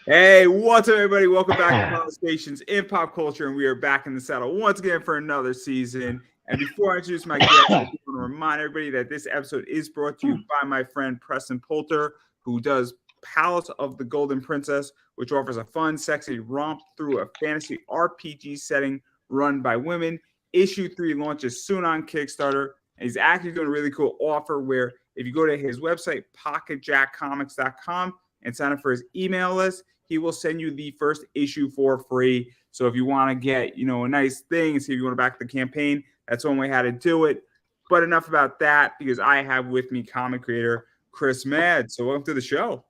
Hey, what's up, everybody? Welcome back to Conversations in Pop Culture, and we are back in the saddle once again for another season. And before I introduce my guest, I just want to remind everybody that this episode is brought to you by my friend Preston Poulter, who does Palace of the Golden Princess, which offers a fun, sexy romp through a fantasy RPG setting run by women. Issue 3 launches soon on Kickstarter, and he's actually doing a really cool offer where if you go to his website, pocketjackcomics.com, and sign up for his email list, he will send you the first issue for free. So if you want to get, a nice thing and see if you want to back the campaign, that's one way how to do it. But enough about that, because I have with me comic creator Criss. So welcome to the show.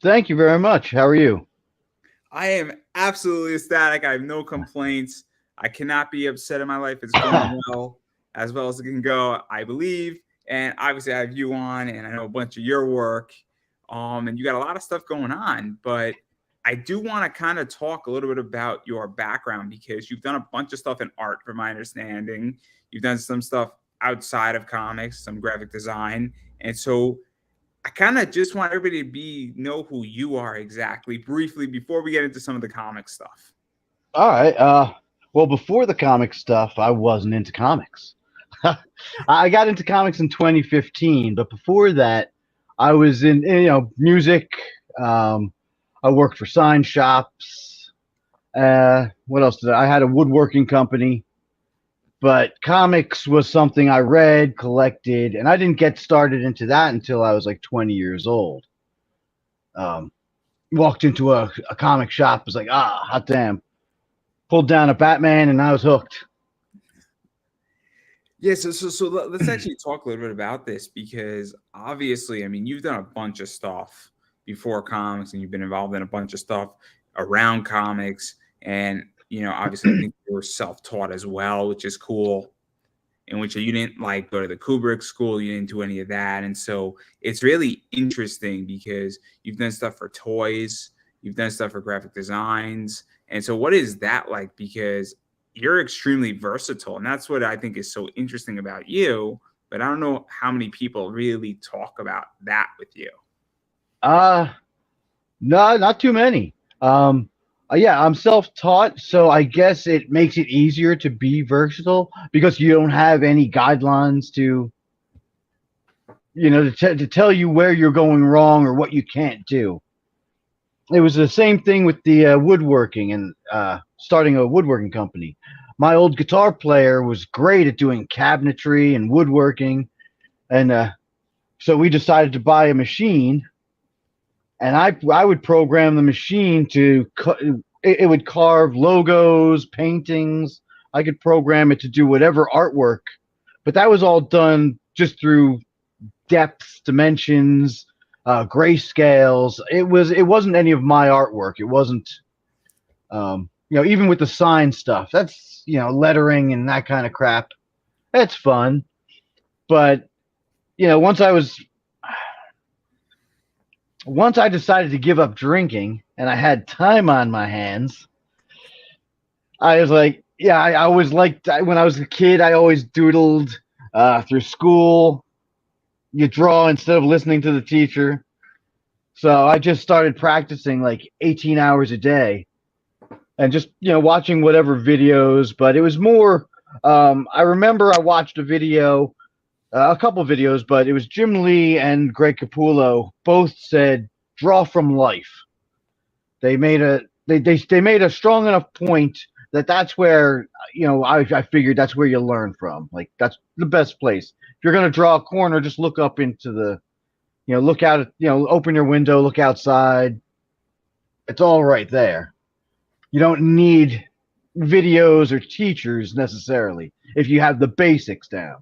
Thank you very much. How are you? I am absolutely ecstatic. I have no complaints. I cannot be upset in my life. It's going well as it can go, I believe. And obviously I have you on, and I know a bunch of your work. And you got a lot of stuff going on, but I do want to kind of talk a little bit about your background, because you've done a bunch of stuff in art, from my understanding. You've done some stuff outside of comics, some graphic design. And so I kind of just want everybody to know who you are exactly briefly before we get into some of the comic stuff. All right. Well, before the comic stuff, I wasn't into comics. I got into comics in 2015, but before that, I was in music. I worked for sign shops. What else did I had a woodworking company. But comics was something I read, collected, and I didn't get started into that until I was like 20 years old. Walked into a comic shop, was like, hot damn. Pulled down a Batman, and I was hooked. Yeah, so let's actually talk a little bit about this, because obviously, I mean, you've done a bunch of stuff before comics, and you've been involved in a bunch of stuff around comics, and obviously, I think you were self-taught as well, which is cool. In which you didn't go to the Kubrick school, you didn't do any of that, and so it's really interesting because you've done stuff for toys, you've done stuff for graphic designs, and so what is that like? Because you're extremely versatile, and that's what I think is so interesting about you. But I don't know how many people really talk about that with you. No, not too many. Yeah, I'm self-taught, so I guess it makes it easier to be versatile because you don't have any guidelines to tell you where you're going wrong or what you can't do. It was the same thing with the woodworking and starting a woodworking company. My old guitar player was great at doing cabinetry and woodworking, and so we decided to buy a machine. And I would program the machine to it would carve logos, paintings. I could program it to do whatever artwork, but that was all done just through depths, dimensions, grayscales. It wasn't any of my artwork. It wasn't, even with the sign stuff. That's lettering and that kind of crap. That's fun, but once I decided to give up drinking and I had time on my hands, I was like, yeah, I always liked, when I was a kid, I always doodled through school. You draw instead of listening to the teacher. So I just started practicing like 18 hours a day and just, watching whatever videos. But it was more, I remember I watched a couple videos, but it was Jim Lee and Greg Capullo both said draw from life. They made a strong enough point that's where I figured that's where you learn from. Like that's the best place. If you're gonna draw a corner, just look up into look out at, open your window, look outside. It's all right there. You don't need videos or teachers necessarily if you have the basics down.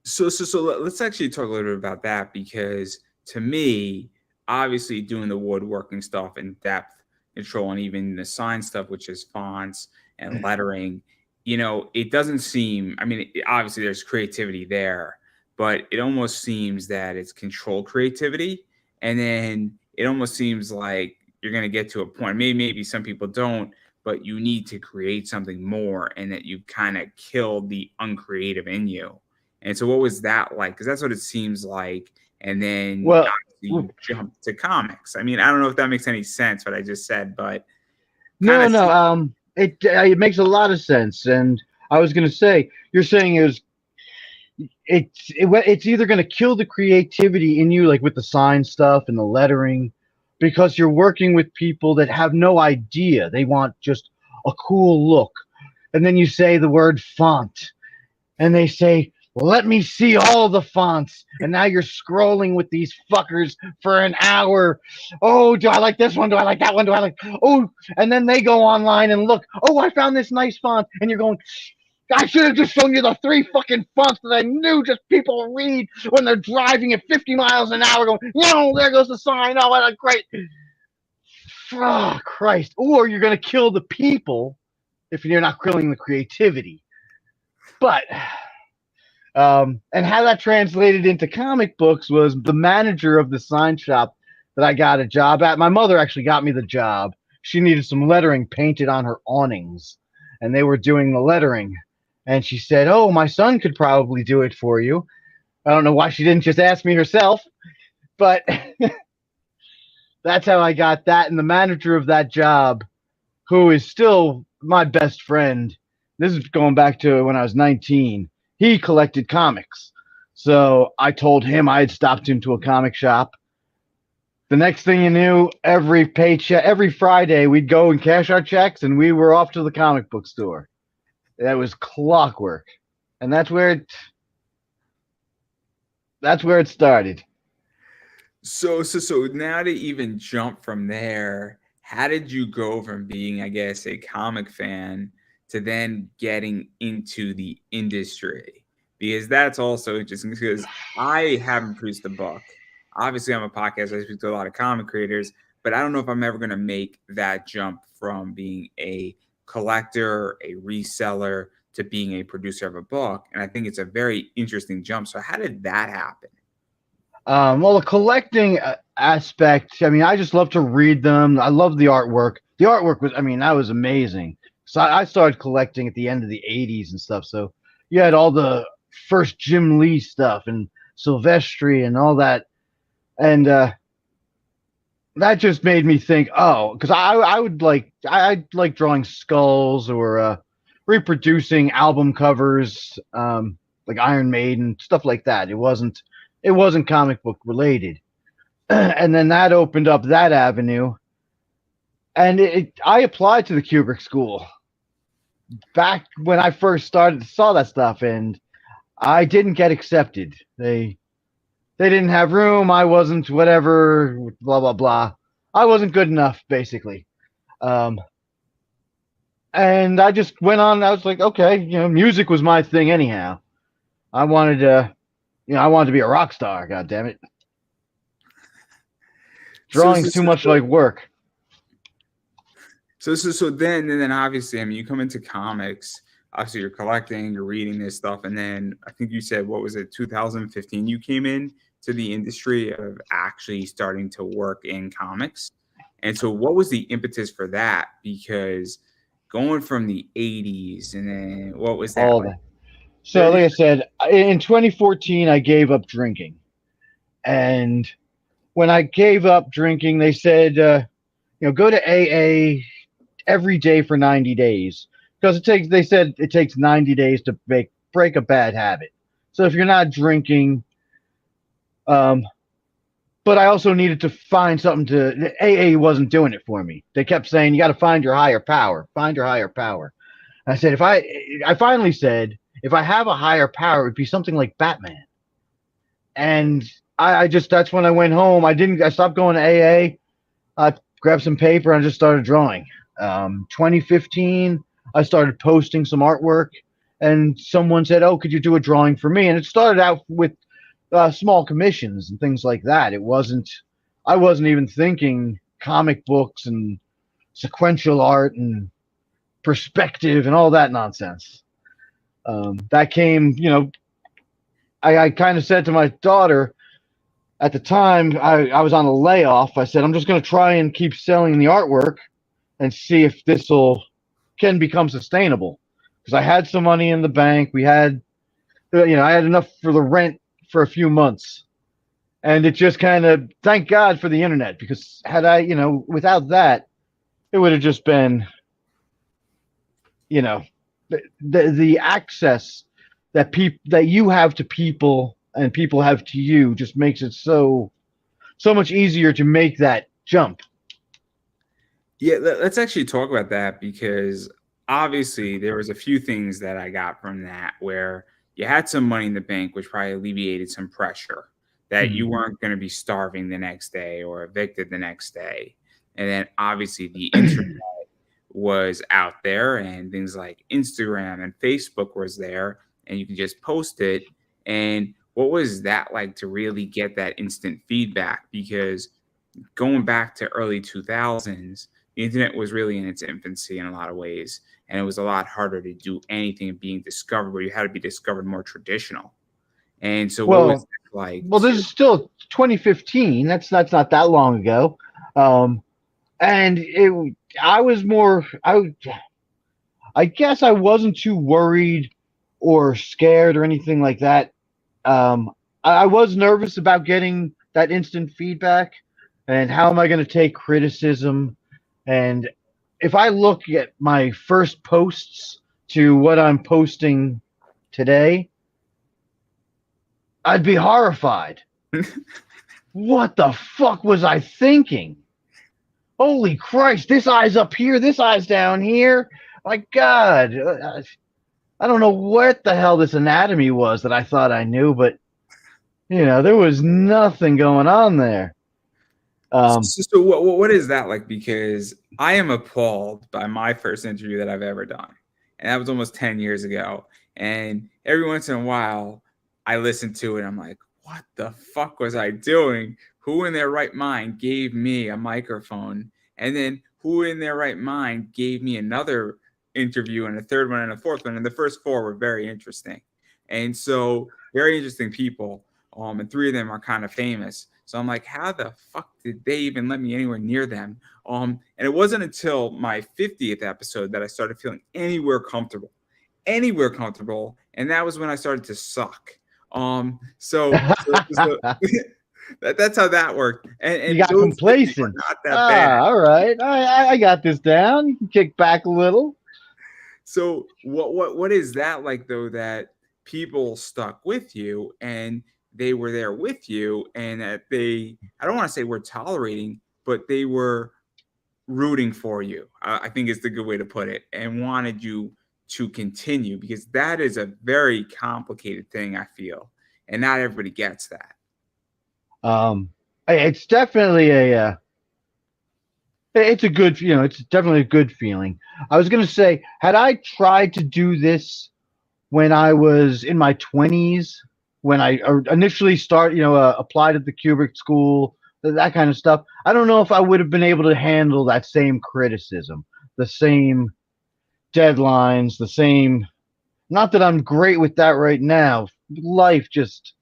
So let's actually talk a little bit about that, because to me, obviously doing the woodworking stuff and depth control and even the sign stuff, which is fonts and lettering, it doesn't seem, I mean, obviously there's creativity there, but it almost seems that it's controlled creativity. And then it almost seems like you're going to get to a point, maybe some people don't, but you need to create something more, and that you kind of killed the uncreative in you. And so what was that like? Because that's what it seems like. And then you jumped to comics. I mean, I don't know if that makes any sense what I just said, but No, no. It makes a lot of sense. And I was gonna say, you're saying it's either gonna kill the creativity in you, like with the sign stuff and the lettering, because you're working with people that have no idea. They want just a cool look, and then you say the word font, and they say, let me see all the fonts. And now you're scrolling with these fuckers for an hour. Oh, do I like this one? Do I like that one? Do I like, oh, and then they go online and look, oh, I found this nice font. And you're going, I should have just shown you the 3 fucking fonts that I knew just people read when they're driving at 50 miles an hour going, there goes the sign. Oh, what a great. Oh, Christ. Or you're going to kill the people if you're not killing the creativity. But and how that translated into comic books was the manager of the sign shop that I got a job at. My mother actually got me the job. She needed some lettering painted on her awnings, and they were doing the lettering. And she said, oh, my son could probably do it for you. I don't know why she didn't just ask me herself, but that's how I got that. And the manager of that job, who is still my best friend, this is going back to when I was 19, he collected comics. So I told him I had stopped into a comic shop. The next thing you knew, every paycheck, every Friday, we'd go and cash our checks, and we were off to the comic book store. That was clockwork, and that's where it started. So now to even jump from there, how did you go from being, I guess, a comic fan to then getting into the industry? Because that's also interesting, because I haven't produced a book. Obviously, I'm a podcast. I speak to a lot of comic creators, but I don't know if I'm ever going to make that jump from being a collector, a reseller, to being a producer of a book. And I think it's a very interesting jump. So how did that happen? Well, the collecting aspect, I mean, I just love to read them. I love the artwork. The artwork was, I mean, that was amazing. So I started collecting at the end of the 80s and stuff. So you had all the first Jim Lee stuff and Silvestri and all that. And that just made me think, oh, because I like drawing skulls or reproducing album covers, like Iron Maiden, stuff like that. It wasn't comic book related. And then that opened up that avenue. And I applied to the Kubrick School back when I first saw that stuff, and I didn't get accepted. They didn't have room. I wasn't whatever, blah, blah, blah. I wasn't good enough, basically. And I just went on. I was like, okay, music was my thing anyhow. I wanted to be a rock star. God damn it! Drawing's too much like work. So then obviously, I mean, you come into comics. Obviously, you're collecting, you're reading this stuff, and then I think you said, what was it, 2015? You came in to the industry of actually starting to work in comics. And so, what was the impetus for that? Because going from the 80s, and then what was that? All that. So, like I said, in 2014, I gave up drinking. And when I gave up drinking, they said, go to AA every day for 90 days. Because they said it takes 90 days to break a bad habit. So if you're not drinking, but I also needed to find something AA wasn't doing it for me. They kept saying, you got to find your higher power, find your higher power. And I said, I finally said, if I have a higher power, it'd be something like Batman. And that's when I went home. I stopped going to AA. I grabbed some paper and just started drawing. 2015, I started posting some artwork, and someone said, oh, could you do a drawing for me? And it started out with small commissions and things like that. I wasn't even thinking comic books and sequential art and perspective and all that nonsense. That came, I kind of said to my daughter at the time, I was on a layoff. I said, I'm just going to try and keep selling the artwork and see if this can become sustainable. Because I had some money in the bank. I had enough for the rent for a few months. And it just kind of, thank God for the internet, because had I, without that, it would have just been, you know, the access that you have to people and people have to you just makes it so much easier to make that jump. Yeah, let's actually talk about that because obviously there was a few things that I got from that where you had some money in the bank, which probably alleviated some pressure that you Mhm. weren't going to be starving the next day or evicted the next day. And then obviously the internet was out there and things like Instagram and Facebook was there and you could just post it. And what was that like to really get that instant feedback? Because going back to early 2000s, the internet was really in its infancy in a lot of ways. And it was a lot harder to do anything being discovered where you had to be discovered more traditional. And so what was Well, it like well, to this is still 2015. That's not that long ago. Um, and I was more, I guess I wasn't too worried or scared or anything like that. I was nervous about getting that instant feedback and how am I going to take criticism. And if I look at my first posts to what I'm posting today, I'd be horrified. What the fuck was I thinking? Holy Christ, this eye's up here, this eye's down here. My God. I don't know what the hell this anatomy was that I thought I knew, but there was nothing going on there. so what is that like? Because I am appalled by my first interview that I've ever done. And that was almost 10 years ago. And every once in a while, I listen to it. I'm like, what the fuck was I doing? Who in their right mind gave me a microphone? And then who in their right mind gave me another interview and a third one and a fourth one? And the first four were very interesting. And so, very interesting people. And three of them are kind of famous. So I'm like, how the fuck did they even let me anywhere near them? And it wasn't until my 50th episode that I started feeling anywhere comfortable, and that was when I started to suck. So that's how that worked. You And got those 50 were complacent. not that bad. All right. I got this down. You can kick back a little. So what is that like though that people stuck with you and they were there with you and that they I don't want to say were tolerating, but they were rooting for you. I think is the good way to put it, and wanted you to continue because that is a very complicated thing, I feel, and not everybody gets that. Um, it's definitely it's a good, it's definitely a good feeling. I was going to say, had I tried to do this when I was in my 20s, when I initially applied at the Kubrick School, that kind of stuff, I don't know if I would have been able to handle that same criticism, the same deadlines, the same. Not that I'm great with that right now. Life just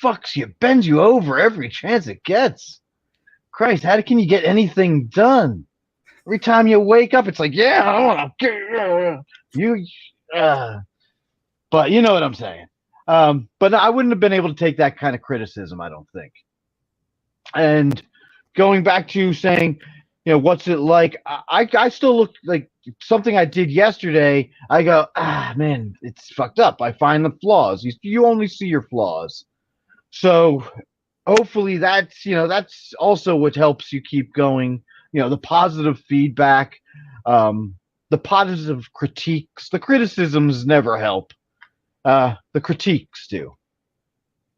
fucks you, bends you over every chance it gets. Christ, how can you get anything done? Every time you wake up, it's like, yeah, I want to get you. But you know what I'm saying. But I wouldn't have been able to take that kind of criticism, I don't think. And going back to saying, what's it like? I still look like something I did yesterday. I go, man, it's fucked up. I find the flaws. You only see your flaws. So hopefully that's also what helps you keep going. The positive feedback, the positive critiques. The criticisms never help. The critiques do.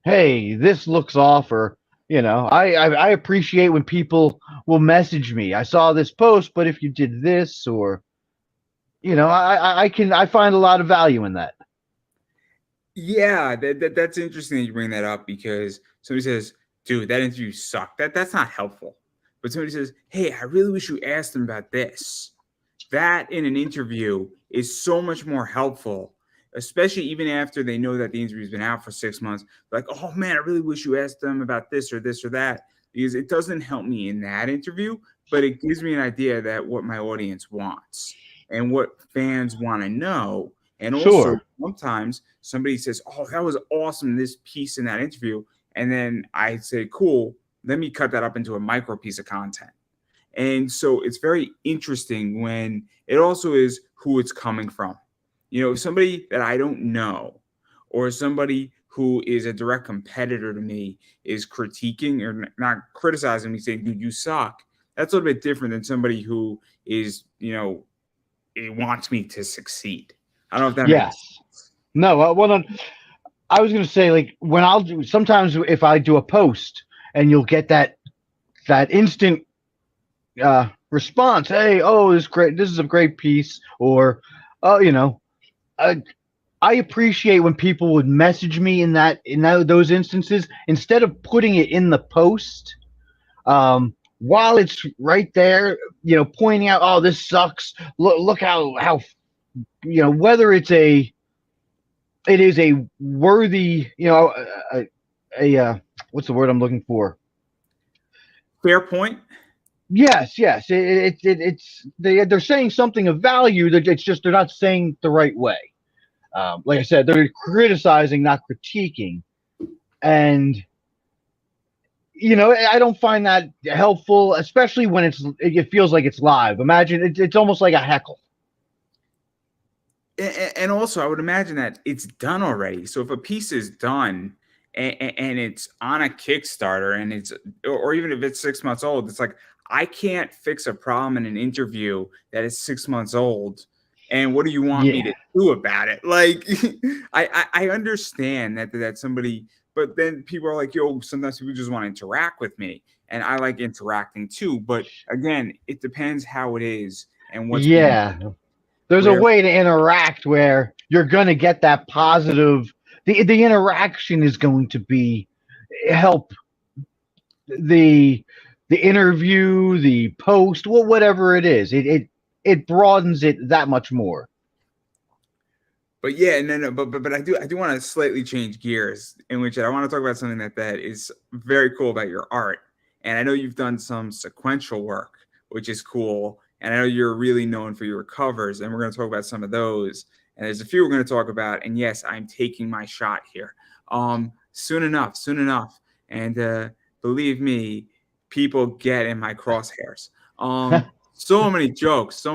Hey, this looks off, or I appreciate when people will message me. I saw this post, but if you did this, or I find a lot of value in that. Yeah, that's interesting that you bring that up because somebody says, "Dude, that interview sucked." That's not helpful. But somebody says, "Hey, I really wish you asked them about this." That in an interview is so much more helpful, especially even after they know that the interview's been out for 6 months. Like, oh man, I really wish you asked them about this or this or that because it doesn't help me in that interview, but it gives me an idea that what my audience wants and what fans want to know. And also, Sure. sometimes somebody says, "Oh, that was awesome, this piece in that interview." And then I say, "Cool, let me cut that up into a micro piece of content." And so it's very interesting when it also is who it's coming from. Somebody that I don't know or somebody who is a direct competitor to me is critiquing or not criticizing me, saying, "Dude, you suck." That's a little bit different than somebody who is, it wants me to succeed. I don't know if that Yes. makes sense. No. I was gonna say, like, when I'll do sometimes if I do a post and you'll get that instant response. Hey, oh, this is great. This is a great piece. Or, oh, I, I appreciate when people would message me those instances instead of putting it in the post. While it's right there, pointing out, oh, this sucks. Look how whether it is a worthy, a what's the word I'm looking for? Fair point. Yes, yes. They're saying something of value. That it's just they're not saying it the right way. Like I said, they're criticizing, not critiquing, and I don't find that helpful, especially when it feels like it's live. Imagine it's almost like a heckle. And also, I would imagine that it's done already. So if a piece is done and it's on a Kickstarter and or even if it's 6 months old, it's like, I can't fix a problem in an interview that is 6 months old. And what do you want me Yeah, to do about it? Like, I understand that somebody, but then people are like, "Yo, sometimes people just want to interact with me." And I like interacting too. But again, it depends how it is and what's being yeah. There's a where. way to interact where you're going to get that positive. The interaction is going to be help the the interview, the post, well, whatever it is. It broadens it that much more. But yeah, no, but I do want to slightly change gears in which I want to talk about something that is very cool about your art. And I know you've done some sequential work, which is cool. And I know you're really known for your covers, and we're going to talk about some of those. And there's a few we're going to talk about. And yes, I'm taking my shot here. Soon enough, soon enough. And believe me, people get in my crosshairs. So many jokes, so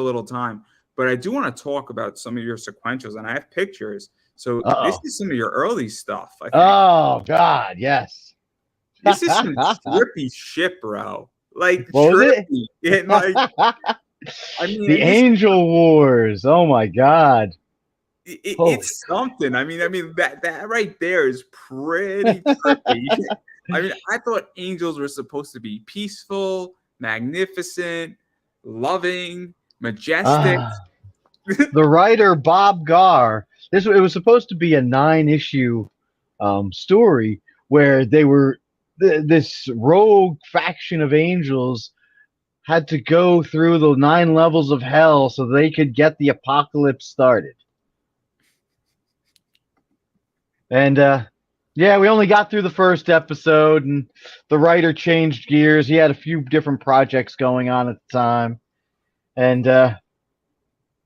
little time. But I do want to talk about some of your sequentials, and I have pictures. So this Uh-oh. is some of your early stuff, I think. Oh God, yes. This is some trippy shit, bro. Like What was it? trippy. And like, I mean, The and this Angel Wars. Oh my God. Holy it's something. I mean that right there is pretty trippy. I mean, I thought angels were supposed to be peaceful, magnificent, loving, majestic. ah. The writer Bob Garr. It was supposed to be a 9-issue story where they were this rogue faction of angels had to go through the 9 levels of hell so they could get the apocalypse started. And yeah, we only got through the first episode, and the writer changed gears. He had a few different projects going on at the time, and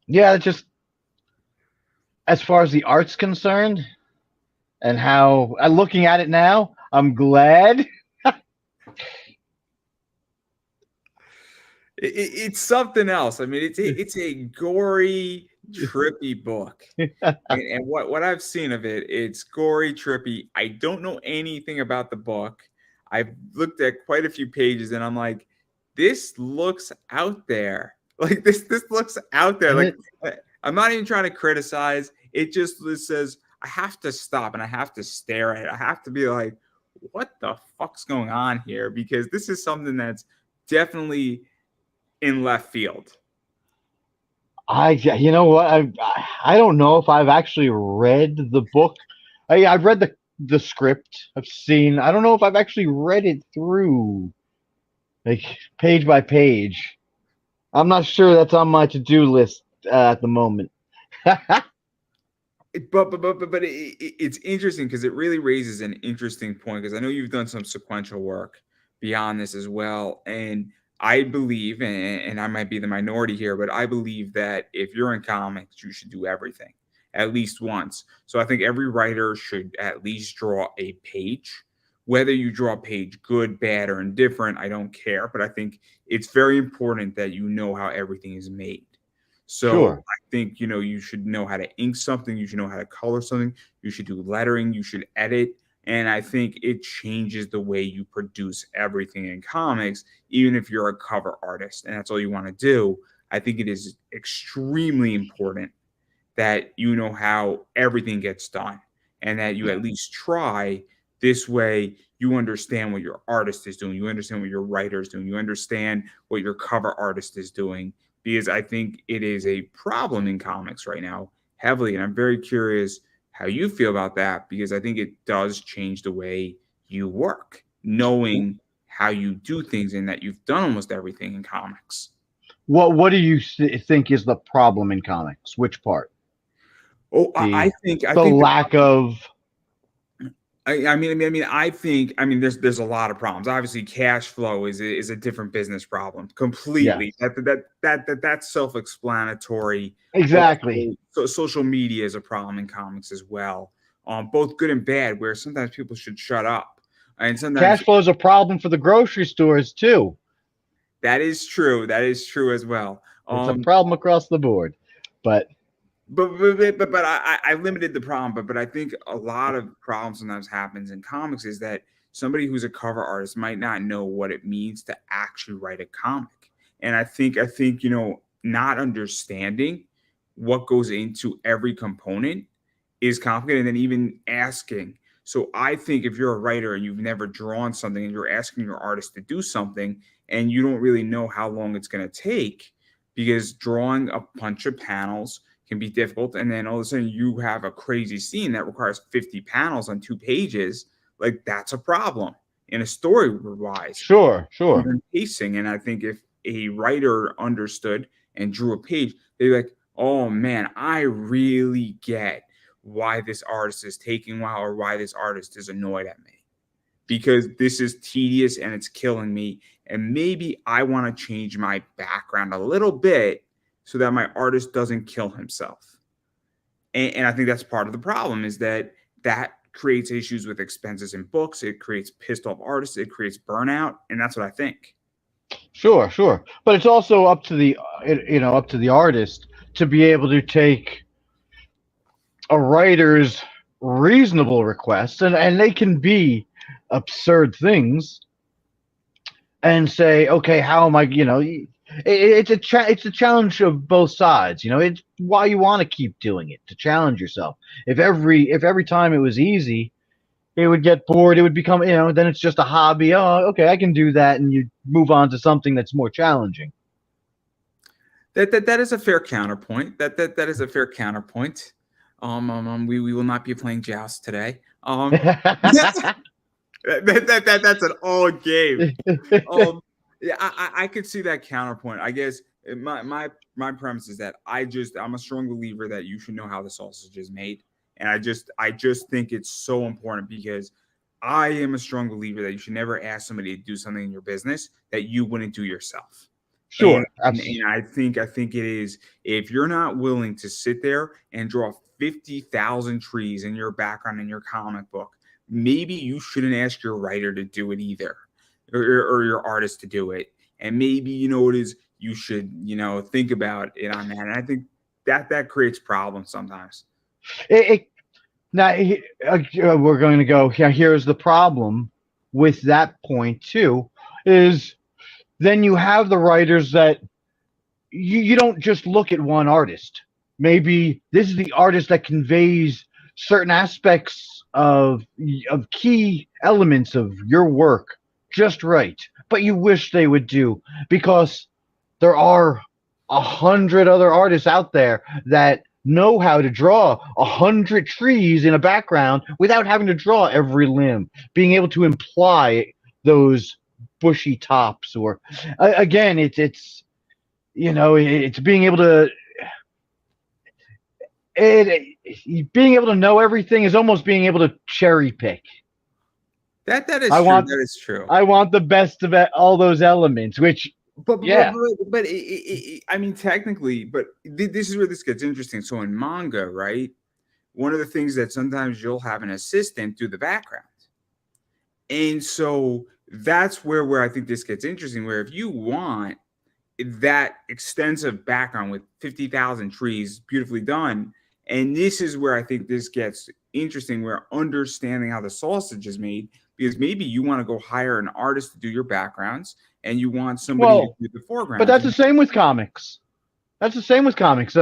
yeah, just as far as the art's concerned, and how looking at it now, I'm glad. It's something else. I mean, it's a gory, trippy book, and what I've seen of it, it's gory, trippy. I don't know anything about the book. I've looked at quite a few pages, and I'm like, this looks out there. Like this looks out there. And Like it, I'm not even trying to criticize. It just says I have to stop and I have to stare at it. I have to be like, what the fuck's going on here? Because this is something that's definitely in left field. you know what, I don't know if I've actually read the book. I've read the script. I've seen. I don't know if I've actually read it through, like page by page. I'm not sure that's on my to-do list at the moment. It's interesting because it really raises an interesting point because I know you've done some sequential work beyond this as well, and I believe, and I might be the minority here, but I believe that if you're in comics, you should do everything at least once. So I think every writer should at least draw a page. Whether you draw a page good, bad, or indifferent, I don't care. But I think it's very important that you know how everything is made. So Sure. I think, you should know how to ink something. You should know how to color something. You should do lettering. You should edit. And I think it changes the way you produce everything in comics, even if you're a cover artist and that's all you want to do. I think it is extremely important that you know how everything gets done and that you at least try. This way you understand what your artist is doing, you understand what your writer is doing, you understand what your cover artist is doing, because I think it is a problem in comics right now heavily, and I'm very curious how you feel about that, because I think it does change the way you work, knowing how you do things and that you've done almost everything in comics. What do you think is the problem in comics? Which part? Oh, The I the think lack of I mean, there's a lot of problems. Obviously, cash flow is a different business problem completely. yes, That's self-explanatory. exactly. Also, so social media is a problem in comics as well, both good and bad. Where sometimes people should shut up, and sometimes Cash flow is a problem for the grocery stores too. that is true. That is true as well. It's a problem across the board. But But I limited the problem, but I think a lot of problems sometimes happens in comics is that somebody who's a cover artist might not know what it means to actually write a comic. And I think not understanding what goes into every component is complicated, and then even asking. So I think if you're a writer and you've never drawn something and you're asking your artist to do something and you don't really know how long it's going to take, because drawing a bunch of panels can be difficult. And then all of a sudden you have a crazy scene that requires 50 panels on 2 pages. Like, that's a problem in a story wise, sure. even pacing. And I think if a writer understood and drew a page, they'd be like, oh man, I really get why this artist is taking a while, or why this artist is annoyed at me, because this is tedious and it's killing me. And maybe I want to change my background a little bit so that my artist doesn't kill himself. And I think that's part of the problem, is that creates issues with expenses in books. It creates pissed off artists. It creates burnout. And that's what I think. Sure. But it's also up to the up to the artist to be able to take a writer's reasonable requests, and they can be absurd things, and say, okay, how am I? It's a challenge of both sides. It's why you want to keep doing it, to challenge yourself. If every time it was easy, it would get bored. It would become, then it's just a hobby. Oh, okay, I can do that, and you move on to something that's more challenging. That is a fair counterpoint. That is a fair counterpoint. We will not be playing joust today. That's an old game. Yeah, I could see that counterpoint. I guess my premise is that I'm a strong believer that you should know how the sausage is made, and I just think it's so important, because I am a strong believer that you should never ask somebody to do something in your business that you wouldn't do yourself. Sure, And I think it is, if you're not willing to sit there and draw 50,000 trees in your background in your comic book, maybe you shouldn't ask your writer to do it either, or your artist to do it. And maybe you should think about it on that. And I think that creates problems sometimes. Now we're going to go. Here's the problem with that point too, is then you have the writers that you don't just look at one artist. Maybe this is the artist that conveys certain aspects of key elements of your work just right, but you wish they would do, because there are 100 other artists out there that know how to draw 100 trees in a background without having to draw every limb, being able to imply those bushy tops, or again, it's being able to being able to know everything is almost being able to cherry pick. That is true. That is true. I want the best of all those elements, which Yeah. I mean, technically, but this is where this gets interesting. So in manga, right? One of the things that sometimes you'll have an assistant do the background. And so that's where I think this gets interesting. Where if you want that extensive background with 50,000 trees beautifully done, and this is where I think this gets interesting, where understanding how the sausage is made, because maybe you want to go hire an artist to do your backgrounds and you want somebody to Well, do the but foregrounds. that's the same with comics. That's the same with comics.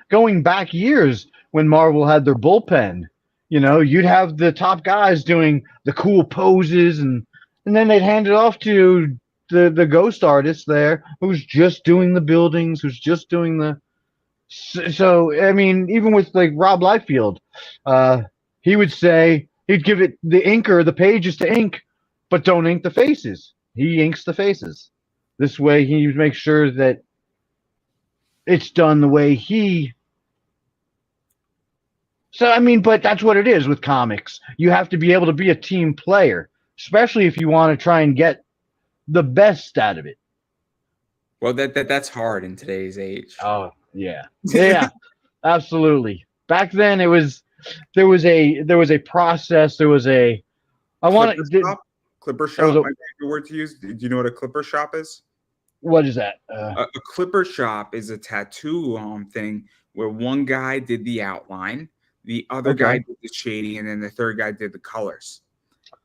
Going back years when Marvel had their bullpen, you'd have the top guys doing the cool poses, and then they'd hand it off to the ghost artist there, who's just doing the buildings, who's just doing the. So I mean, even with like Rob Liefeld, he would say he'd give it the inker the pages to ink, but don't ink the faces. He inks the faces. This way, he makes sure that it's done the way he. So I mean, but that's what it is with comics. You have to be able to be a team player, especially if you want to try and get the best out of it. Well, that's hard in today's age. Oh yeah, yeah, absolutely. Back then, there was a process. There was a I want Clipper to. shop, clipper There was shop a, might be a word to use. Do you know what a clipper shop is? what is that? A clipper shop is a tattoo thing where one guy did the outline, the other guy Okay. did the shading, and then the third guy did the colors.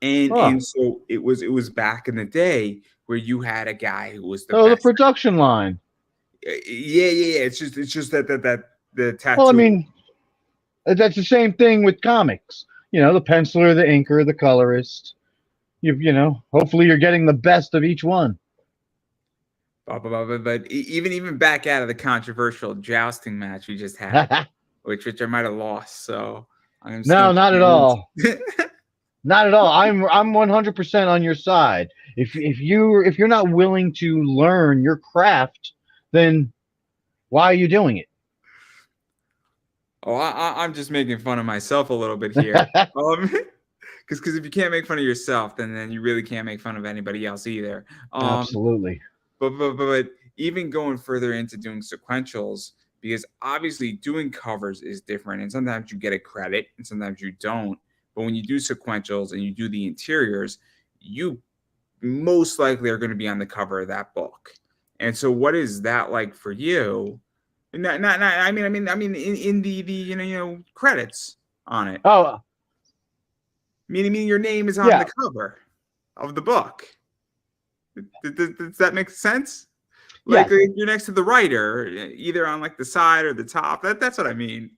And Oh, and so it was back in the day where you had a guy who was the so the best. production line. Yeah. It's just that the Well, I tattoo. mean, that's the same thing with comics. The penciler, the inker, the colorist. Hopefully you're getting the best of each one. But even back out of the controversial jousting match we just had, which I might have lost. So I'm still No, not at convinced. all. Not at all. I'm 100% on your side. If you're not willing to learn your craft, then why are you doing it? Oh, I'm just making fun of myself a little bit here. Because if you can't make fun of yourself, then you really can't make fun of anybody else either. Absolutely. But even going further into doing sequentials, because obviously doing covers is different, and sometimes you get a credit and sometimes you don't. But when you do sequentials and you do the interiors, you most likely are going to be on the cover of that book. And so, what is that like for you? Not I mean, in the credits on it. Oh, Meaning your name is on the yeah. cover of the book. Does that make sense? Like Yes. you're next to the writer, either on like the side or the top. That's what I mean.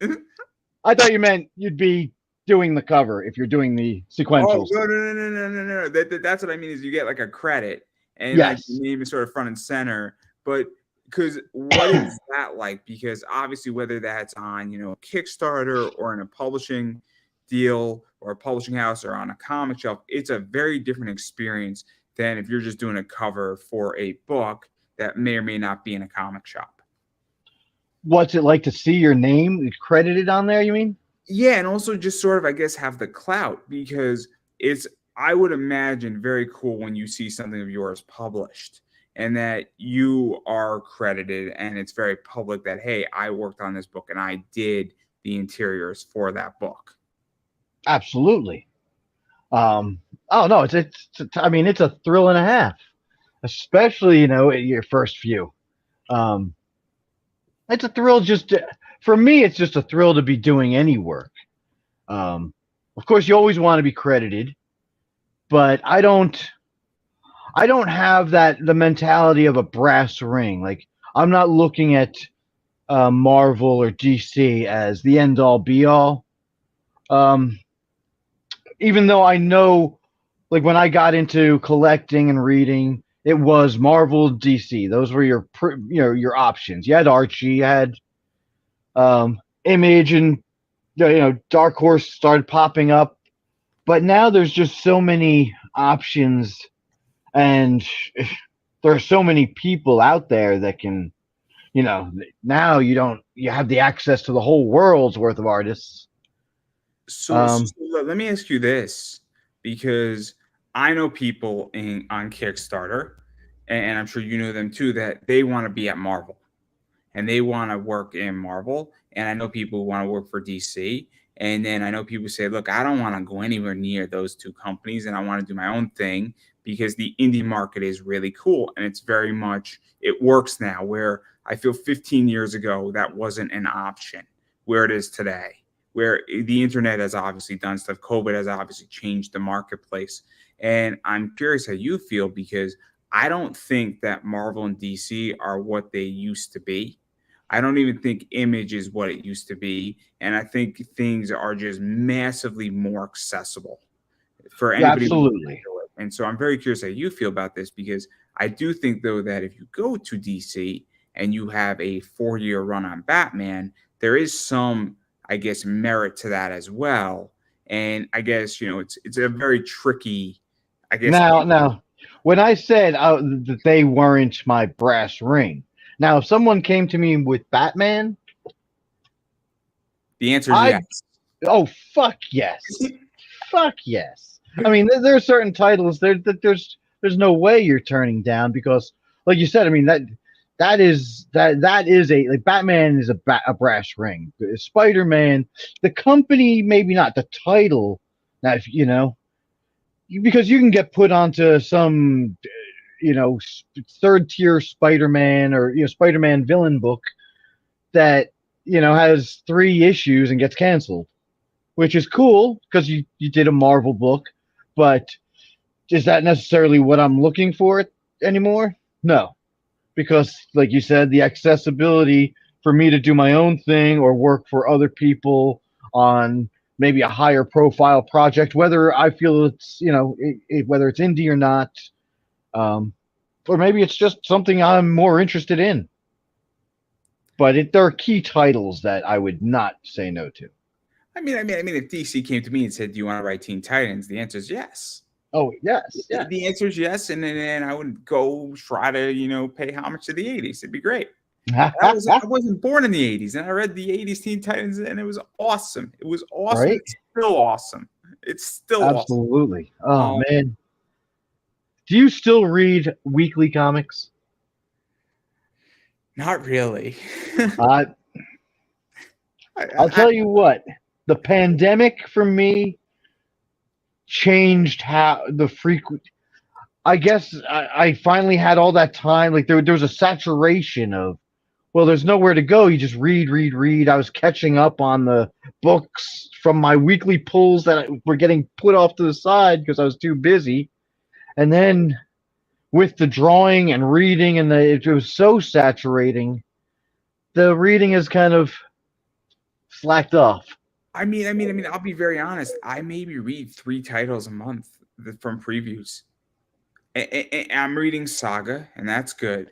I thought you meant you'd be doing the cover if you're doing the Oh sequentials. no. That's what I mean is you get like a credit and like Yes. your name is sort of front and center. But because what is that like? Because obviously whether that's on Kickstarter or in a publishing deal or a publishing house or on a comic shelf, it's a very different experience than if you're just doing a cover for a book that may or may not be in a comic shop. What's it like to see your name credited on there, you mean? Yeah, and also just sort of, I guess, have the clout because it's, I would imagine, very cool when you see something of yours published and that you are credited and it's very public that, hey, I worked on this book and I did the interiors for that book. Absolutely. Oh no, I mean, it's a thrill and a half, especially your first few. Um, it's a thrill for me. It's just a thrill to be doing any work. Um, of course, you always want to be credited, but I don't. I don't have the mentality of a brass ring. Like I'm not looking at Marvel or DC as the end all be all. Um, Even though I know, like when I got into collecting and reading, it was Marvel, DC. Those were your options. You had Archie, you had Image, and Dark Horse started popping up. But now there's just so many options, and there are so many people out there that can, now you have the access to the whole world's worth of artists. So let me ask you this, because I know people on Kickstarter and I'm sure you know them too, that they want to be at Marvel and they want to work in Marvel. And I know people who want to work for DC. And then I know people say, look, I don't want to go anywhere near those two companies and I want to do my own thing because the indie market is really cool. And it's very much, it works now where I feel 15 years ago, that wasn't an option where it is today, where the internet has obviously done stuff. COVID has obviously changed the marketplace. And I'm curious how you feel because I don't think that Marvel and DC are what they used to be. I don't even think Image is what it used to be. And I think things are just massively more accessible for Yeah, anybody. absolutely. And so I'm very curious how you feel about this because I do think, though, that if you go to DC and you have a 4-year run on Batman, there is some, I guess, merit to that as well. And I guess, it's a very tricky, I guess. Now, when I said that they weren't my brass ring, now if someone came to me with Batman, The answer is yes. Oh, fuck yes. Fuck yes. I mean, there are certain titles there's no way you're turning down because, like you said, I mean that is a like Batman is a brass ring. Spider-Man, the company maybe not the title. Now, if because you can get put onto some third tier Spider-Man or Spider-Man villain book that has 3 issues and gets canceled, which is cool because you did a Marvel book, but is that necessarily what I'm looking for anymore? No, because like you said, the accessibility for me to do my own thing or work for other people on maybe a higher profile project, whether I feel it's whether it's indie or not, or maybe it's just something I'm more interested in. But there are key titles that I would not say no to. I mean, if DC came to me and said, "Do you want to write Teen Titans?" The answer is yes. Oh yes, yes. The answer is yes, and then I would go try to pay homage to the '80s. It'd be great. I wasn't born in the '80s, and I read the '80s Teen Titans, and it was awesome. It was awesome. Right? It's still awesome. It's still absolutely. Awesome. Oh man, do you still read weekly comics? Not really. I'll tell you what. The pandemic for me changed how the frequent. I guess I finally had all that time. Like there was a saturation of, well, there's nowhere to go. You just read. I was catching up on the books from my weekly pulls that were getting put off to the side because I was too busy. And then with the drawing and reading, and it was so saturating, the reading is kind of slacked off. I mean, I'll be very honest. I maybe read 3 titles a month from previews. I'm reading Saga, and that's good.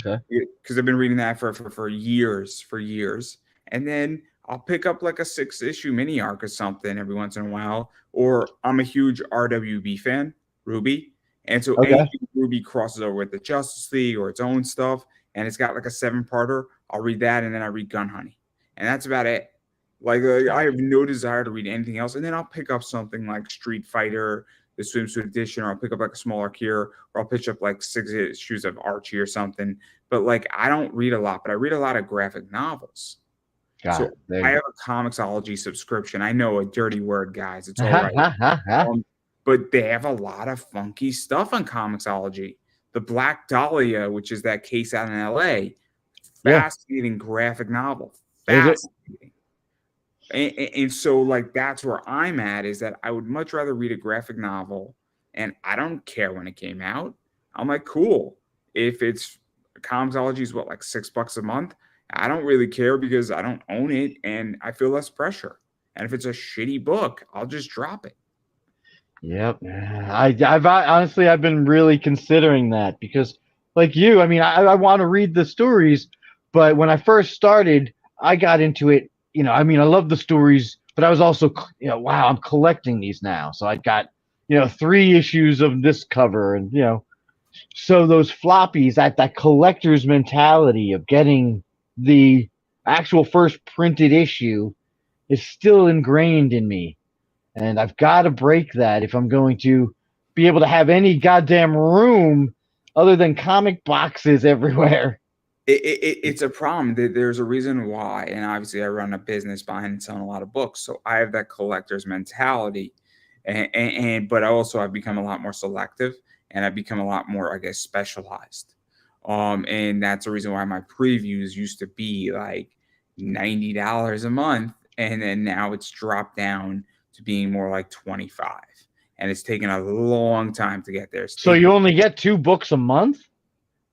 Okay. Because I've been reading that for years. And then I'll pick up like a 6-issue mini arc or something every once in a while. Or I'm a huge RWB fan, Ruby. And so anything Ruby crosses over with the Justice League or its own stuff, and it's got like a 7-parter, I'll read that, and then I read Gun Honey. And that's about it. Like I have no desire to read anything else. And then I'll pick up something like Street Fighter, the swimsuit edition, or I'll pick up like a small arc here, or I'll pitch up like 6 issues of Archie or something. But like I don't read a lot, but I read a lot of graphic novels. I have a Comixology subscription. I know a dirty word, guys. It's all right. But they have a lot of funky stuff on Comixology. The Black Dahlia, which is that case out in LA, fascinating graphic novel. Fascinating. And so like that's where I'm at, is that I would much rather read a graphic novel, and I don't care when it came out. I'm like, cool. If it's Comixology is like $6 a month, I don't really care because I don't own it and I feel less pressure. And if it's a shitty book, I'll just drop it. Yep. I've honestly been really considering that because, like you, I mean, I want to read the stories, but when I first started, I got into it. I mean, I love the stories, but I was also, wow, I'm collecting these now. So I got, 3 issues of this cover, and so those floppies, that collector's mentality of getting the actual first printed issue is still ingrained in me. And I've got to break that if I'm going to be able to have any goddamn room other than comic boxes everywhere. It's a problem. There's a reason why, and obviously I run a business behind and selling a lot of books, so I have that collector's mentality, and but also I've become a lot more selective, and I've become a lot more, I guess, specialized. And that's the reason why my previews used to be like $90 a month, and then now it's dropped down to being more like 25, and it's taken a long time to get there. It's So taken you only get 2 books a month?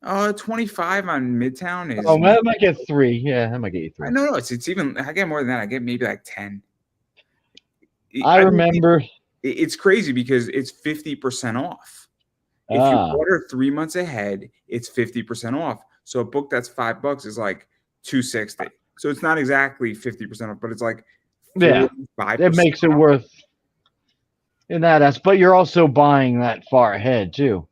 25 on Midtown is. Oh, man, I might get 3. Yeah, I might get you 3. No, it's even. I get more than that. I get maybe like 10. I I mean, remember. it's crazy because it's 50% off. If you order 3 months ahead, it's 50% off. So a book that's $5 is like $260. So it's not exactly 50% off, but it's like 45%. It makes it worth in that aspect. But you're also buying that far ahead too.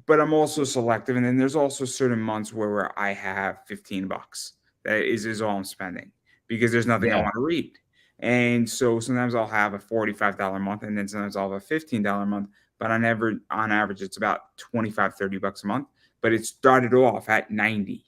But I'm also selective, and then there's also certain months where I have $15. That is all I'm spending because there's nothing I want to read. And so sometimes I'll have a $45 month, and then sometimes I'll have a $15 month. But on average, it's about $25-$30 a month. But it started off at 90,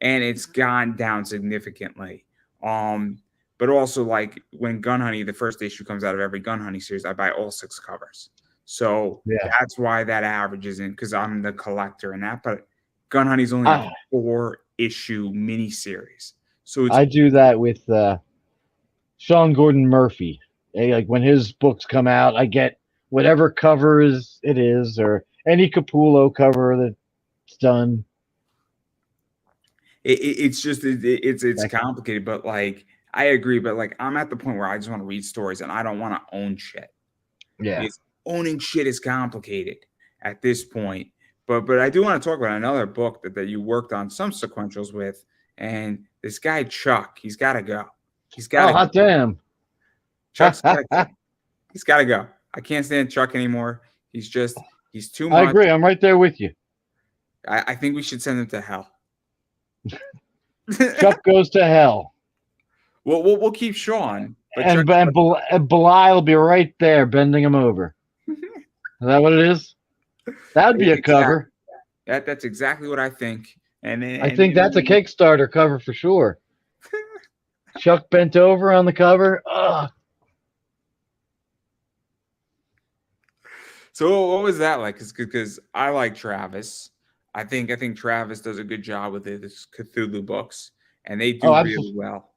and it's gone down significantly. But also, like when Gun Honey, the first issue comes out of every Gun Honey series, I buy all 6 covers. So that's why that average isn't, because I'm the collector in that. But Gun Honey's only a 4-issue miniseries. So I do that with Sean Gordon Murphy. Like when his books come out, I get whatever cover it is, or any Capullo cover that's done. It's just it's complicated, but like I agree. But like I'm at the point where I just want to read stories, and I don't want to own shit. Yeah. Owning shit is complicated at this point. But I do want to talk about another book that you worked on some sequentials with, and this guy Chuck, he's got to go. He's got. Oh, hot damn! Chuck's he's got to go. I can't stand Chuck anymore. He's too much. I agree. I'm right there with you. I think we should send him to hell. Chuck goes to hell. We'll keep Sean. And Belial will be right there bending him over. Is that what it is? That would be a cover. That's exactly what I think. I think that's a Kickstarter cover for sure. Chuck bent over on the cover. Ugh. So what was that like? Because I like Travis. I think Travis does a good job with his Cthulhu books, and they do really well.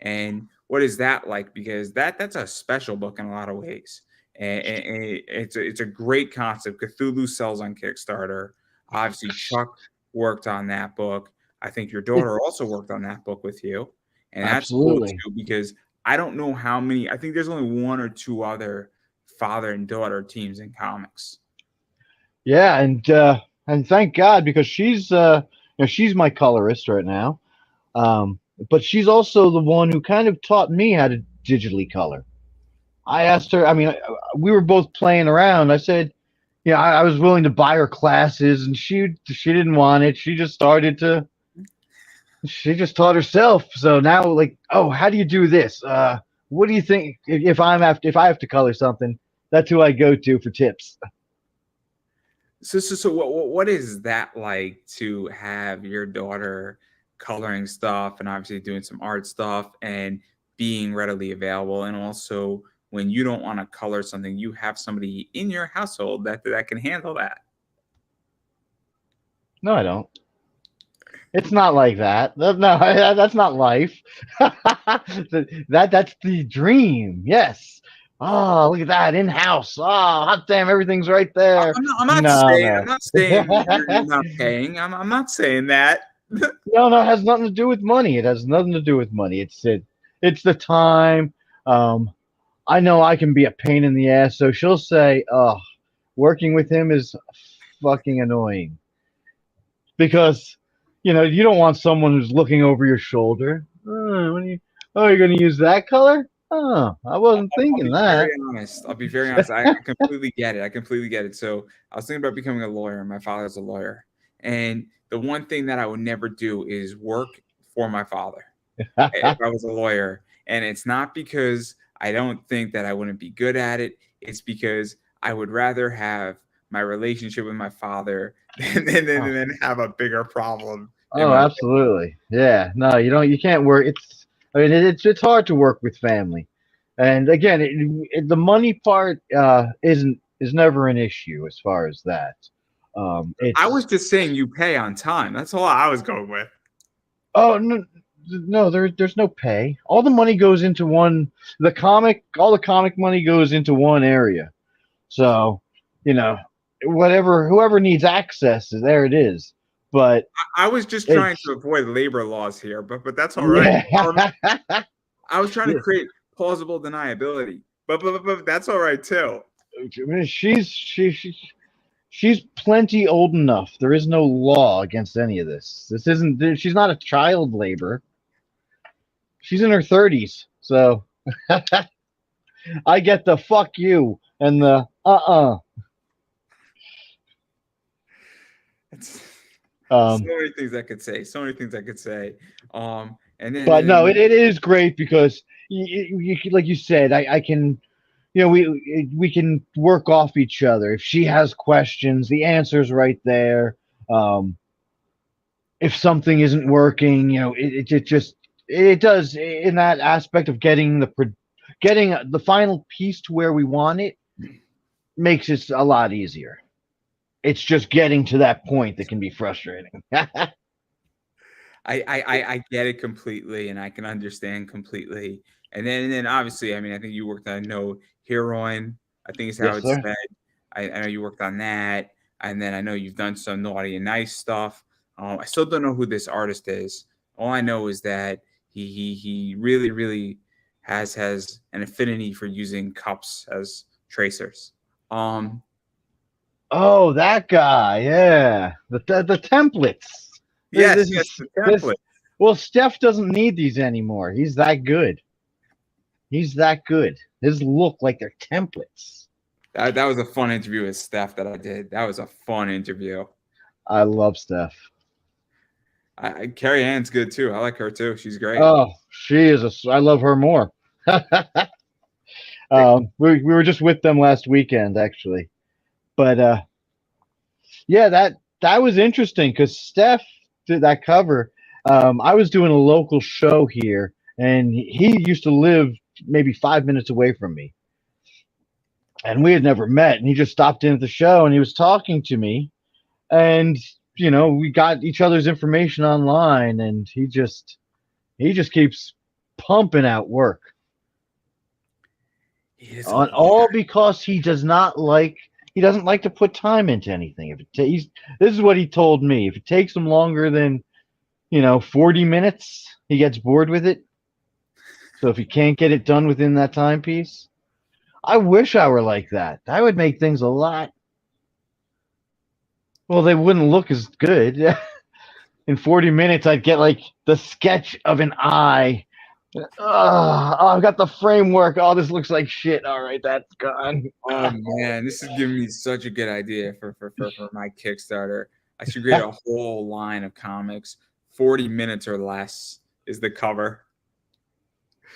And what is that like? Because that's a special book in a lot of ways. And it's a great concept. Cthulhu sells on Kickstarter. Obviously, Chuck worked on that book. I think your daughter also worked on that book with you. And that's cool too, because I don't know how many. I think there's only 1 or 2 other father and daughter teams in comics. Yeah, and thank God, because she's she's my colorist right now. But she's also the one who kind of taught me how to digitally color. I asked her, I mean, we were both playing around. I said, I was willing to buy her classes, and she didn't want it. She just taught herself. So now, like, oh, how do you do this? What do you think if I have to color something? That's who I go to for tips. So what is that like to have your daughter coloring stuff and obviously doing some art stuff and being readily available, and also when you don't want to color something, you have somebody in your household that can handle that? No, I don't. It's not like that. No, that's not life. That's the dream. Yes. Oh, look at that in-house. Oh, hot damn, everything's right there. I'm not saying you're not paying. I'm not saying that. No, it has nothing to do with money. It has nothing to do with money. It's the time. I know I can be a pain in the ass, so she'll say, "Oh, working with him is fucking annoying," because you don't want someone who's looking over your shoulder. You're going to use that color? Oh, I wasn't thinking that. I'll be very honest. I completely get it. So I was thinking about becoming a lawyer. My father's a lawyer. And the one thing that I would never do is work for my father if I was a lawyer. And it's not because I don't think that I wouldn't be good at it. It's because I would rather have my relationship with my father then have a bigger problem. Oh, absolutely. Yeah. No, you can't work. It's hard to work with family. And again, the money part is never an issue as far as that. I was It's just saying you pay on time. That's all I was going with. oh no, there's no pay. All the money goes into one. All the comic money goes into one area. So, whoever needs access, there it is. But I was just trying to avoid labor laws here, but that's all right. Yeah. I was trying to create plausible deniability, but that's all right too. She's plenty old enough. There is no law against any of this. She's not a child labor. She's in her 30s. So I get the fuck you and the So many things I could say. So many things I could say. But no, it is great because you like you said, I can, we can work off each other. If she has questions, the answer's right there. If something isn't working, it does in that aspect of getting the final piece to where we want it makes it a lot easier. It's just getting to that point that can be frustrating. I get it completely, and I can understand completely. And then obviously, I mean, I think you worked on No Heroine. I think is how it's said. I know you worked on that, and then I know you've done some Naughty and Nice stuff. I still don't know who this artist is. All I know is that he really has an affinity for using cups as tracers. Oh, that guy, yeah. The templates. Yes, the template. Well, Steph doesn't need these anymore. He's that good. His look like they're templates. That was a fun interview with Steph that I did. That was a fun interview. I love Steph. Carrie Ann's good too. I like her too. She's great. Oh, she is I love her more. We were just with them last weekend, actually. But yeah, that was interesting because Steph did that cover. I was doing a local show here, and he used to live maybe 5 minutes away from me, and we had never met. And he just stopped in at the show, and he was talking to me, and we got each other's information online, and he just keeps pumping out work. All because he doesn't like to put time into anything. This is what he told me. If it takes him longer than 40 minutes, he gets bored with it. So if he can't get it done within that timepiece, I wish I were like that. That would make things a lot. Well, they wouldn't look as good. In 40 minutes, I'd get like the sketch of an eye. I've got the framework. Oh, this looks like shit. All right, that's gone. Oh man, this is giving me such a good idea for my Kickstarter. I should create a whole line of comics. 40 minutes or less is the cover.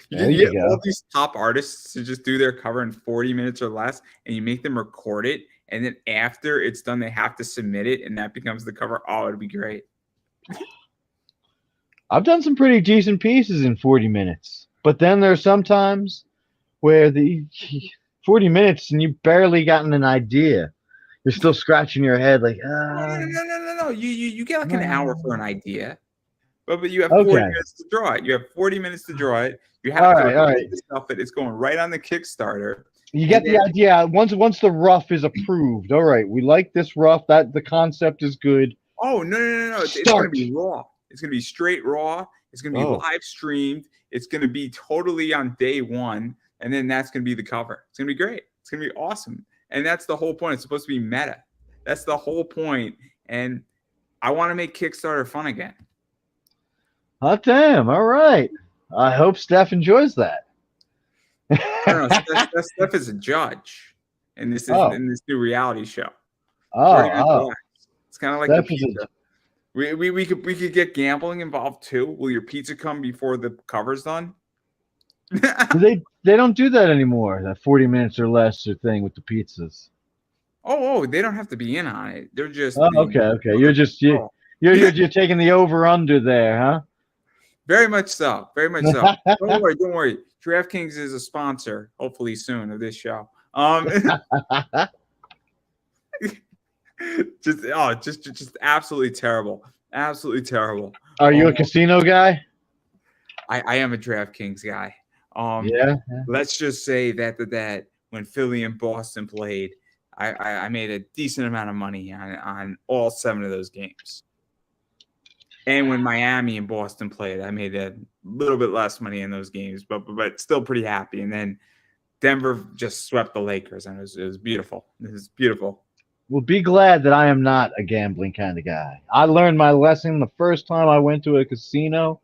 You get all these top artists to just do their cover in 40 minutes or less, and you make them record it, and then after it's done, they have to submit it, and that becomes the cover. Oh, it'd be great. I've done some pretty decent pieces in 40 minutes, but then there's sometimes where the 40 minutes and you've barely gotten an idea. You're still scratching your head like, No. You get like an hour for an idea, but you have 40 minutes to draw it. You have 40 minutes to draw it. You have the stuff that is going right on the Kickstarter. You get the idea once the rough is approved. All right, we like this rough. That the concept is good. Oh no! It's going to be raw. It's going to be straight raw. It's going to be live streamed. It's going to be totally on day one, and then that's going to be the cover. It's going to be great. It's going to be awesome, and that's the whole point. It's supposed to be meta. That's the whole point, and I want to make Kickstarter fun again. Oh damn! All right. I hope Steph enjoys that. No, Steph is a judge, and this is in this new reality show. It's kind of like the pizza. We could get gambling involved too. Will your pizza come before the cover's done? They don't do that anymore. That 40 minutes or less thing with the pizzas. Oh, they don't have to be in on it. They're just Oh, the okay. You're taking the over under there, huh? very much so. Very much so. Don't worry. DraftKings is a sponsor, hopefully soon, of this show. Just absolutely terrible. Absolutely terrible. Are you a casino guy? I am a DraftKings guy. Yeah. Let's just say that when Philly and Boston played, I made a decent amount of money on all 7 of those games. And when Miami and Boston played, I made a little bit less money in those games, but still pretty happy. And then Denver just swept the Lakers, and it was beautiful. It was beautiful. Well, be glad that I am not a gambling kind of guy. I learned my lesson the first time I went to a casino,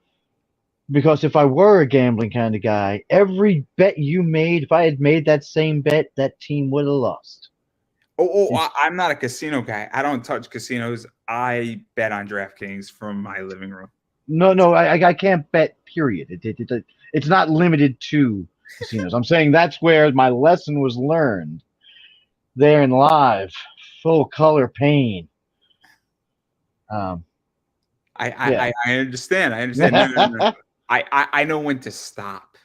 because if I were a gambling kind of guy, every bet you made, if I had made that same bet, that team would have lost. I'm not a casino guy. I don't touch casinos. I bet on DraftKings from my living room. No, I can't bet, period. It's not limited to casinos. I'm saying that's where my lesson was learned. There in live, full color pain. I understand. I understand. No. I know when to stop.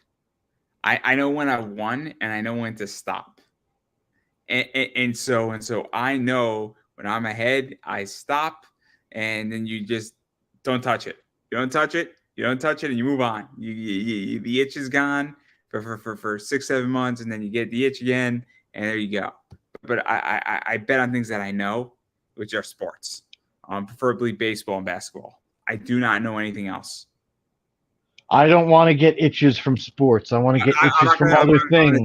I know when I won, and I know when to stop. And so I know when I'm ahead, I stop, and then you just don't touch it. You don't touch it. You don't touch it, and you move on. The itch is gone for 6-7 months, and then you get the itch again, and there you go. But I bet on things that I know, which are sports, preferably baseball and basketball. I do not know anything else. I don't want to get itches from sports. I want to get itches from other things.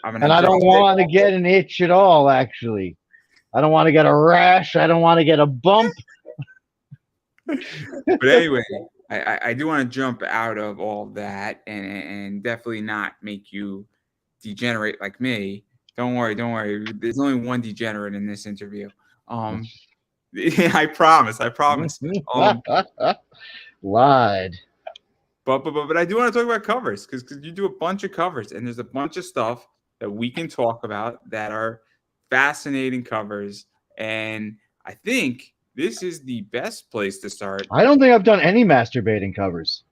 And I don't want to get an itch at all, actually. I don't want to get a rash. I don't want to get a bump. But anyway, I do want to jump out of all that and definitely not make you degenerate like me. Don't worry. There's only one degenerate in this interview. I promise. Lied. But I do want to talk about covers because you do a bunch of covers, and there's a bunch of stuff that we can talk about that are fascinating covers. And I think this is the best place to start. I don't think I've done any masturbating covers.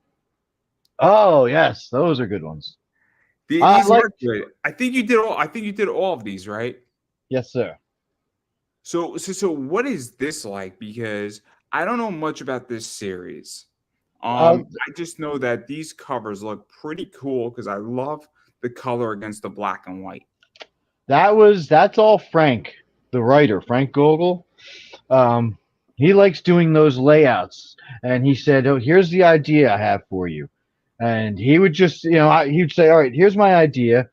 Oh yes, those are good ones. These are good. I think you did all of these, right? Yes, sir. So what is this like? Because I don't know much about this series. I just know that these covers look pretty cool because I love the color against the black and white. That's all Frank, the writer, Frank Gogol. He likes doing those layouts, and he said, "Oh, here's the idea I have for you." And he would just, he'd say, "All right, here's my idea."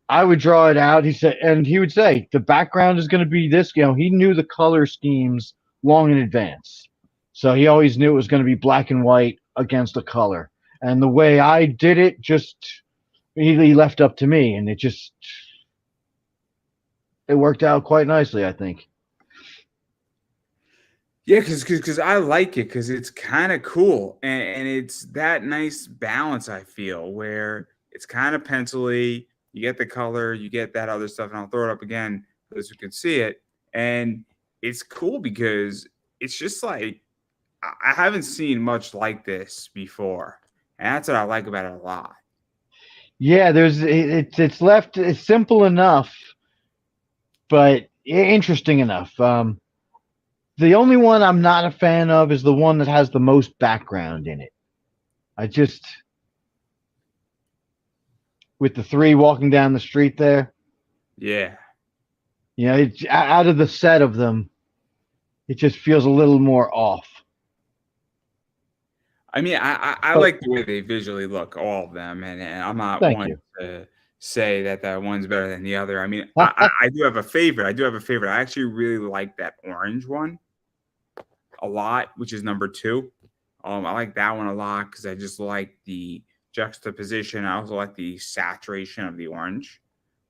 I would draw it out. He would say, "The background is going to be this." He knew the color schemes long in advance, so he always knew it was going to be black and white against a color. And the way I did it, he left up to me, and it worked out quite nicely, I think. Yeah, because I like it because it's kind of cool, and it's that nice balance, I feel, where it's kind of pencil-y. You get the color, you get that other stuff, and I'll throw it up again so you can see it. And it's cool because it's just like I haven't seen much like this before, and that's what I like about it a lot. Yeah, it's simple enough, but interesting enough. The only one I'm not a fan of is the one that has the most background in it. With the 3 walking down the street there. Yeah. It's out of the set of them, it just feels a little more off. I mean, I like the way they visually look, all of them, and I'm not one to say that one's better than the other. I mean, I do have a favorite. I actually really like that orange one a lot, which is number 2. I like that one a lot because I just like the juxtaposition. I also like the saturation of the orange,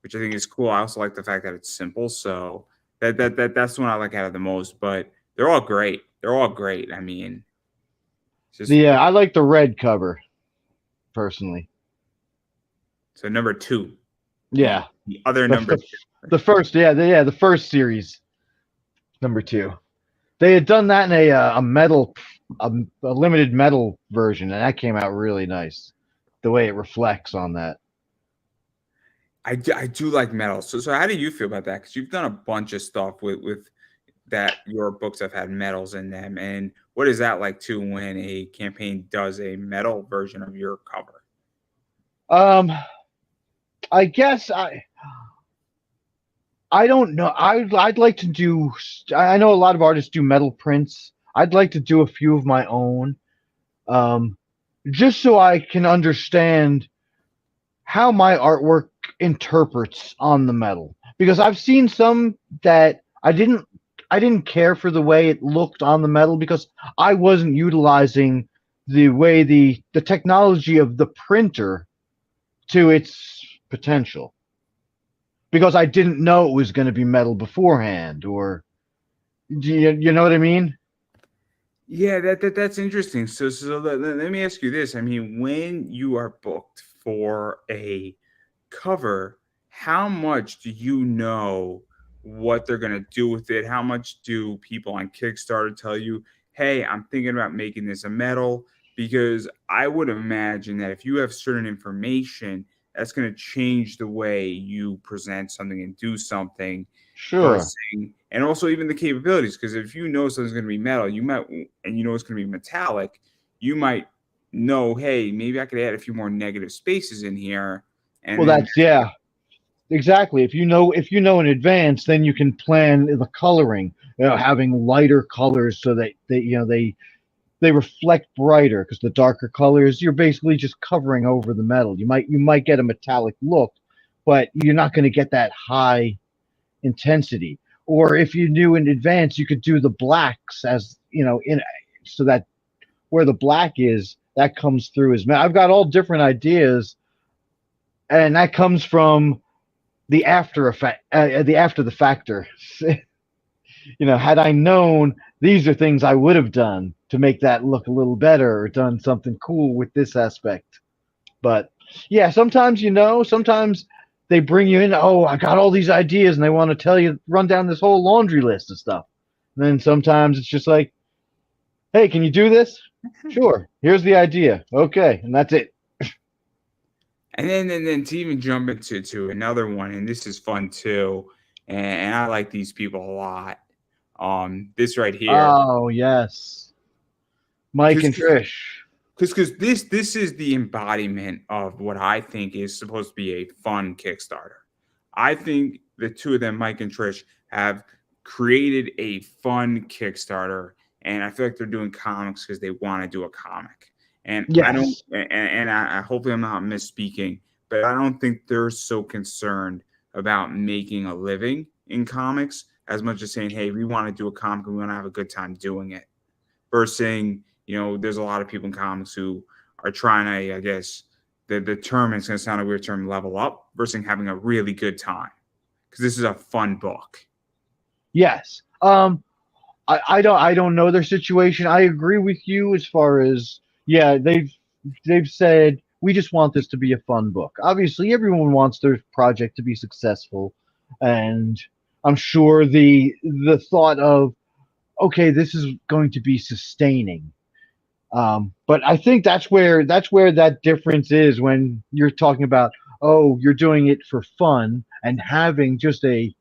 which I think is cool. I also like the fact that it's simple. So that's the one I like out of the most. But they're all great. I mean, I like the red cover, personally. So number 2. Yeah. The other number 2. The first, the first series. Number two. They had done that in a metal, a limited metal version, and that came out really nice. The way it reflects on that. I do like metals. So how do you feel about that? Because you've done a bunch of stuff with that your books have had metals in them. And what is that like too when a campaign does a metal version of your cover? Um, I guess I don't know. I'd like to do. I know a lot of artists do metal prints. I'd like to do a few of my own, um, just so I can understand how my artwork interprets on the metal. Because I've seen some that I didn't care for the way it looked on the metal because I wasn't utilizing the way the technology of the printer to its potential because I didn't know it was going to be metal beforehand, or you know what I mean? Yeah, that's interesting. So let me ask you this. I mean, when you are booked for a cover, how much do you know what they're going to do with it? How much do people on Kickstarter tell you, hey, I'm thinking about making this a metal? Because I would imagine that if you have certain information, that's going to change the way you present something and do something Sure. versus, and also even the capabilities. Because if you know something's going to be metal, you might, and you know it's going to be metallic, you might know, hey, maybe I could add a few more negative spaces in here. And Well, then that's yeah, exactly. If you know in advance, then you can plan the coloring. Having lighter colors so that they reflect brighter because the darker colors you're basically just covering over the metal. You might get a metallic look, but you're not going to get that high intensity. Or if you knew in advance, you could do the blacks as in so that where the black is that comes through as metal. I've got all different ideas, and that comes from the after effect, the after the factor. Had I known these are things I would have done to make that look a little better or done something cool with this aspect. But yeah, sometimes they bring you in, oh, I got all these ideas and they want to tell you, run down this whole laundry list of stuff. And then sometimes it's just like, hey, can you do this? Sure. Here's the idea. Okay. And that's it. and then to even jump into to another one, and this is fun too, and I like these people a lot. This right here, Oh, yes. Mike because and Trish. because this is the embodiment of what I think is supposed to be a fun Kickstarter. I think the two of them, Mike and Trish, have created a fun Kickstarter, and I feel like they're doing comics because they want to do a comic. And I don't, Yes. and I hopefully I'm not misspeaking, but I don't think they're so concerned about making a living in comics as much as saying, hey, we want to do a comic and we want to have a good time doing it versus, there's a lot of people in comics who are trying to, I guess, the term, it's going to sound a weird term, level up versus having a really good time because this is a fun book. Yes. I don't know their situation. I agree with you as far as, yeah, they've said we just want this to be a fun book. Obviously, everyone wants their project to be successful, and I'm sure the thought of, okay, this is going to be sustaining. But I think that's where that difference is when you're talking about, oh, you're doing it for fun and having just an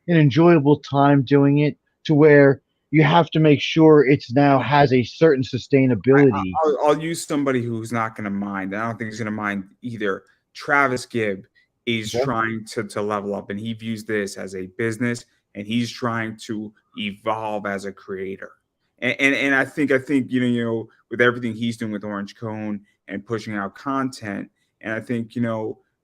enjoyable time doing it, to where you have to make sure it's now has a certain sustainability. I'll use somebody who's not going to mind. I don't think he's going to mind either. Travis Gibb is Okay. trying to level up, and he views this as a business, and he's trying to evolve as a creator. And I think with everything he's doing with Orange Cone and pushing out content, and I think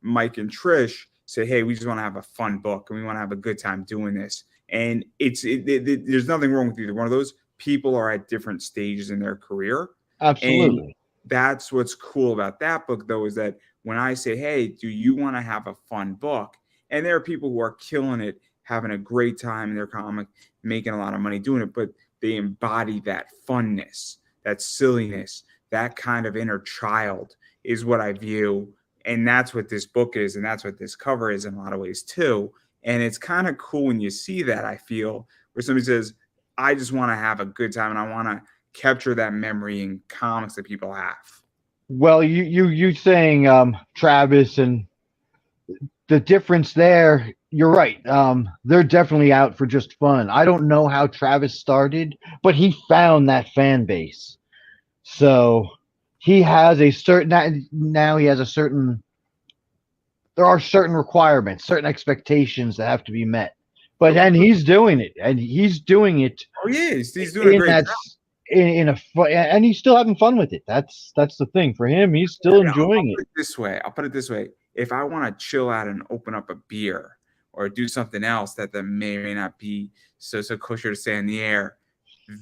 Mike and Trish say, hey, we just want to have a fun book and we want to have a good time doing this. And there's nothing wrong with either one of those. People are at different stages in their career. And Absolutely. that's what's cool about that book, though, is that when I say, hey, do you want to have a fun book? And there are people who are killing it, having a great time in their comic, making a lot of money doing it, but they embody that funness, that silliness, that kind of inner child is what I view. And that's what this book is. And that's what this cover is in a lot of ways, too. And it's kind of cool when you see that, I feel, where somebody says, I just want to have a good time, and I want to capture that memory in comics that people have. Well, you saying Travis and the difference there, you're right. They're definitely out for just fun. I don't know how Travis started, but he found that fan base. So he has a certain now he has a certain there are certain requirements, certain expectations that have to be met. But and he's doing it, and he's doing it. Oh, yeah, he's doing a great job. In a and he's still having fun with it. That's the thing for him. He's still enjoying it. I'll put it this way: if I want to chill out and open up a beer or do something else that may or may not be so kosher to say in the air,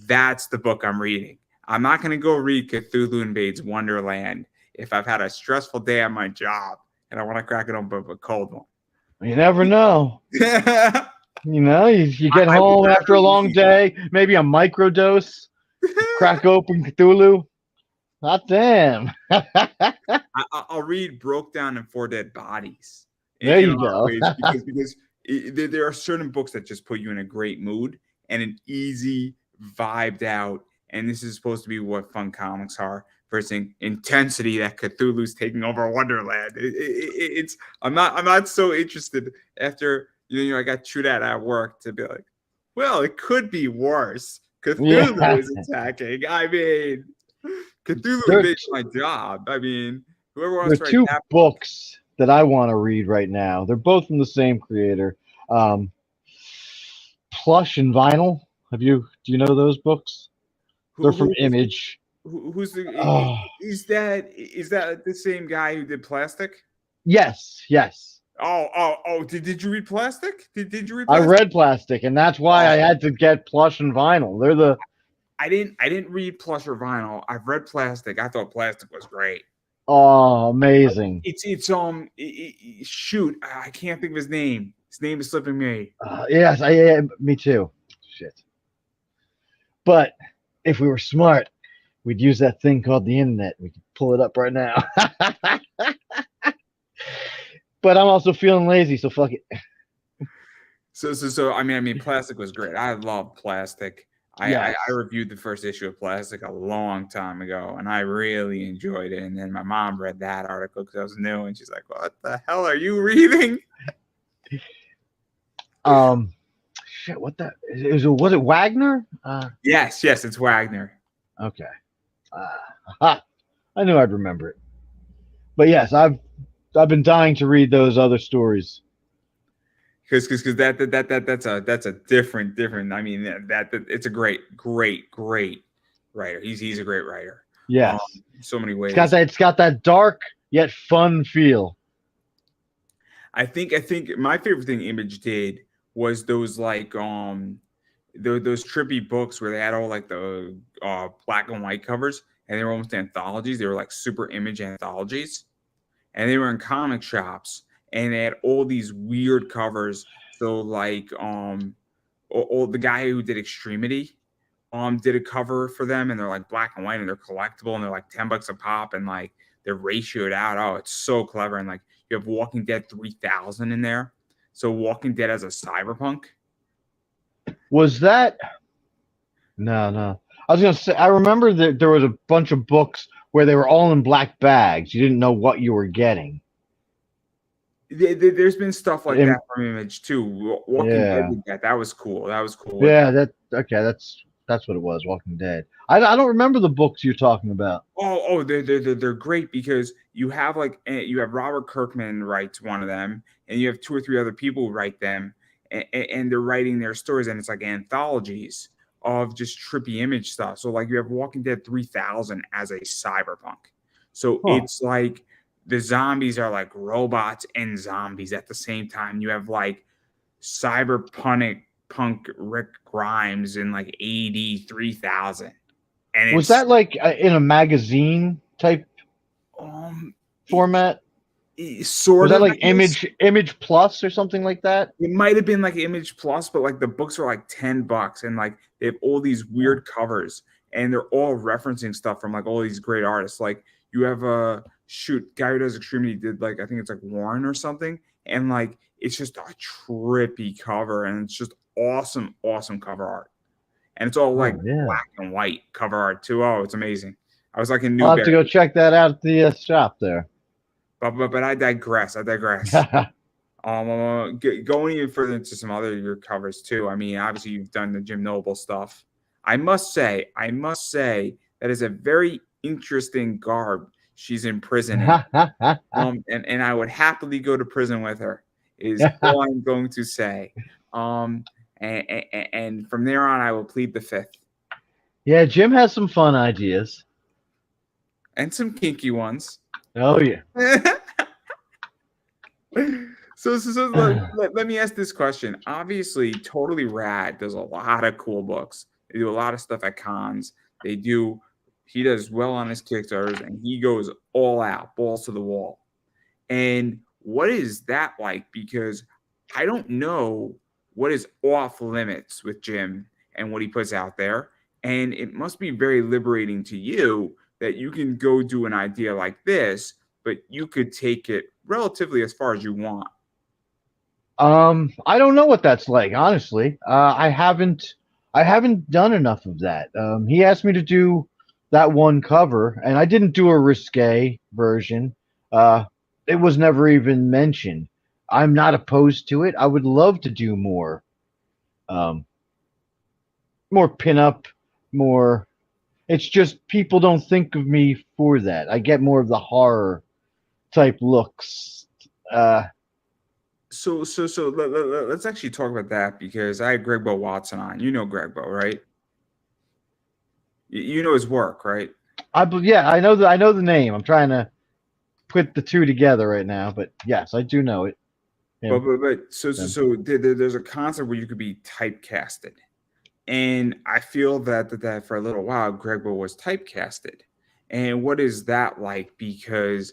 that's the book I'm reading. I'm not going to go read Cthulhu Invades Wonderland if I've had a stressful day at my job and I want to crack it open with a cold one. You never know. You know, you get home after a long day, maybe a microdose, crack open Cthulhu. Hot damn. I'll read Broke Down and Four Dead Bodies. There you go. because there are certain books that just put you in a great mood and an easy, vibed out. And this is supposed to be what fun comics are versus intensity that Cthulhu's taking over Wonderland. I'm not so interested after I got chewed at work to be like, well, it could be worse. Cthulhu is attacking. I mean, Cthulhu makes my job. I mean, whoever wants to write two books that I want to read right now. They're both from the same creator. Plush and Vinyl. Do you know those books? They're from Image. Who's the? Is that the same guy who did Plastic? Yes. Oh! Did you read Plastic? Did you read Plastic? I read Plastic, and that's why I had to get Plush and Vinyl. They're the. I didn't read Plush or Vinyl. I've read Plastic. I thought Plastic was great. Oh, amazing! Shoot, I can't think of his name. His name is slipping me. Yes, me too. Shit. But if we were smart, we'd use that thing called the internet. We could pull it up right now. But I'm also feeling lazy, so fuck it. So I mean, Plastic was great. I love Plastic. I reviewed the first issue of Plastic a long time ago, and I really enjoyed it. And then my mom read that article because I was new, and she's like, "What the hell are you reading?" Shit, what that is? Was it Wagner? Yes, it's Wagner. Okay. I knew I'd remember it. But yes, I've been dying to read those other stories. Because that's a different. I mean, that it's a great writer. He's a great writer. Yes, so many ways. It's got that dark yet fun feel. I think my favorite thing Image did was those those trippy books where they had all like the black and white covers, and they were almost anthologies. They were like super Image anthologies, and they were in comic shops. And they had all these weird covers. So like the guy who did Extremity did a cover for them, and they're like black and white, and they're collectible, and they're like $10 a pop, and like they're ratioed out. Oh, it's so clever. And like you have Walking Dead 3000 in there. So Walking Dead as a cyberpunk. Was that no. I was gonna say I remember that there was a bunch of books where they were all in black bags. You didn't know what you were getting. There's been stuff like that from Image too. Walking Dead did that. That was cool. Yeah, that's what it was. Walking Dead. I don't remember the books you're talking about. Oh, they're great because you have Robert Kirkman writes one of them, and you have 2 or 3 other people who write them, and they're writing their stories, and it's like anthologies of just trippy Image stuff. So like you have Walking Dead 3000 as a cyberpunk. So it's like the zombies are like robots and zombies at the same time. You have like cyberpunk Rick Grimes in like AD 3000. And was that like in a magazine type format? Sort was of. Was that like Image Plus or something like that? It might have been like Image Plus, but like the books are like $10, and like they have all these weird covers, and they're all referencing stuff from like all these great artists. Like you have a guy who does Extremity did like I think it's like Warren or something, and like it's just a trippy cover, and it's just awesome cover art. and it's all like yeah. black and white cover art too. Oh, it's amazing. I was like in I'll have to Newberry, go check that out at the shop there. but I digress. I digress. Going even further into some other your covers too. I mean, obviously you've done the Jim Noble stuff. I must say, that is a very interesting garb she's in prison in. And I would happily go to prison with her. Is all I'm going to say. And from there on, I will plead the fifth. Yeah, Jim has some fun ideas. And some kinky ones. Oh yeah. So let me ask this question. Obviously, Totally Rad does a lot of cool books. They do a lot of stuff at cons. He does well on his Kickstarters, and he goes all out, balls to the wall. And what is that like? Because I don't know what is off limits with Jim and what he puts out there. And it must be very liberating to you that you can go do an idea like this, but you could take it relatively as far as you want. I don't know what that's like, honestly. I haven't done enough of that. He asked me to do that one cover, and I didn't do a risque version. It was never even mentioned. I'm not opposed to it. I would love to do more, more pinup, more. It's just people don't think of me for that. I get more of the horror type looks. So let's actually talk about that because I had Greg Bo Watson on. You know Greg Bo, right? You know his work, right? Yeah, I know the name. I'm trying to put the two together right now, but yes, I do know it. Yeah. But there's a concept where you could be typecasted, and I feel that for a little while Greg Bo was typecasted. And what is that like? Because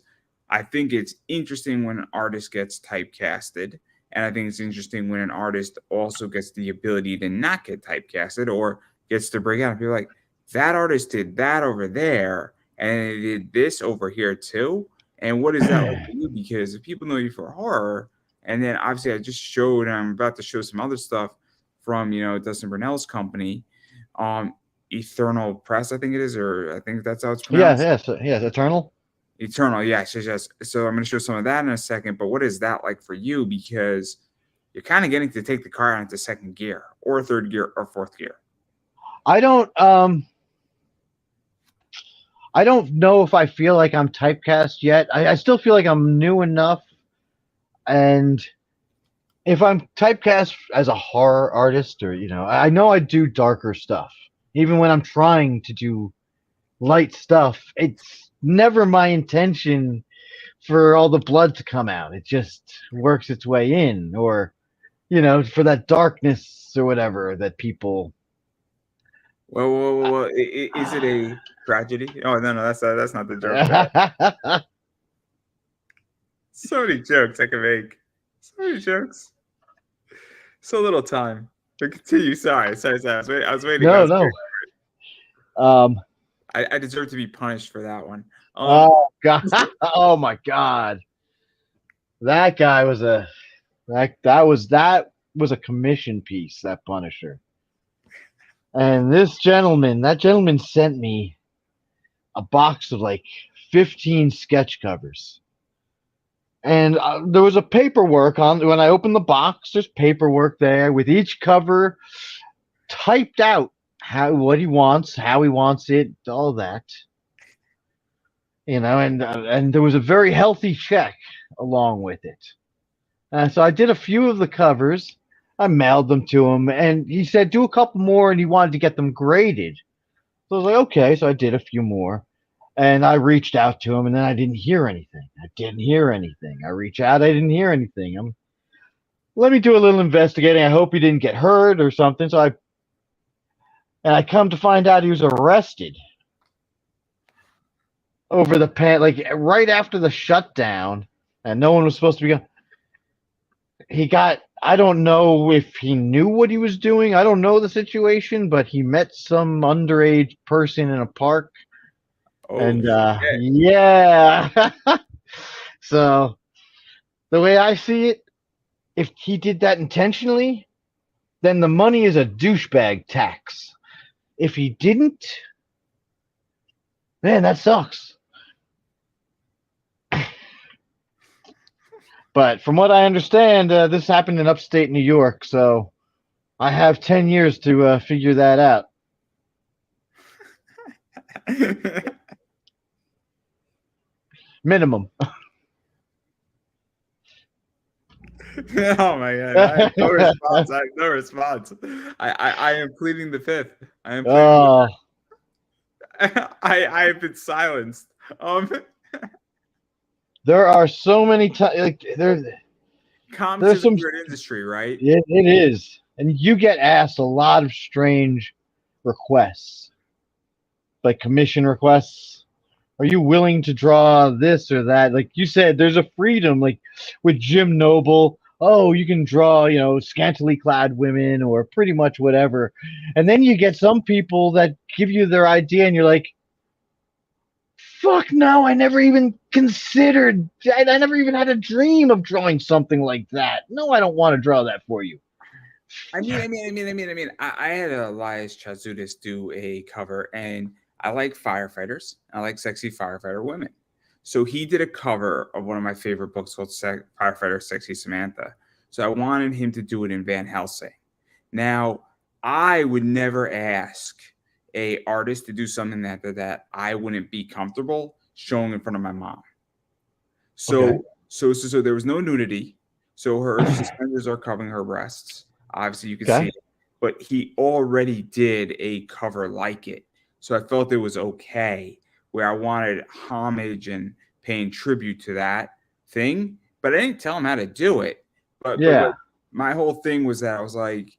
I think it's interesting when an artist gets typecasted, and I think it's interesting when an artist also gets the ability to not get typecasted or gets to break out and be like, that artist did that over there, and they did this over here too. And what is that like for you? Because if people know you for horror, and then obviously I just showed, I'm about to show some other stuff from Dustin Burnell's company, Eternal Press, I think it is, or I think that's how it's pronounced. Yeah, Eternal. Eternal, yes. So I'm going to show some of that in a second. But what is that like for you? Because you're kind of getting to take the car into second gear, or third gear, or fourth gear. I don't know if I feel like I'm typecast yet. I still feel like I'm new enough, and if I'm typecast as a horror artist, or I know I do darker stuff. Even when I'm trying to do light stuff, it's never my intention for all the blood to come out. It just works its way in, or for that darkness or whatever that people. Well, is it a tragedy? Oh no, that's not the joke. So many jokes I can make. So many jokes. So little time. But continue. Sorry. I was waiting. No. I deserve to be punished for that one. Oh God! Oh my God! That guy was that was a commission piece. That Punisher. And that gentleman sent me a box of like 15 sketch covers. And there was a paperwork when I opened the box. There's paperwork there with each cover typed out what he wants, how he wants it, all that. And there was a very healthy check along with it. So I did a few of the covers. I mailed them to him, and he said do a couple more, and he wanted to get them graded. So I was like, okay. So I did a few more, and I reached out to him, and then I didn't hear anything. I reached out, I didn't hear anything. Let me do a little investigating. I hope he didn't get hurt or something. So I come to find out he was arrested over the like right after the shutdown, and no one was supposed to be. He got. I don't know if he knew what he was doing. I don't know the situation, but he met some underage person in a park. Oh, and yeah. So the way I see it, if he did that intentionally, then the money is a douchebag tax. If he didn't, man, that sucks. But from what I understand, this happened in upstate New York, so I have 10 years to figure that out. Minimum. Oh my god! I have no response. I have no response. I am pleading the fifth. I am pleading. Oh, I have been silenced. there are so many times. Like Comms there's is a some. weird industry, right? It is, and you get asked a lot of strange requests, like commission requests. Are you willing to draw this or that? Like you said, there's a freedom, like with Jim Noble. Oh, you can draw, scantily clad women or pretty much whatever. And then you get some people that give you their idea and you're like, fuck no, I never even considered, I never even had a dream of drawing something like that. No, I don't want to draw that for you. I had Elias Chazoudis do a cover, and I like firefighters. I like sexy firefighter women. So he did a cover of one of my favorite books called Firefighter Sexy Samantha. So I wanted him to do it in Van Helsing. Now, I would never ask a artist to do something that I wouldn't be comfortable showing in front of my mom. So Okay. so there was no nudity. So her suspenders are covering her breasts. Obviously, you can see Okay. it. But he already did a cover like it. So I felt it was okay, where I wanted homage and paying tribute to that thing. But I didn't tell him how to do it. But Yeah. my whole thing was that I was like,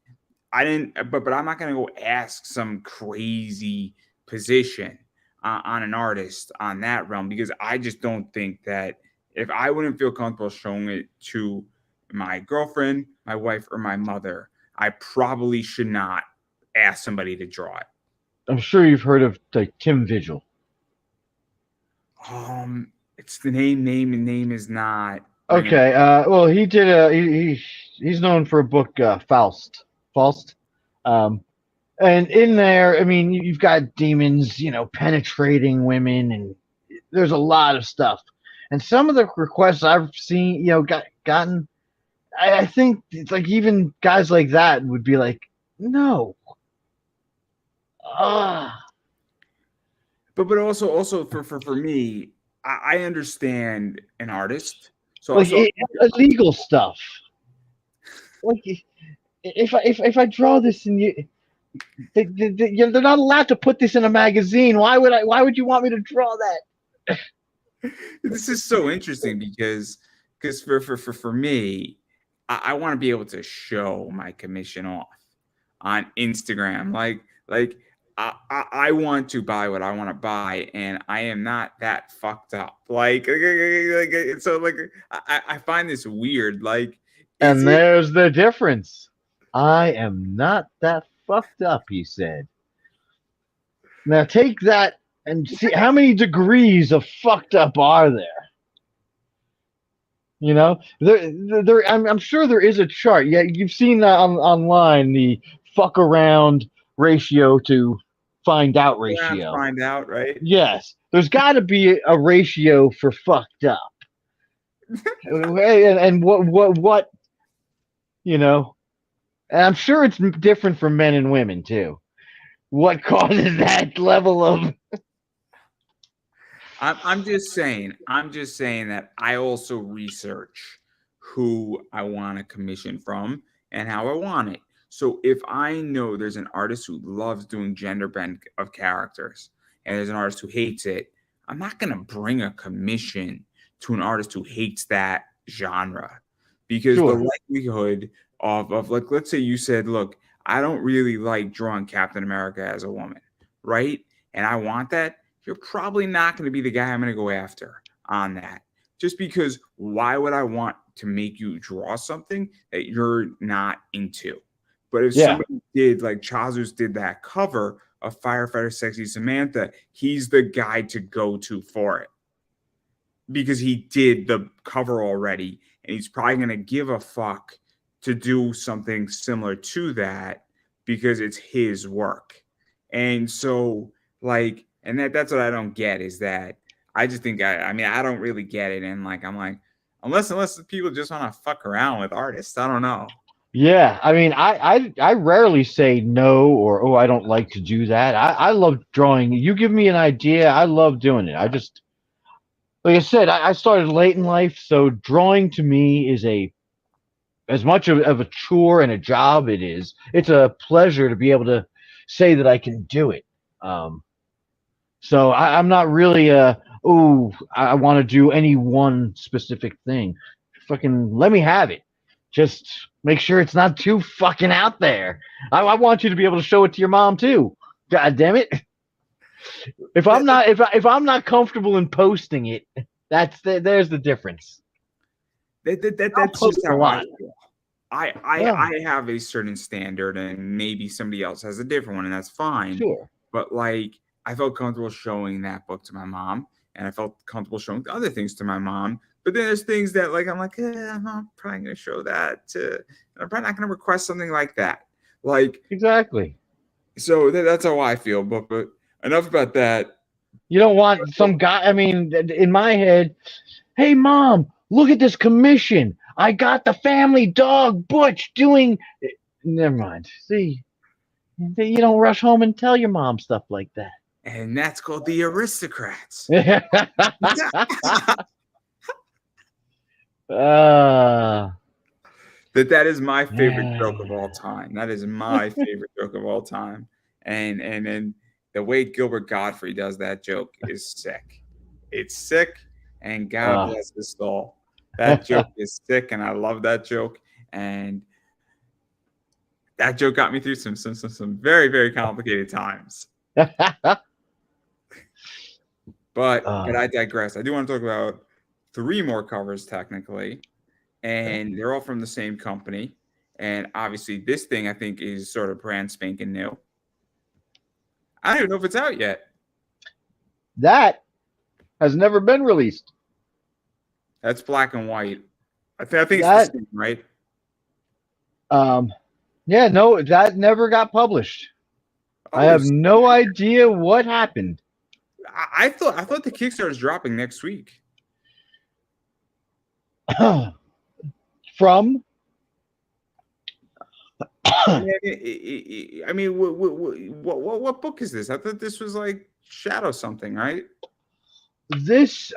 I didn't, but I'm not gonna go ask some crazy position on an artist on that realm, because I just don't think that, if I wouldn't feel comfortable showing it to my girlfriend, my wife, or my mother, I probably should not ask somebody to draw it. I'm sure you've heard of like Tim Vigil. It's the name is not ringing. Okay. Well, he did he's known for a book, Faust. Um, and in there, I mean, you've got demons, penetrating women, and there's a lot of stuff. And some of the requests I've seen, gotten, I think it's like even guys like that would be like, no. Ah. But also for me, I understand an artist. So Like illegal stuff. Like if I draw this and they're not allowed to put this in a magazine. Why would you want me to draw that? this is so interesting because for me, I want to be able to show my commission off on Instagram. Like I want to buy what I want to buy, and I am not that fucked up. So I find this weird. Like, And there's the difference. I am not that fucked up, he said. Now take that and see how many degrees of fucked up are there. I'm sure there is a chart. Yeah, you've seen that online, the fuck around ratio to find out ratio. Find out, right? Yes, there's got to be a ratio for fucked up. and what and I'm sure it's different for men and women too. What causes that level of? I'm just saying that I also research who I want to commission from and how I want it. So if I know there's an artist who loves doing gender bend of characters and there's an artist who hates it, I'm not going to bring a commission to an artist who hates that genre, because Sure. the likelihood of like, let's say you said, look, I don't really like drawing Captain America as a woman, right? And I want that. You're probably not going to be the guy I'm going to go after on that. Just because, why would I want to make you draw something that you're not into? But if somebody did, like Chazuz did that cover of Firefighter Sexy Samantha, he's the guy to go to for it, because he did the cover already, and he's probably going to give a fuck to do something similar to that because it's his work. And so like, and that's what I don't get is that I just think I mean I don't really get it, and like I'm like unless people just want to fuck around with artists, I don't know. Yeah, I mean, I rarely say no or oh I don't like to do that. I love drawing. You give me an idea, I love doing it. I just like I said, I started late in life, so drawing to me is a as much of a chore and a job it is. It's a pleasure to be able to say that I can do it. Um, so I'm not really oh I want to do any one specific thing. Fucking let me have it. Just make sure it's not too fucking out there. I want you to be able to show it to your mom too. God damn it! If I'm not comfortable in posting it, there's the difference. That's post just a how I lot. feel. Yeah, I have a certain standard, and maybe somebody else has a different one, and that's fine. sure. But like, I felt comfortable showing that book to my mom, and I felt comfortable showing other things to my mom. But then there's things that like I'm like, I'm not probably gonna show that to, and I'm probably not gonna request something like that. Like, Exactly. so that's how I feel. But enough about that. You don't want some guy. I mean, in my head, hey mom, look at this commission. I got the family dog Butch doing. Never mind. See, you don't rush home and tell your mom stuff like that. And that's called the aristocrats. uh, That is my favorite joke of all time. That is my favorite joke of all time. And the way Gilbert Godfrey does that joke is sick. It's sick, and God bless his soul. That joke is sick, and I love that joke. And that joke got me through some very, very complicated times. But I digress. I do want to talk about 3 more covers technically, and they're all from the same company. And obviously, this thing I think is sort of brand spanking new. I don't even know if it's out yet. That has never been released. That's black and white. I think it's the same, right? Yeah, no, that never got published. I have no idea what happened. I thought the Kickstarter is dropping next week. From? I mean, what book is this? I thought this was like Shadow something, right? This,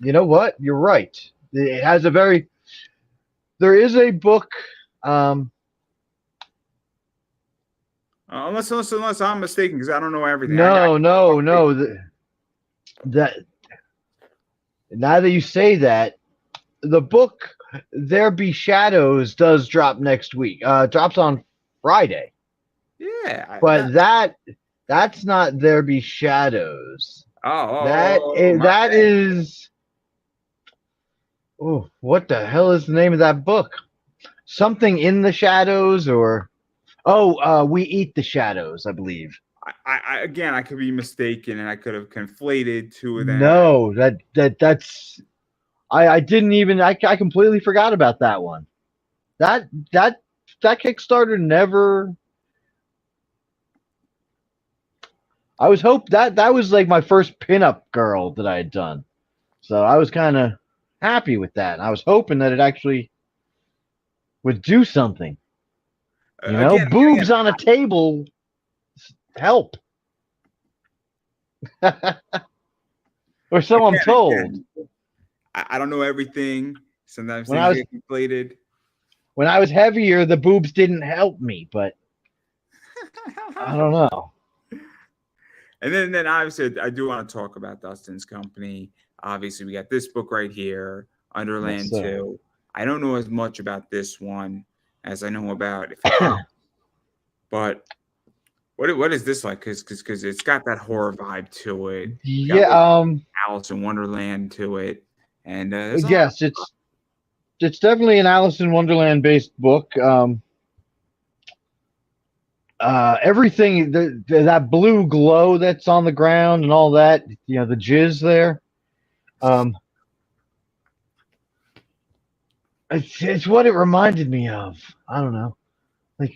you know what? You're right. It has a very. There is a book. Unless I'm mistaken, because I don't know everything. No. That now that you say that, the book There Be Shadows does drop next week. Drops on Friday. Yeah, but that's not There Be Shadows. That is. Oh, what the hell is the name of that book? Something in the Shadows, or We Eat the Shadows, I believe. Again, I could be mistaken, and I could have conflated two of them. No, that's. I didn't even. I completely forgot about that one. That Kickstarter never. I was that was like my first pinup girl that I had done, so I was kind of happy with that. I was hoping that it actually would do something. You know, boobs on a table help. Or so I'm told. I don't know everything. Sometimes things get conflated. When I was heavier, the boobs didn't help me, but I don't know. And then obviously, I do want to talk about Dustin's company. Obviously, we got this book right here, Underland 2. I don't know as much about this one as I know about but what is this like? Because it's got that horror vibe to it. Yeah, Alice in Wonderland to it, and yes, it's definitely an Alice in Wonderland based book. Everything that blue glow that's on the ground and all that, you know, the jizz there. It's what it reminded me of. I don't know, like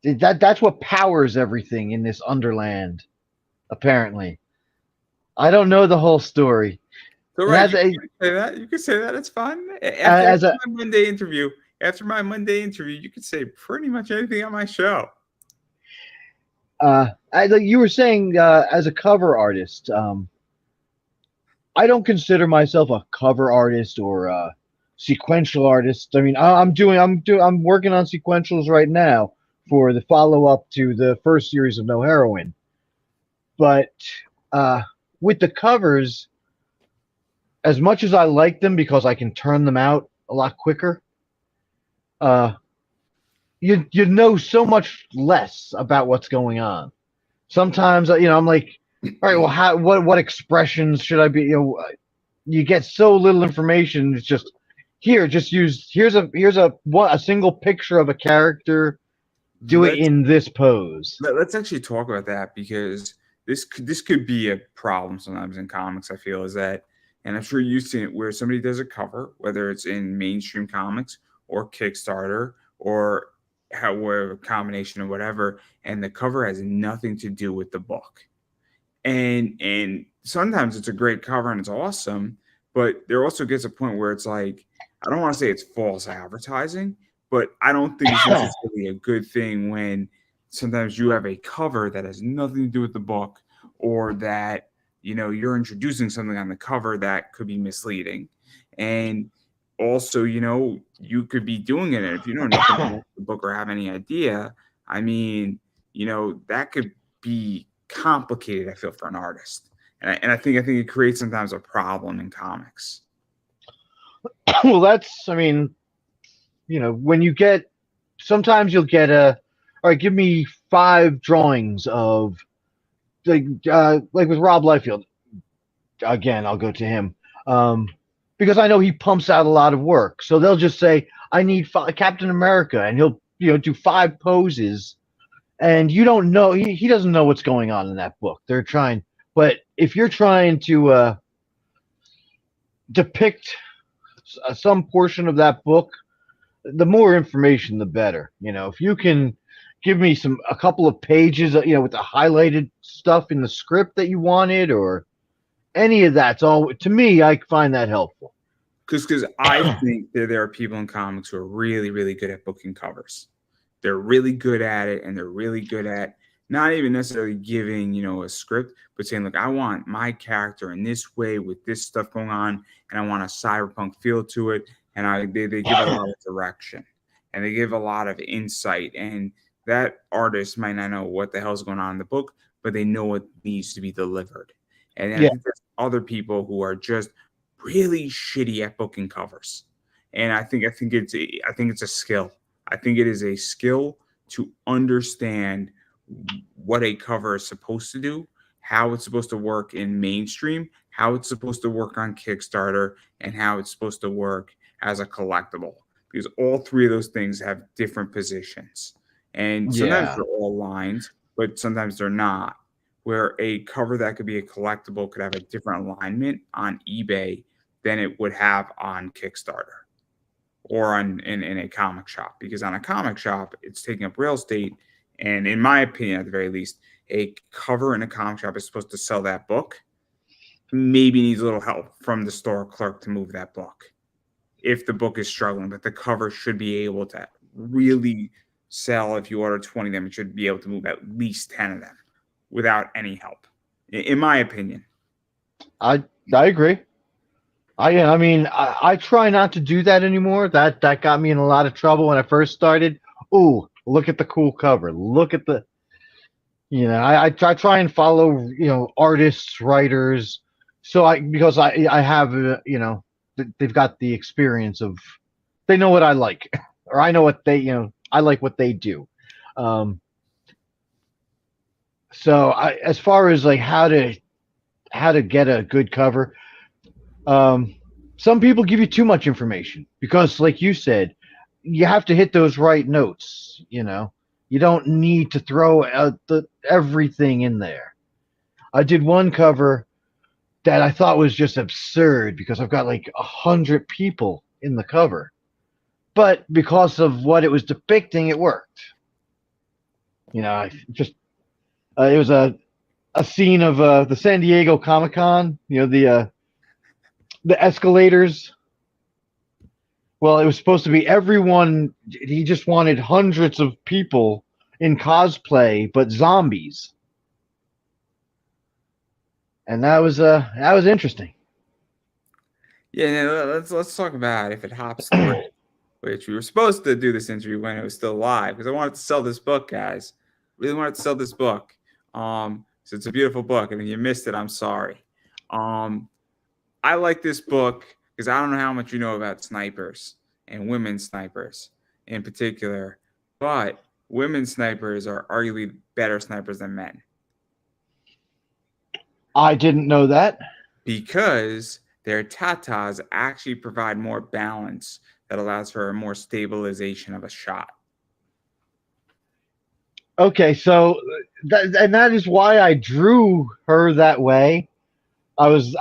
That's what powers everything in this Underland. Apparently, I don't know the whole story. So And right, you can say that. You can say that. It's fine. as a My Monday interview, you can say pretty much anything on my show. like you were saying, as a cover artist, I don't consider myself a cover artist or a sequential artist. I mean, I'm working on sequentials right now for the follow up to the first series of No Heroine. But uh, with the covers, as much as I like them because I can turn them out a lot quicker, uh, you know so much less about what's going on. Sometimes I'm like, all right, well, what expressions should I be? You get so little information. It's just here's a single picture of a character. Do it Let's in this pose. let's actually talk about that because this could be a problem sometimes in comics. I feel is that, and I'm sure you've seen it where somebody does a cover, whether it's in mainstream comics or Kickstarter or however combination of whatever, and the cover has nothing to do with the book. And sometimes it's a great cover and it's awesome, but there also gets a point where it's like, I don't want to say it's false advertising, but I don't think it's necessarily a good thing when sometimes you have a cover that has nothing to do with the book, or that you're introducing something on the cover that could be misleading. And also, you could be doing it, and if you don't know nothing about the book or have any idea, I mean, that could be complicated, I feel, for an artist. And I think it creates sometimes a problem in comics. Well, I mean, when you get, sometimes you'll get all right, give me 5 drawings of, like with Rob Liefeld. Again, I'll go to him. Because I know he pumps out a lot of work. So they'll just say, I need Captain America, and he'll do 5 poses, and you don't know, he doesn't know what's going on in that book. They're trying, but if you're trying to depict some portion of that book, the more information, the better. If you can give me a couple of pages, with the highlighted stuff in the script that you wanted, or any of that's all, to me, I find that helpful. Because I think that there are people in comics who are really, really good at booking covers. They're really good at it, and they're really good at not even necessarily giving, a script, but saying, look, I want my character in this way with this stuff going on, and I want a cyberpunk feel to it. And they give a lot of direction, and they give a lot of insight. And that artist might not know what the hell's going on in the book, but they know what needs to be delivered. And then I think there's other people who are just really shitty at booking covers. And I think it's a skill. I think it is a skill to understand what a cover is supposed to do, how it's supposed to work in mainstream, how it's supposed to work on Kickstarter, and how it's supposed to work as a collectible. Because all 3 of those things have different positions. And sometimes they're all aligned, but sometimes they're not. Where a cover that could be a collectible could have a different alignment on eBay than it would have on Kickstarter or in a comic shop. Because on a comic shop, it's taking up real estate. And in my opinion, at the very least, a cover in a comic shop is supposed to sell that book. Maybe needs a little help from the store clerk to move that book if the book is struggling. But the cover should be able to really sell. If you order 20 of them, it should be able to move at least 10 of them without any help, in my opinion. I agree. I try not to do that anymore. That got me in a lot of trouble when I first started. Ooh, look at the cool cover. Look at the, I try and follow, artists, writers. Because I have, they've got the experience of, they know what I like, or I know what they, I like what they do. So as far as like how to get a good cover, some people give you too much information because, like you said, you have to hit those right notes. You don't need to throw everything in there. I did one cover that I thought was just absurd because I've got like 100 people in the cover, but because of what it was depicting, it worked. You know, it was a scene of the San Diego Comic-Con. You know, the escalators. Well, it was supposed to be everyone. He just wanted hundreds of people in cosplay, but zombies, and that was interesting. Yeah, let's talk about if it hops the bridge, which we were supposed to do this interview when it was still live because I wanted to sell this book, guys. Really wanted to sell this book. So it's a beautiful book, and if you missed it, I'm sorry. I like this book because I don't know how much you know about snipers and women snipers in particular, but women snipers are arguably better snipers than men I didn't know that. because their tatas actually provide more balance that allows for a more stabilization of a shot. Okay, so that is why I drew her that way. I was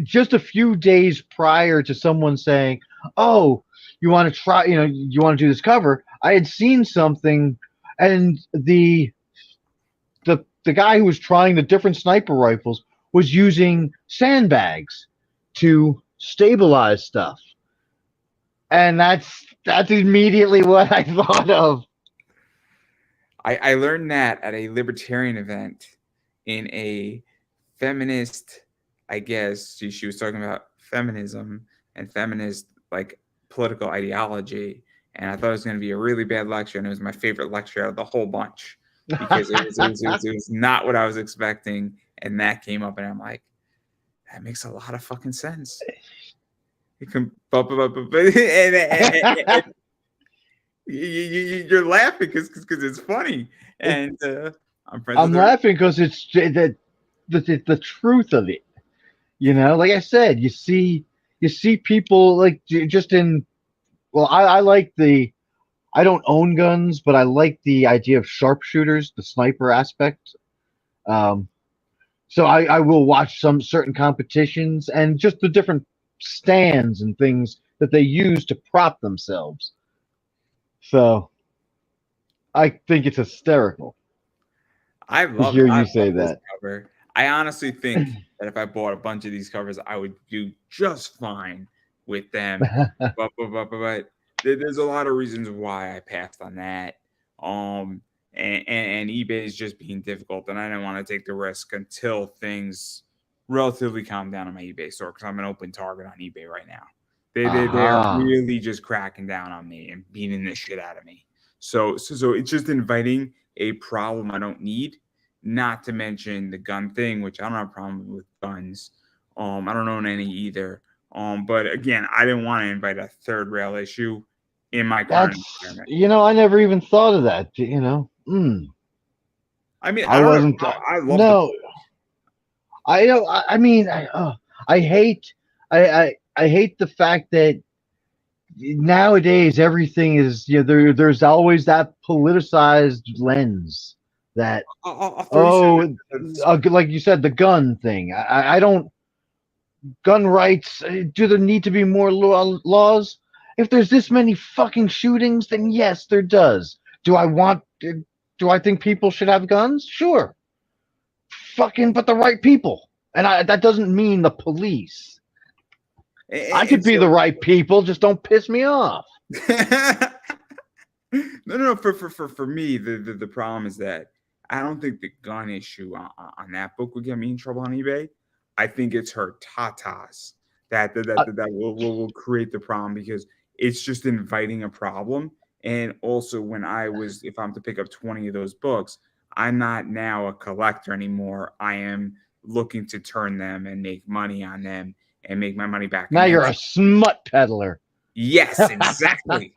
just a few days prior to someone saying, "Oh, you want to try? You want to do this cover?" I had seen something, and the guy who was trying the different sniper rifles was using sandbags to stabilize stuff, and that's immediately what I thought of. I learned that at a libertarian event in a feminist, I guess she was talking about feminism and feminist like political ideology. And I thought it was going to be a really bad lecture. And it was my favorite lecture out of the whole bunch because it was not what I was expecting. And that came up and I'm like, that makes a lot of fucking sense. It can, and you're laughing because it's funny, and I'm laughing because it's the truth of it. You know, like I said, you see people like just in. Well, I like I don't own guns, but I like the idea of sharpshooters, the sniper aspect. So I will watch some certain competitions and just the different stands and things that they use to prop themselves. So I think it's hysterical. I To love hear it. I you love say this that. cover. I honestly think that if I bought a bunch of these covers, I would do just fine with them. But there's a lot of reasons why I passed on that. And eBay is just being difficult, and I didn't want to take the risk until things relatively calm down on my eBay store because I'm an open target on eBay right now. They are really just cracking down on me and beating the shit out of me. So it's just inviting a problem I don't need. Not to mention the gun thing, which I don't have a problem with guns. I don't own any either. But again, I didn't want to invite a third rail issue in my current environment. I never even thought of that. I mean, I wasn't. I love No, I don't. I mean, I hate. I hate the fact that nowadays everything is. There's always that politicized lens that. Like you said, the gun thing. I don't. Gun rights. Do there need to be more laws? If there's this many fucking shootings, then yes, there does. Do I think people should have guns? Sure. Fucking, but the right people. And that doesn't mean the police. I could be the right people, just don't piss me off. No. For me, the problem is that I don't think the gun issue on that book would get me in trouble on eBay. I think it's her tatas that will create the problem because it's just inviting a problem. And also, if I'm to pick up 20 of those books, I'm not now a collector anymore. I am looking to turn them and make money on them and make my money back. Now you're a smut peddler. Yes, exactly.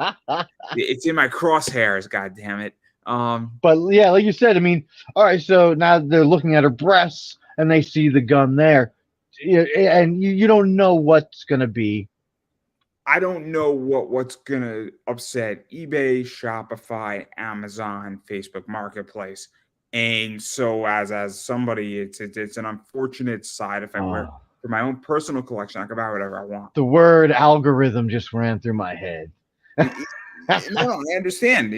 It's in my crosshairs, God damn it. But yeah, like you said, I mean, all right, so now they're looking at her breasts and they see the gun there. And you don't know what's going to be. I don't know what's going to upset eBay, Shopify, Amazon, Facebook Marketplace. And so as somebody, it's an unfortunate side effect where for my own personal collection, I can buy whatever I want. The word algorithm just ran through my head. No, I understand.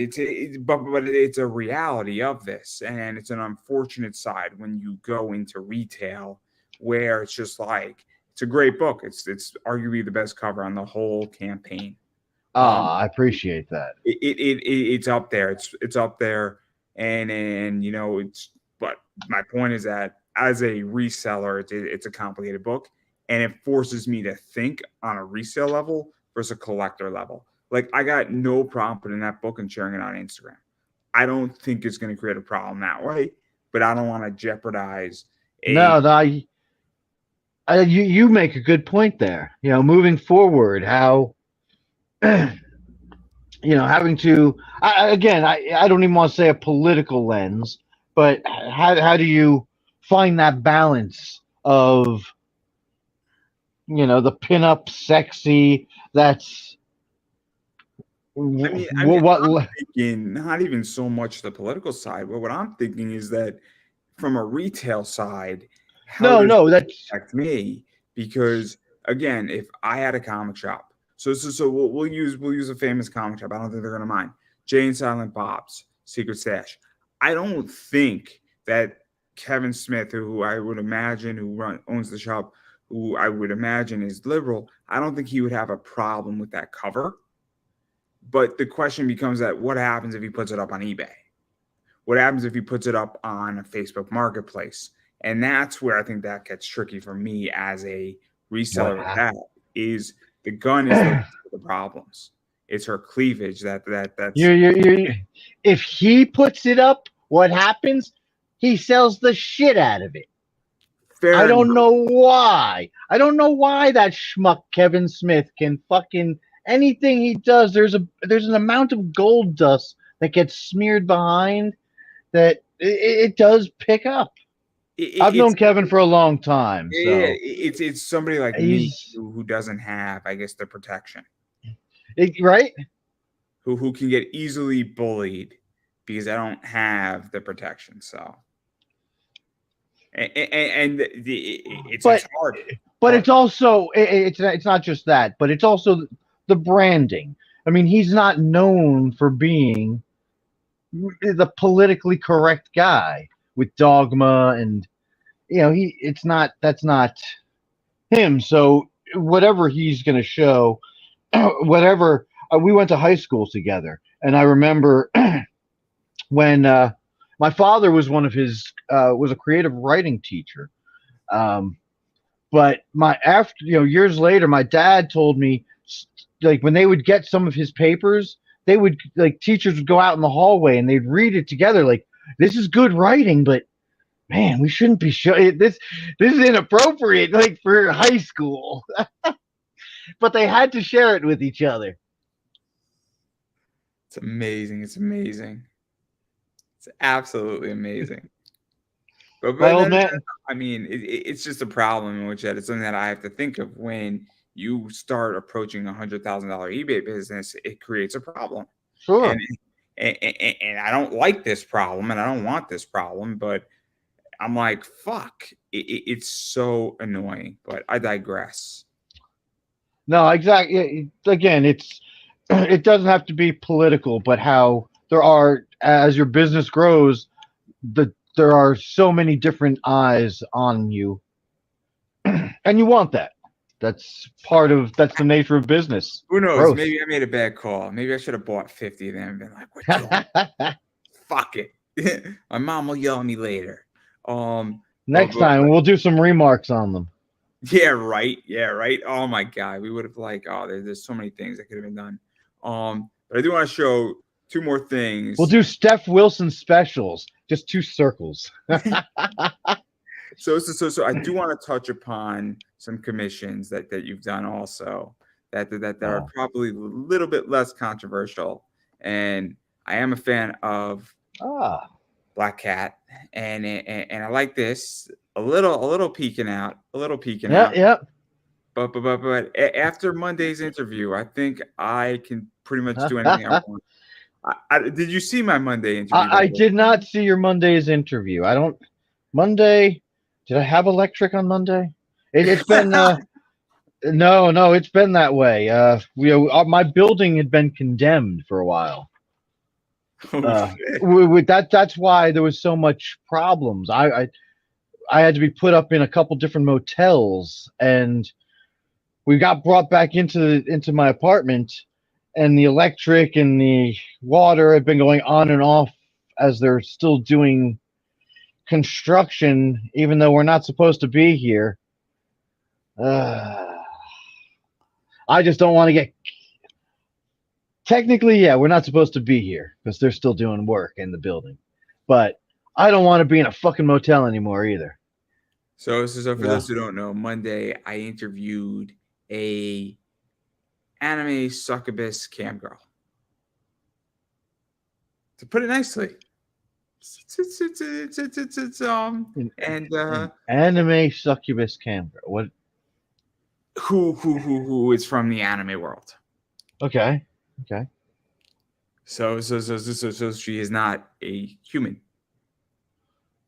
But it's a reality of this, and it's an unfortunate side when you go into retail where it's just like it's a great book. It's arguably the best cover on the whole campaign. I appreciate that. It's up there. It's up there, and it's. But my point is that as a reseller, it's a complicated book, and it forces me to think on a resale level versus a collector level. Like I got no problem putting that book and sharing it on Instagram. I don't think it's going to create a problem that way, but I don't want to jeopardize No, you make a good point there. Moving forward, how having to again, I don't even want to say a political lens, but how do you find that balance of the pinup sexy that's I'm thinking not even so much the political side, but what I'm thinking is that from a retail side, how does it affect me? Because again, if I had a comic shop, so we'll use a famous comic shop. I don't think they're gonna mind. Jay and Silent Bob's Secret Stash. I don't think that Kevin Smith, who I would imagine owns the shop, who I would imagine is liberal, I don't think he would have a problem with that cover. But the question becomes that what happens if he puts it up on eBay? What happens if he puts it up on a Facebook marketplace? And that's where I think that gets tricky for me as a reseller with that is the gun is the problems. It's her cleavage that's if he puts it up, what happens? He sells the shit out of it. I don't know why. I don't know why that schmuck Kevin Smith can fucking anything he does. There's an amount of gold dust that gets smeared behind that it does pick up. I've known Kevin for a long time. So. Yeah, it's somebody like me who doesn't have, I guess, the protection. Right? Who can get easily bullied because I don't have the protection. So, it's hard. But it's also it's not just that, but it's also the branding. I mean, he's not known for being the politically correct guy with dogma and that's not him. So whatever he's going to show, whatever we went to high school together, and I remember when my father was one of his was a creative writing teacher, but years later, my dad told me like when they would get some of his papers, they would teachers would go out in the hallway and they'd read it together like this is good writing, but man, we shouldn't be showing this. This is inappropriate, like for high school. But they had to share it with each other. It's amazing. It's amazing. It's absolutely amazing. But I mean, it's just a problem in which it's something that I have to think of when you start approaching $100,000 eBay business. It creates a problem. Sure. And I don't like this problem, and I don't want this problem, but I'm like, fuck, it's so annoying, but I digress. No, exactly. Again, it doesn't have to be political, but how there are, as your business grows, there are so many different eyes on you, and you want that. That's the nature of business. Who knows? Growth. Maybe I made a bad call. Maybe I should have bought 50 of them and been like, what? Fuck it. My mom will yell at me later. Next time we'll do some remarks on them. Yeah, right. Oh my God, we would have there's so many things that could have been done. But I do want to show two more things. We'll do Steph Wilson specials, just 2 circles. So I do want to touch upon some commissions that you've done also that are probably a little bit less controversial, and I am a fan of Black Cat, and I like this a little peeking out. Yep. But after Monday's interview, I think I can pretty much do anything I want. Did you see my Monday interview? I did not see your Monday's interview. Monday. Did I have electric on Monday? It's been No, it's been that way. My building had been condemned for a while. Oh shit. With that's why there was so much problems. I had to be put up in a couple different motels, and we got brought back into my apartment, and the electric and the water had been going on and off as they're still doing construction, even though we're not supposed to be here. I just don't want to get. Technically, yeah, we're not supposed to be here because they're still doing work in the building, but I don't want to be in a fucking motel anymore either. So for those who don't know, Monday I interviewed a anime succubus cam girl. To put it nicely. And anime succubus cam girl. What? Who is from the anime world? Okay. So she is not a human.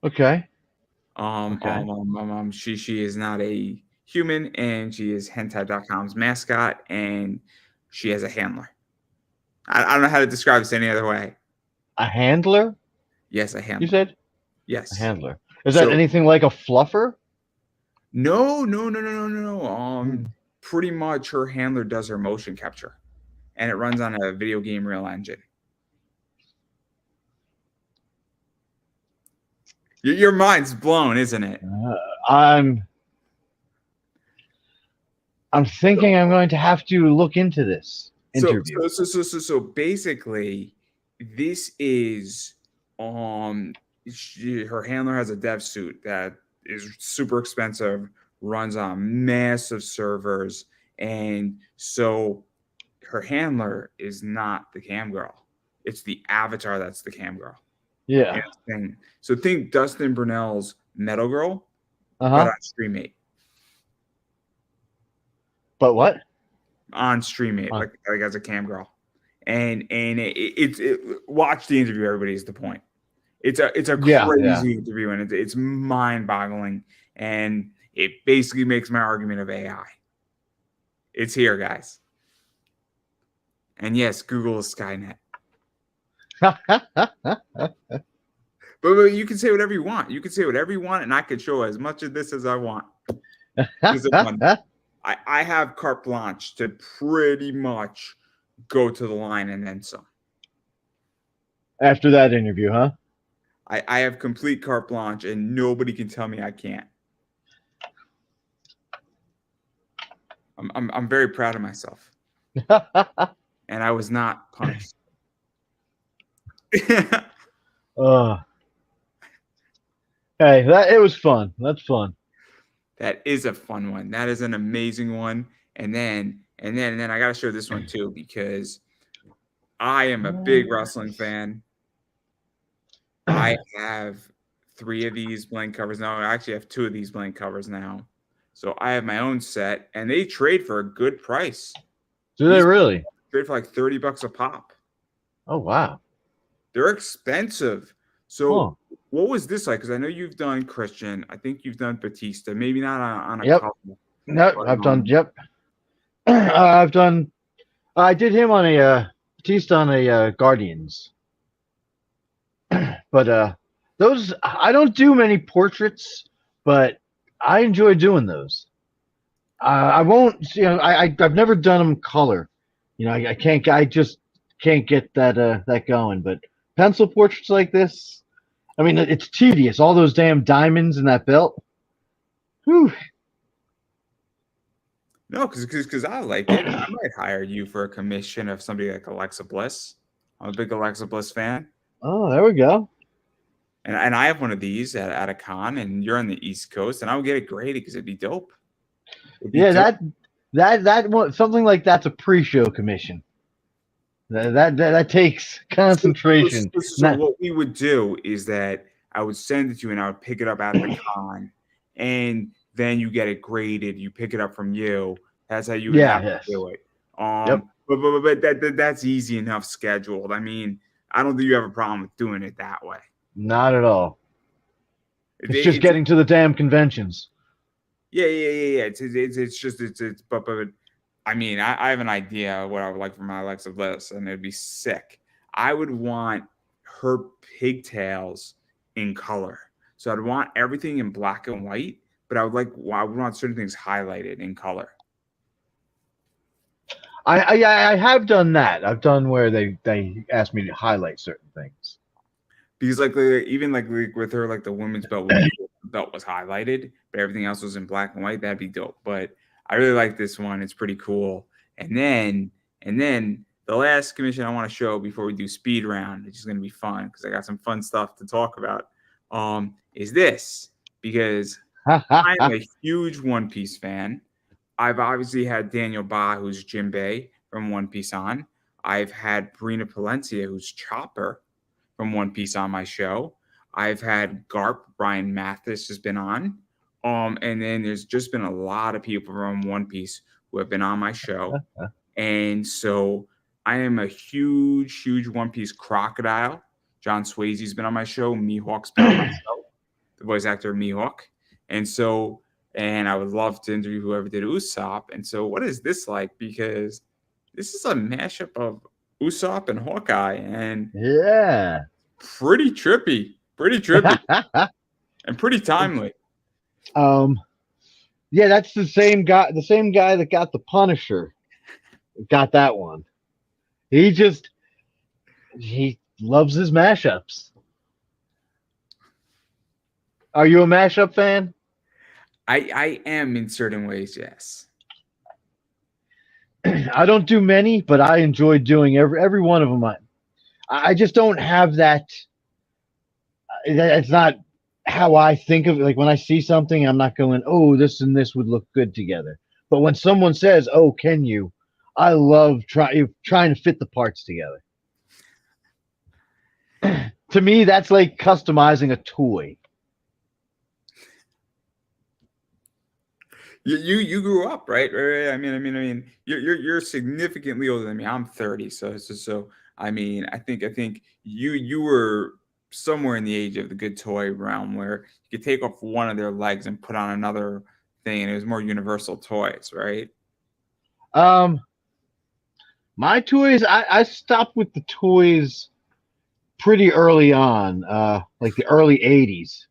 Okay. She is not a human, and she is hentai.com's mascot, and she has a handler. I don't know how to describe this any other way. A handler? Yes, a handler. You said? Yes. A handler. Is that anything like a fluffer? No. Pretty much her handler does her motion capture, and it runs on a video game Real Engine. Your mind's blown, isn't it? I'm thinking I'm going to have to look into this interview. So basically, this is her handler has a dev suit that is super expensive, runs on massive servers, and so her handler is not the cam girl. It's the avatar that's the cam girl. Yeah. So think Dustin Brunel's Metal Girl, but on StreamMate. But what? On StreamMate, like as a cam girl, and watch the interview. Everybody is the point. It's a crazy interview, and it's mind boggling, and it basically makes my argument of AI. It's here, guys, and yes, Google is Skynet. But you can say whatever you want. You can say whatever you want, and I can show as much of this as I want. I have carte blanche to pretty much go to the line and then some. After that interview, huh? I have complete carte blanche, and nobody can tell me I can't. I'm very proud of myself, and I was not punished. Hey, it was fun. That's fun. That is a fun one. That is an amazing one. And then I got to show this one too, because I am a big wrestling fan. I have 3 of these blank covers now. I actually have 2 of these blank covers now. So I have my own set, and they trade for a good price. Do they really? Trade for like $30 a pop. Oh, wow. They're expensive. So what was this like? Because I know you've done Christian. I think you've done Batista. Maybe not on a couple. No, I've done. Yep. I've done. I did him on a Batista on a Guardians. But those I don't do many portraits, but I enjoy doing those. I won't. I've never done them color. I can't. I just can't get that going. But pencil portraits like this, I mean, it's tedious. All those damn diamonds in that belt. Whew. No, because I like it. I might hire you for a commission of somebody like Alexa Bliss. I'm a big Alexa Bliss fan. Oh, there we go. And I have one of these at a con, and you're on the East Coast, and I would get it graded because it'd be dope. That one, something like that's a pre-show commission. That takes concentration. So what we would do is that I would send it to you, and I would pick it up at the con, and then you get it graded. You pick it up from you. That's how you would have to do it. But that's easy enough scheduled. I mean, I don't think you have a problem with doing it that way. Not at all. It's just getting to the damn conventions. Yeah. But I mean, I have an idea of what I would like for my Alexa Bliss, and it'd be sick. I would want her pigtails in color. So I'd want everything in black and white, but I would want certain things highlighted in color. I have done that. I've done where they asked me to highlight certain things. Because even with her, like the women's belt, the belt was highlighted, but everything else was in black and white. That'd be dope. But I really like this one. It's pretty cool. And then the last commission I want to show before we do speed round, which is going to be fun because I got some fun stuff to talk about. Is this because I'm a huge One Piece fan. I've obviously had Daniel Ba, who's Jinbei from One Piece on. I've had Brina Palencia, who's Chopper from One Piece on my show. I've had Garp, Brian Mathis has been on. And then there's just been a lot of people from One Piece who have been on my show. And so I am a huge One Piece crocodile. John Swayze's been on my show. Mihawk's been on my show, the voice actor of Mihawk. And I would love to interview whoever did Usopp. And so what is this like? Because this is a mashup of Usopp and Hawkeye, and yeah, pretty trippy, and pretty timely. Yeah, that's the same guy that got the Punisher. Got that one. He loves his mashups. Are you a mashup fan? I am in certain ways, yes. I don't do many, but I enjoy doing every one of them. I just don't have that. It's not how I think of it. Like when I see something, I'm not going, "Oh, this and this would look good together." But when someone says, "Oh, can you?" I love trying to fit the parts together. To me, that's like customizing a toy. You grew up, right? I mean, you're significantly older than me. I'm 30, so I mean, I think you were somewhere in the age of the good toy realm where you could take off one of their legs and put on another thing, and it was more universal toys, right? My toys, I stopped with the toys pretty early on, like the early '80s.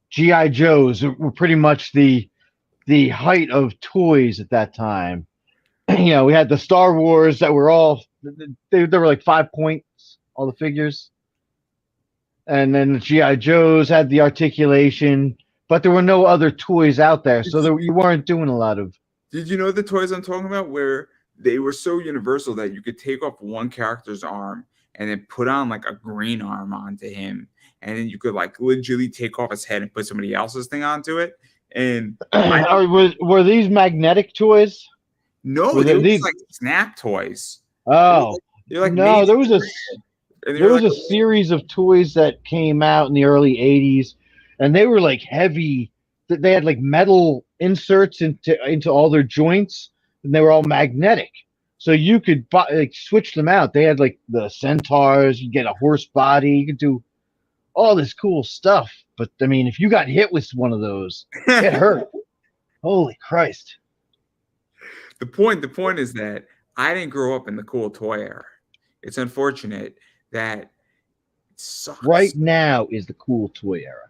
GI Joes were pretty much the height of toys at that time. We had the Star Wars that were all they were like 5 points, all the figures, and then the GI Joes had the articulation, but there were no other toys out there, so you weren't doing a lot of. Did you know the toys I'm talking about where they were so universal that you could take off one character's arm and then put on like a green arm onto him, and then you could like literally take off his head and put somebody else's thing onto it? And were these magnetic toys? No, they were just like snap toys. Oh, they're like no, there was a series of toys that came out in the early '80s, and they were like heavy. They had like metal inserts into all their joints, and they were all magnetic. So you could switch them out. They had like the centaurs. You get a horse body. You could do all this cool stuff. But I mean, if you got hit with one of those, it hurt. Holy Christ! The point is that I didn't grow up in the cool toy era. It's unfortunate that it sucks. Right now is the cool toy era.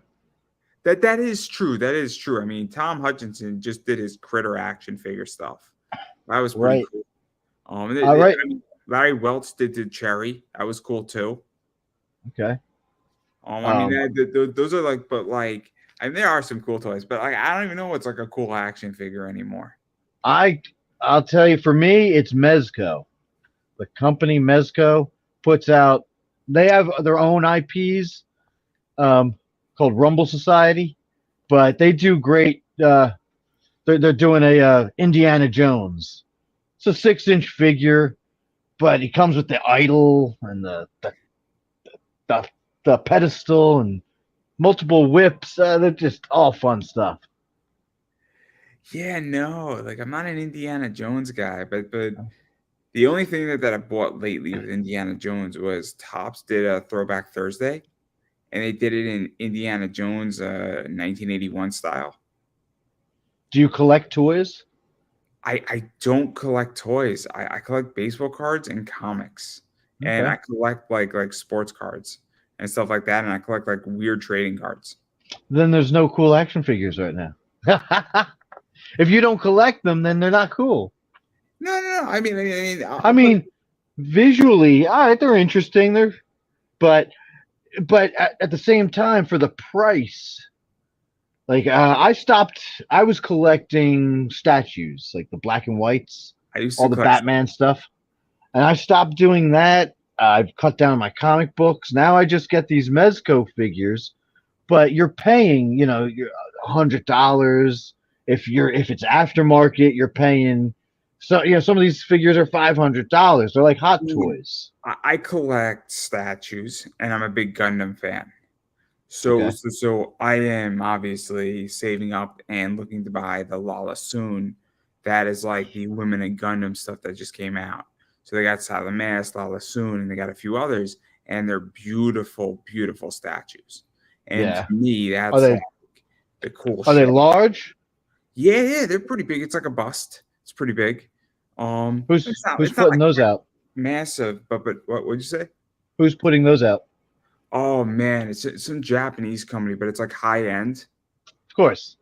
That is true. That is true. I mean, Tom Hutchinson just did his Critter action figure stuff. That was pretty cool. Right. I mean, Larry Welch did Cherry. That was cool too. Okay. I mean, those are like, but like, I mean, there are some cool toys, but like, I don't even know what's like a cool action figure anymore. I'll tell you, for me, it's Mezco. The company Mezco puts out. They have their own IPs called Rumble Society, but they do great. They're doing a Indiana Jones. It's a 6-inch figure, but it comes with the idol and the pedestal and multiple whips. They're just all fun stuff. Yeah, no, like I'm not an Indiana Jones guy, but the only thing that I bought lately with Indiana Jones was Topps did a Throwback Thursday, and they did it in Indiana Jones 1981 style. Do you collect toys? I don't collect toys. I collect baseball cards and comics, and Okay. I collect like sports cards and stuff like that, and I collect like weird trading cards. Then there's no cool action figures right now. If you don't collect them, then they're not cool. No. I But mean, visually, all right, they're interesting. But at the same time, for the price, like I stopped. I was collecting statues, like the black and whites, I used all to the collect. Batman stuff, and I stopped doing that. I've cut down my comic books. Now I just get these Mezco figures, but you're paying, you're $100. If it's aftermarket, you're paying. So some of these figures are $500. They're like hot toys. I collect statues, and I'm a big Gundam fan. So, Okay. so, so I am obviously saving up and looking to buy the Lala Soon. That is like the Women in Gundam stuff that just came out. So they got Salamas, Lala Soon, and they got a few others, and they're beautiful, beautiful statues. And to Yeah. me, Are that's they like the cool are they shit. large? Yeah, they're pretty big. It's like a bust. It's pretty big. Who's It's not who's it's not putting like those out? massive, but what would you say? Who's putting those out? Oh man, it's some Japanese company, but it's like high end. Of course.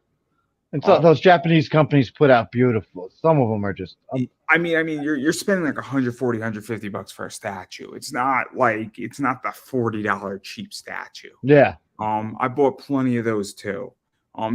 And so Oh, those Japanese companies put out beautiful. Some of them are just you're spending like 140, $150 for a statue. It's not the $40 cheap statue. yeah. I bought plenty of those too.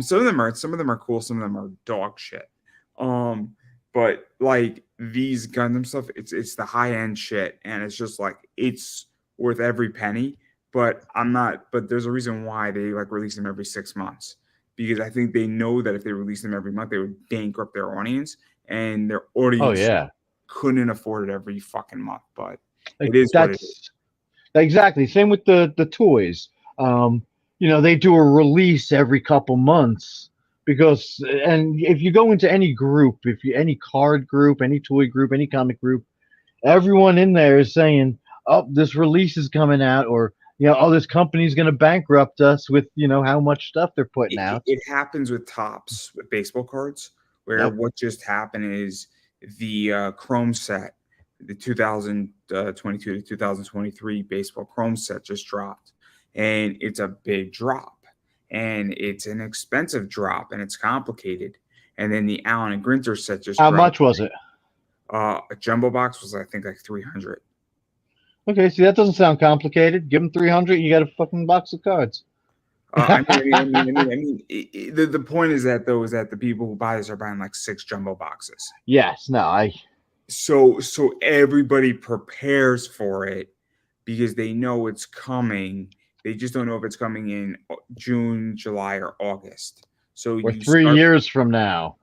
Some of them are cool, some of them are dog shit. But like these Gundam stuff, it's the high end shit, and it's just like it's worth every penny. But I'm not. But there's a reason why they like release them every 6 months, because I think they know that if they release them every month, they would bankrupt their audience, and their Oh audience yeah. couldn't afford it every fucking month. But it Like is what it is. that's exactly same with the toys. They do a release every couple months because and if you go into any group, if you any card group, any toy group, any comic group, everyone in there is saying, "Oh, this release is coming out," or "Oh, this company's going to bankrupt us with how much stuff they're putting out." It happens with tops with baseball cards, where Yep. what just happened is the Chrome set, the 2022 to 2023 baseball Chrome set just dropped, and it's a big drop, and it's an expensive drop, and it's complicated. And then the Allen and Grinter set just How dropped. much was it? A jumbo box was I think like 300. Okay, see that doesn't sound complicated. Give them 300, you got a fucking box of cards. The point is that though is that the people who buy this are buying like 6 jumbo boxes. Yes, no, I So everybody prepares for it because they know it's coming. They just don't know if it's coming in June, July, or August. So we're you 3 years from now.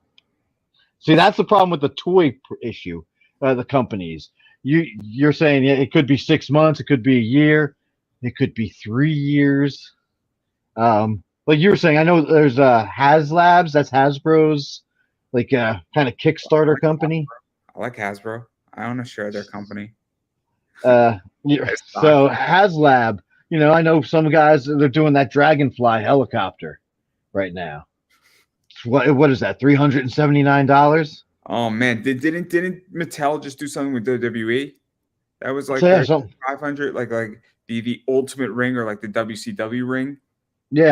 See, that's the problem with the issue. The companies. You're saying it could be 6 months, it could be a year, it could be 3 years. Like you were saying, I know there's HasLabs. That's Hasbro's like kind of Kickstarter company. I like Hasbro. I want to share their company. Uh, It's so not- HasLab. I know some guys they're doing that Dragonfly helicopter right now. What is that? $379. Oh man, didn't Mattel just do something with WWE? That was like So yeah, 500, like the Ultimate Ring or like the WCW ring.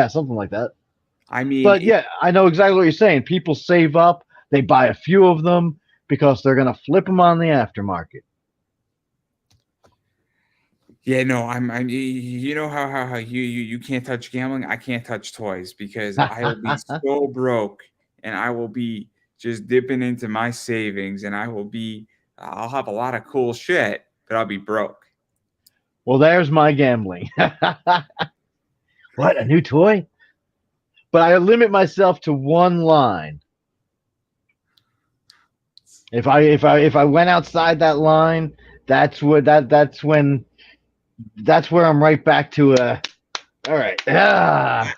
something like that. I mean, But yeah, I know exactly what you're saying. People save up, they buy a few of them because they're gonna flip them on the aftermarket. yeah, no, I'm you know how you can't touch gambling. I can't touch toys because I will be so broke, and I will be just dipping into my savings, and I'll have a lot of cool shit, but I'll be broke. Well, there's my gambling. What, a new toy? But I limit myself to one line. If I went outside that line, that's where I'm right back to all right. I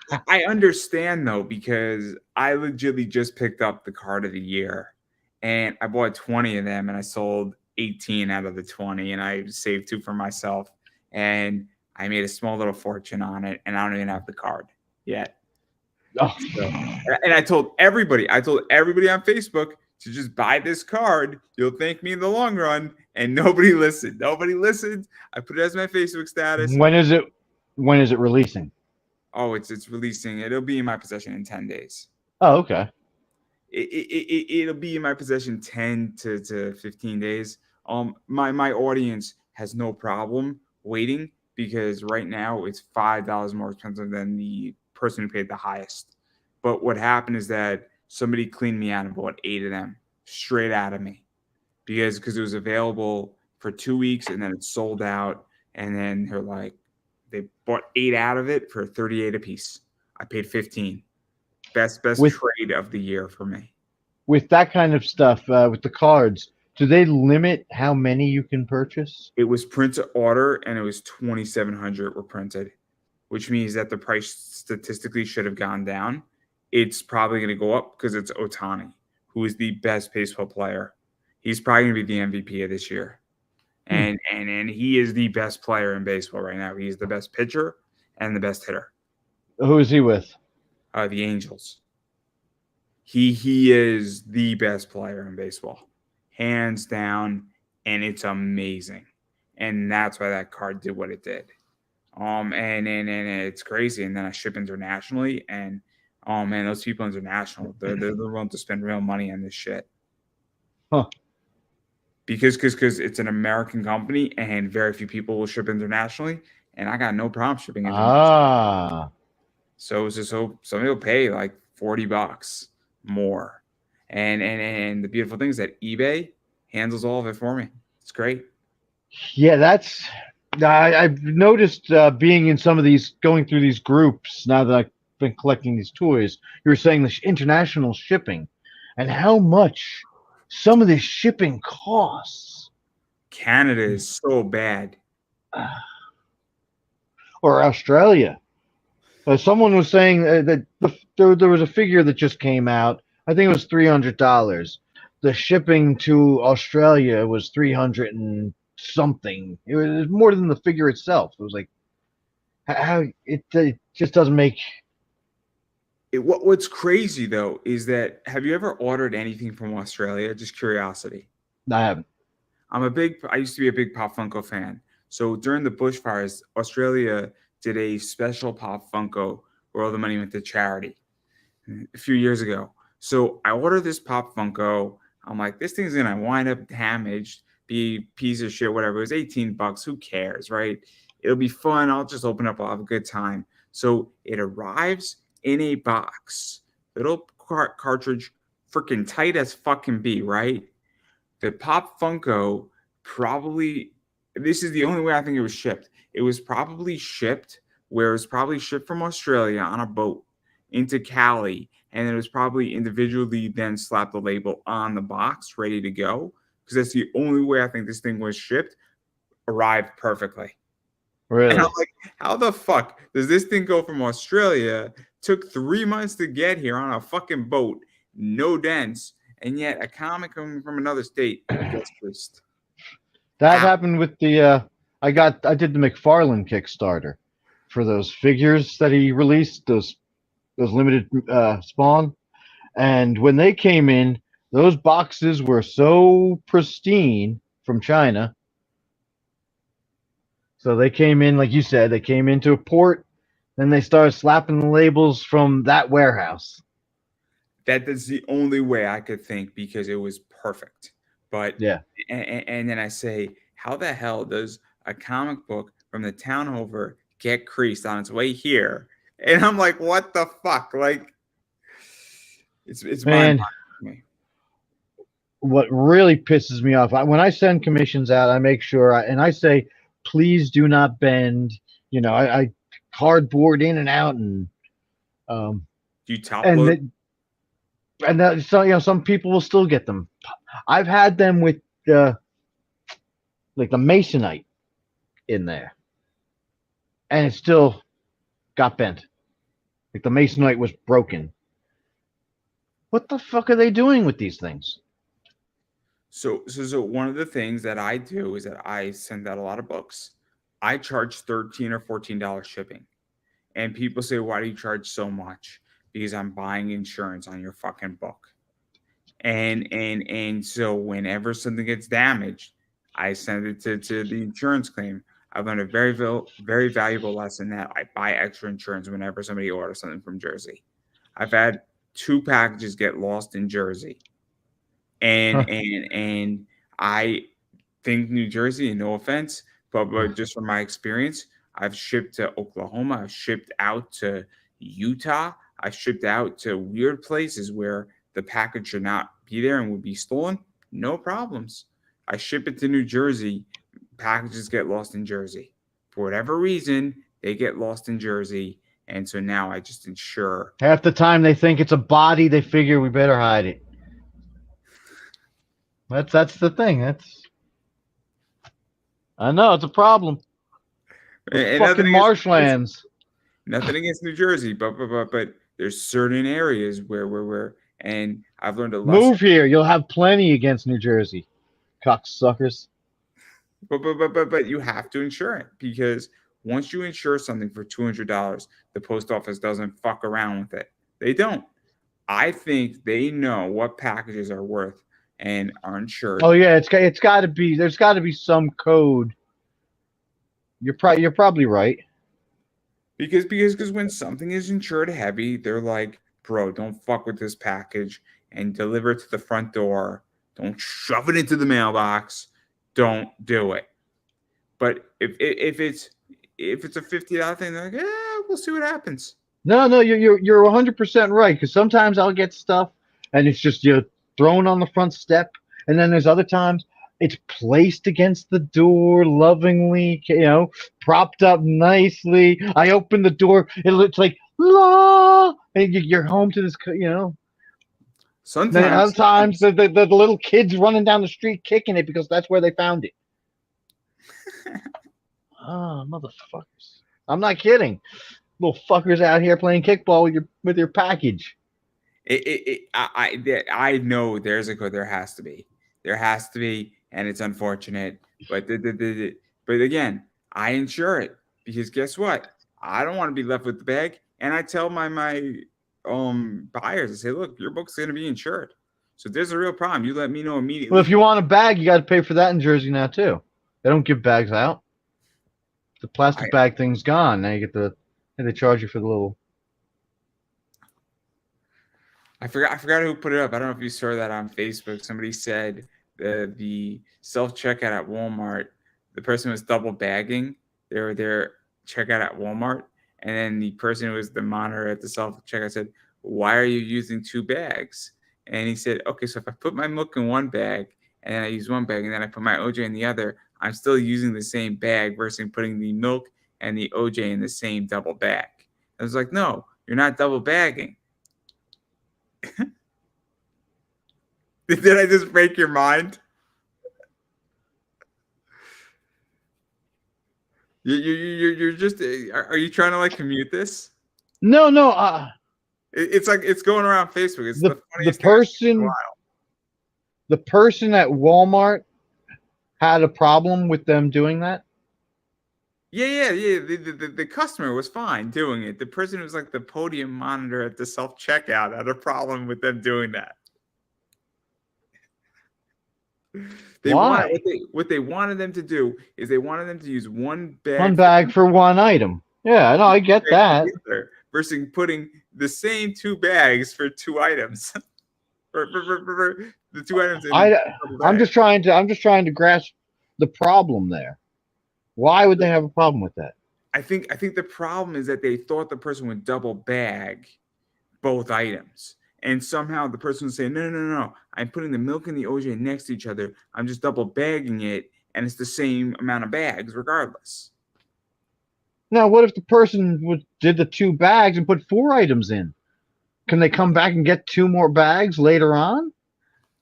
understand though because I legitimately just picked up the card of the year, and I bought 20 of them, and I sold 18 out of the 20, and I saved 2 for myself, and I made a small little fortune on it, and I don't even have the card yet. Oh. So, and I told everybody on Facebook to just buy this card. You'll thank me in the long run. And nobody listened. Nobody listened. I put it as my Facebook status. When is it releasing? Oh, it's releasing. It'll be in my possession in 10 days. Oh, okay. It'll be in my possession 10 to 15 days. My audience has no problem waiting because right now it's $5 more expensive than the person who paid the highest. But what happened is that somebody cleaned me out and bought 8 of them straight out of me because it was available for 2 weeks and then it sold out. And then they bought 8 out of it for 38 a piece. I paid 15. Best trade of the year for me. With that kind of stuff, with the cards, do they limit how many you can purchase? It was print to order, and it was 2,700 were printed, which means that the price statistically should have gone down. It's probably going to go up because it's Ohtani, who is the best baseball player. He's probably going to be the MVP of this year. And he is the best player in baseball right now. He's the best pitcher and the best hitter. Who is he with? The Angels. He is the best player in baseball, hands down, and it's amazing. And that's why that card did what it did. And it's crazy. And then I ship internationally, and oh man, those people international, they're willing to spend real money on this shit. Huh. Because it's an American company, and very few people will ship internationally, and I got no problem shipping internationally. So somebody will pay like $40 more. And the beautiful thing is that eBay handles all of it for me. It's great. Yeah, I've noticed being in going through these groups now that I've been collecting these toys. You were saying the international shipping and how much some of this shipping costs. Canada is so bad. Or Australia. Someone was saying that there was a figure that just came out. I think it was $300. The shipping to Australia was 300 and something. It was more than the figure itself. It was like how it just doesn't make. What's crazy though is that have you ever ordered anything from Australia? Just curiosity. I haven't. I used to be a big Pop Funko fan. So during the bushfires, Australia did a special Pop Funko where all the money went to charity a few years ago. So I ordered this Pop Funko. I'm like, this thing's gonna wind up damaged, be a piece of shit, whatever. It was $18. Who cares, right? It'll be fun. I'll just open up. I'll have a good time. So it arrives in a box, little cartridge, freaking tight as fucking be, right? The Pop Funko this is the only way I think it was shipped. It was probably shipped where it was probably shipped from Australia on a boat into Cali, and it was probably individually then slapped the label on the box, ready to go. Because that's the only way I think this thing was shipped, arrived perfectly. Really? And I'm like, how the fuck does this thing go from Australia, took 3 months to get here on a fucking boat, no dents, and yet a comic coming from another state gets released? That happened with the I did the McFarlane Kickstarter for those figures that he released, those limited spawn. And when they came in, those boxes were so pristine from China. So they came in, like you said, they came into a port, then they started slapping the labels from that warehouse. That's the only way I could think because it was perfect. But yeah, and then I say, how the hell does a comic book from the town over get creased on its way here? And I'm like, what the fuck? Like, it's mind-boggling to me. What really pisses me off when I send commissions out, I make sure I say, please do not bend. You know, I cardboard in and out, and do you top load? So some people will still get them. I've had them with like the masonite in there, and it still got bent. Like the masonite was broken. What the fuck are they doing with these things? So one of the things that I do is that I send out a lot of books. I charge $13 or $14 shipping. And people say, why do you charge so much? because I'm buying insurance on your fucking book. And so whenever something gets damaged, I send it to the insurance claim. I've learned a very valuable lesson that I buy extra insurance whenever somebody orders something from Jersey. I've had 2 packages get lost in Jersey, and I think New Jersey, and no offense, but just from my experience, I've shipped to Oklahoma, I've shipped out to Utah, I've shipped out to weird places where the package should not be there and would be stolen. No problems. I ship it to New Jersey, packages get lost in Jersey. For whatever reason, they get lost in Jersey. And so now I just insure. Half the time they think it's a body, they figure we better hide it. That's the thing. I know it's a problem. And fucking marshlands. Nothing against New Jersey, but there's certain areas where and I've learned a lesson. Move here, you'll have plenty against New Jersey, cocksuckers. But you have to insure it, because once you insure something for $200, the post office doesn't fuck around with it. They don't. I think they know what packages are worth and are insured. Oh yeah, it's got to be. There's got to be some code. You're probably right. Because when something is insured heavy, they're like, bro, don't fuck with this package and deliver it to the front door. Don't shove it into the mailbox. Don't do it. But if it's a $50 thing, they're like, yeah, we'll see what happens. No, you're 100% right. Because sometimes I'll get stuff and it's just thrown on the front step, and then there's other times it's placed against the door lovingly, propped up nicely. I open the door, it's like la, and you're home to this, Sometimes the little kids running down the street kicking it because that's where they found it. Oh, motherfuckers! I'm not kidding. Little fuckers out here playing kickball with your package. I know there's a code. There has to be, and it's unfortunate. But again, I insure it because guess what? I don't want to be left with the bag, and I tell my buyers, I say, look, your book's going to be insured. So if there's a real problem, you let me know immediately. Well, if you want a bag, you got to pay for that in Jersey now too. They don't give bags out. The plastic bag thing's gone. Now you get they charge you for the little. I forgot who put it up. I don't know if you saw that on Facebook. Somebody said the self-checkout at Walmart, the person was double bagging. They were there checkout at Walmart, and then the person who was the monitor at the self-checkout said, why are you using 2 bags? And he said, okay, so if I put my milk in one bag and then I use one bag and then I put my OJ in the other, I'm still using the same bag versus putting the milk and the OJ in the same double bag. I was like, no, you're not double bagging. Did I just break your mind? You're just. Are you trying to like commute this? No. It's like it's going around Facebook. It's the funniest person. thing in a while. The person at Walmart had a problem with them doing that. Yeah. The customer was fine doing it. The person who was like the podium monitor at the self-checkout had a problem with them doing that. Why? What they wanted them to do is they wanted them to use one bag. One bag for one item. Yeah, no, I get that. Versus putting the same 2 bags for 2 items. for the 2 items. I'm just trying to grasp the problem there. Why would they have a problem with that? I think the problem is that they thought the person would double bag both items. And somehow the person would say, no. I'm putting the milk and the OJ next to each other. I'm just double bagging it, and it's the same amount of bags regardless. Now, what if the person did the 2 bags and put 4 items in? Can they come back and get 2 more bags later on?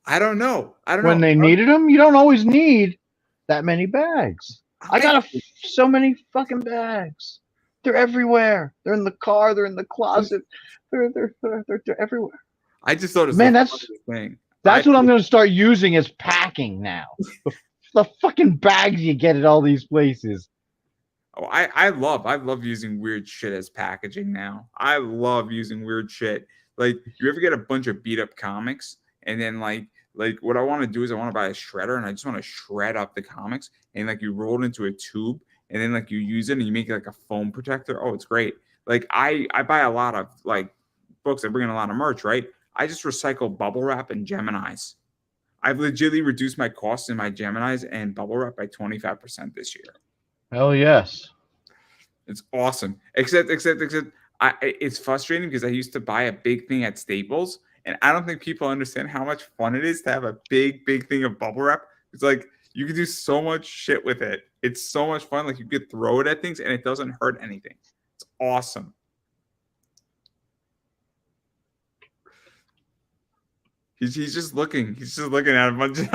I don't know. When they needed them? You don't always need that mmany bags. I got so many fucking bags. They're everywhere. They're in the car. They're in the closet. They're everywhere. I just thought it was that's what I'm going to start using as packing now. The fucking bags you get at all these places. Oh, I love using weird shit as packaging now. I love using weird shit. Like, you ever get a bunch of beat up comics and then like what I want to do is I want to buy a shredder and I just want to shred up the comics and like you roll it into a tube and then like you use it and you make it like a foam protector. Oh, it's great. Like I buy a lot of like books. I bring in a lot of merch, right? I just recycle bubble wrap and Geminis. I've legitimately reduced my costs in my Geminis and bubble wrap by 25% this year. Hell yes. It's awesome. Except it's frustrating because I used to buy a big thing at Staples, and I don't think people understand how much fun it is to have a big thing of bubble wrap. It's like you can do so much shit with it. It's so much fun. Like you could throw it at things and it doesn't hurt anything. It's awesome. He's just looking. He's just looking at a bunch of.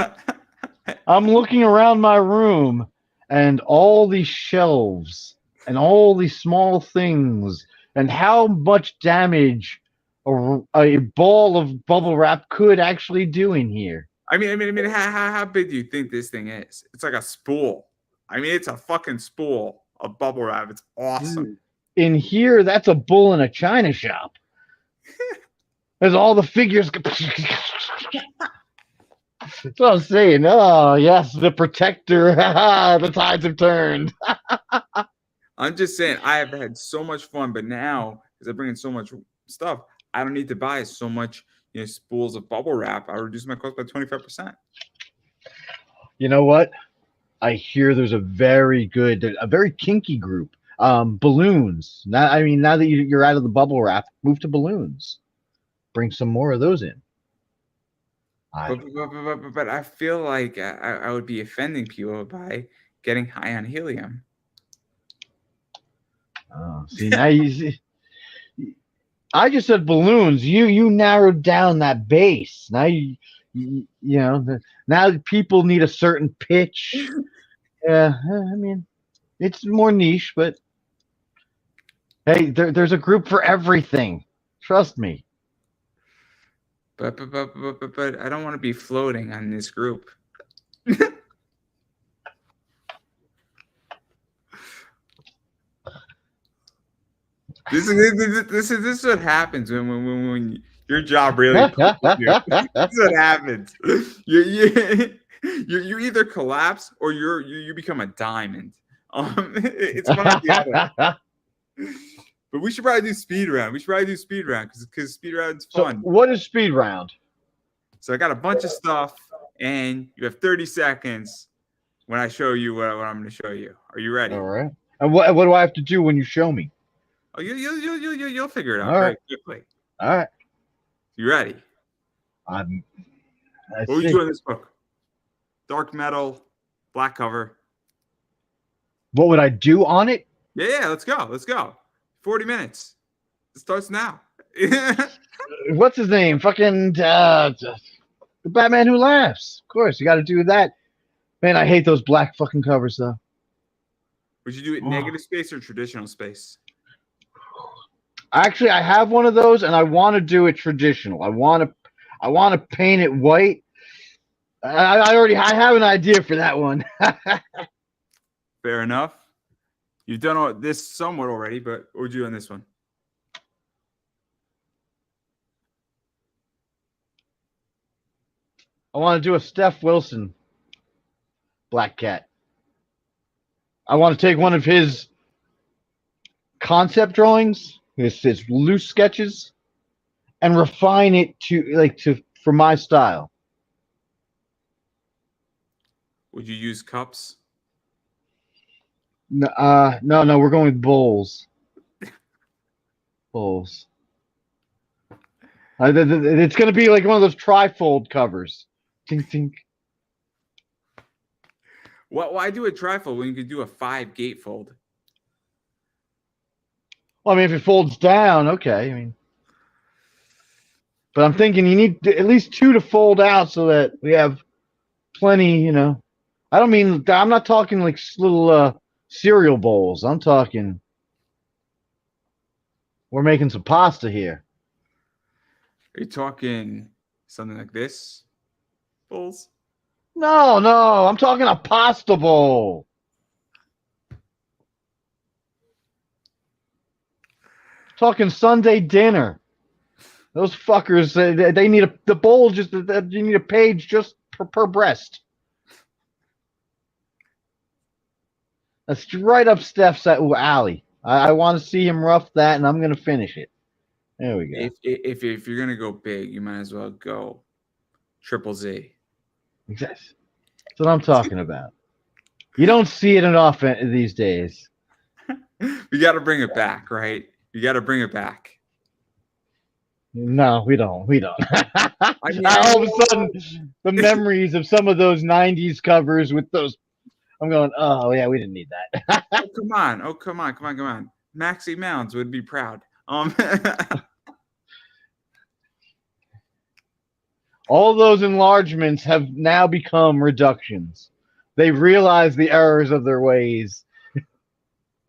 I'm looking around my room and all these shelves and all these small things and how much damage a ball of bubble wrap could actually do in here. I mean, how big do you think this thing is? It's like a spool. I mean, it's a fucking spool of bubble wrap. It's awesome. In here, that's a bull in a china shop. There's all the figures. That's what I'm saying. Oh, yes, the protector. The tides have turned. I'm just saying, I have had so much fun, but now, because I bring in so much stuff, I don't need to buy so much, spools of bubble wrap. I reduce my cost by 25%. You know what? I hear there's a very kinky group. Balloons. Now that you're out of the bubble wrap, move to balloons. Bring some more of those in. But I feel like I would be offending people by getting high on helium. Oh, see, now you see. I just said balloons. You narrowed down that base. Now now people need a certain pitch. Yeah, I mean, it's more niche, but hey, there's a group for everything. Trust me. But I don't want to be floating on this group. This is what happens when your job really. This is what happens. You either collapse or you become a diamond. It's one or the other. But we should probably do speed round. Because speed round's fun. So what is speed round? So I got a bunch of stuff, and you have 30 seconds when I show you what I'm going to show you. Are you ready? All right. And what do I have to do when you show me? Oh, you'll figure it out very quickly. All right. You ready? What would you do in this book? Dark metal, black cover. What would I do on it? Yeah, let's go. 40 minutes. It starts now. What's his name? Fucking the Batman Who Laughs. Of course, you got to do that. Man, I hate those black fucking covers, though. Would you do it negative space or traditional space? Actually, I have one of those, and I want to do it traditional. I want to paint it white. I have an idea for that one. Fair enough. You've done this somewhat already, but what would you do on this one? I want to do a Steph Wilson Black Cat. I want to take one of his concept drawings, his loose sketches, and refine it for my style. Would you use cups? No, we're going with bowls. Bowls. It's going to be like one of those trifold covers. Tink, tink. Why do a trifold when you could do a 5 gatefold? Well, I mean, if it folds down, okay. I mean, but I'm thinking you need at least 2 to fold out so that we have plenty. I'm not talking like little cereal bowls. I'm talking. We're making some pasta here. Are you talking something like this? Bowls? No. I'm talking a pasta bowl. Talking Sunday dinner. Those fuckers, they need the bowl just, you need a page just per breast. That's right up Steph's alley. I want to see him rough that, and I'm going to finish it. There we go. If you're gonna go big, you might as well go Triple Z. That's what I'm talking about. You don't see it enough these days. We got to bring it back, right? You got to bring it back. No, we don't. We don't. I mean, all of a sudden, the memories of some of those '90s covers with those. I'm going. Oh yeah, we didn't need that. Oh come on! Oh come on! Maxie Mounds would be proud. All those enlargements have now become reductions. They realize the errors of their ways.